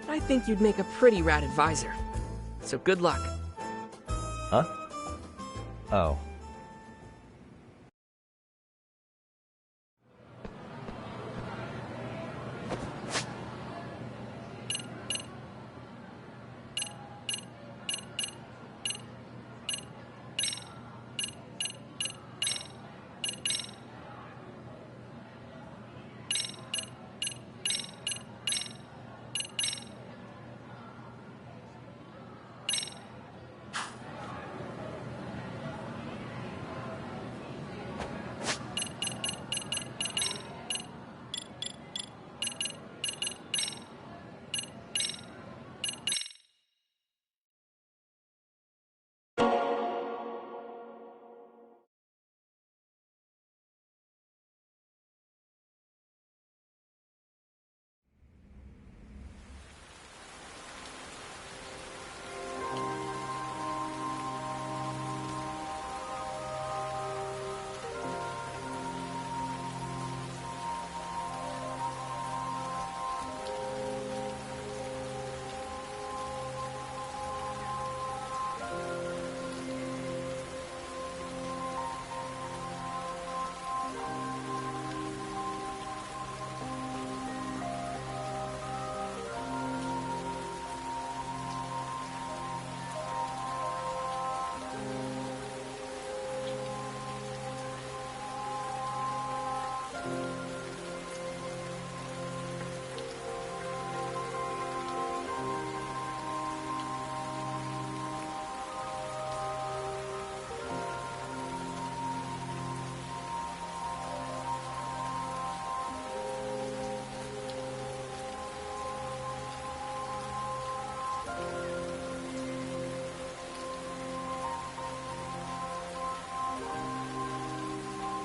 but I think you'd make a pretty rad advisor. So good luck. Huh? Oh.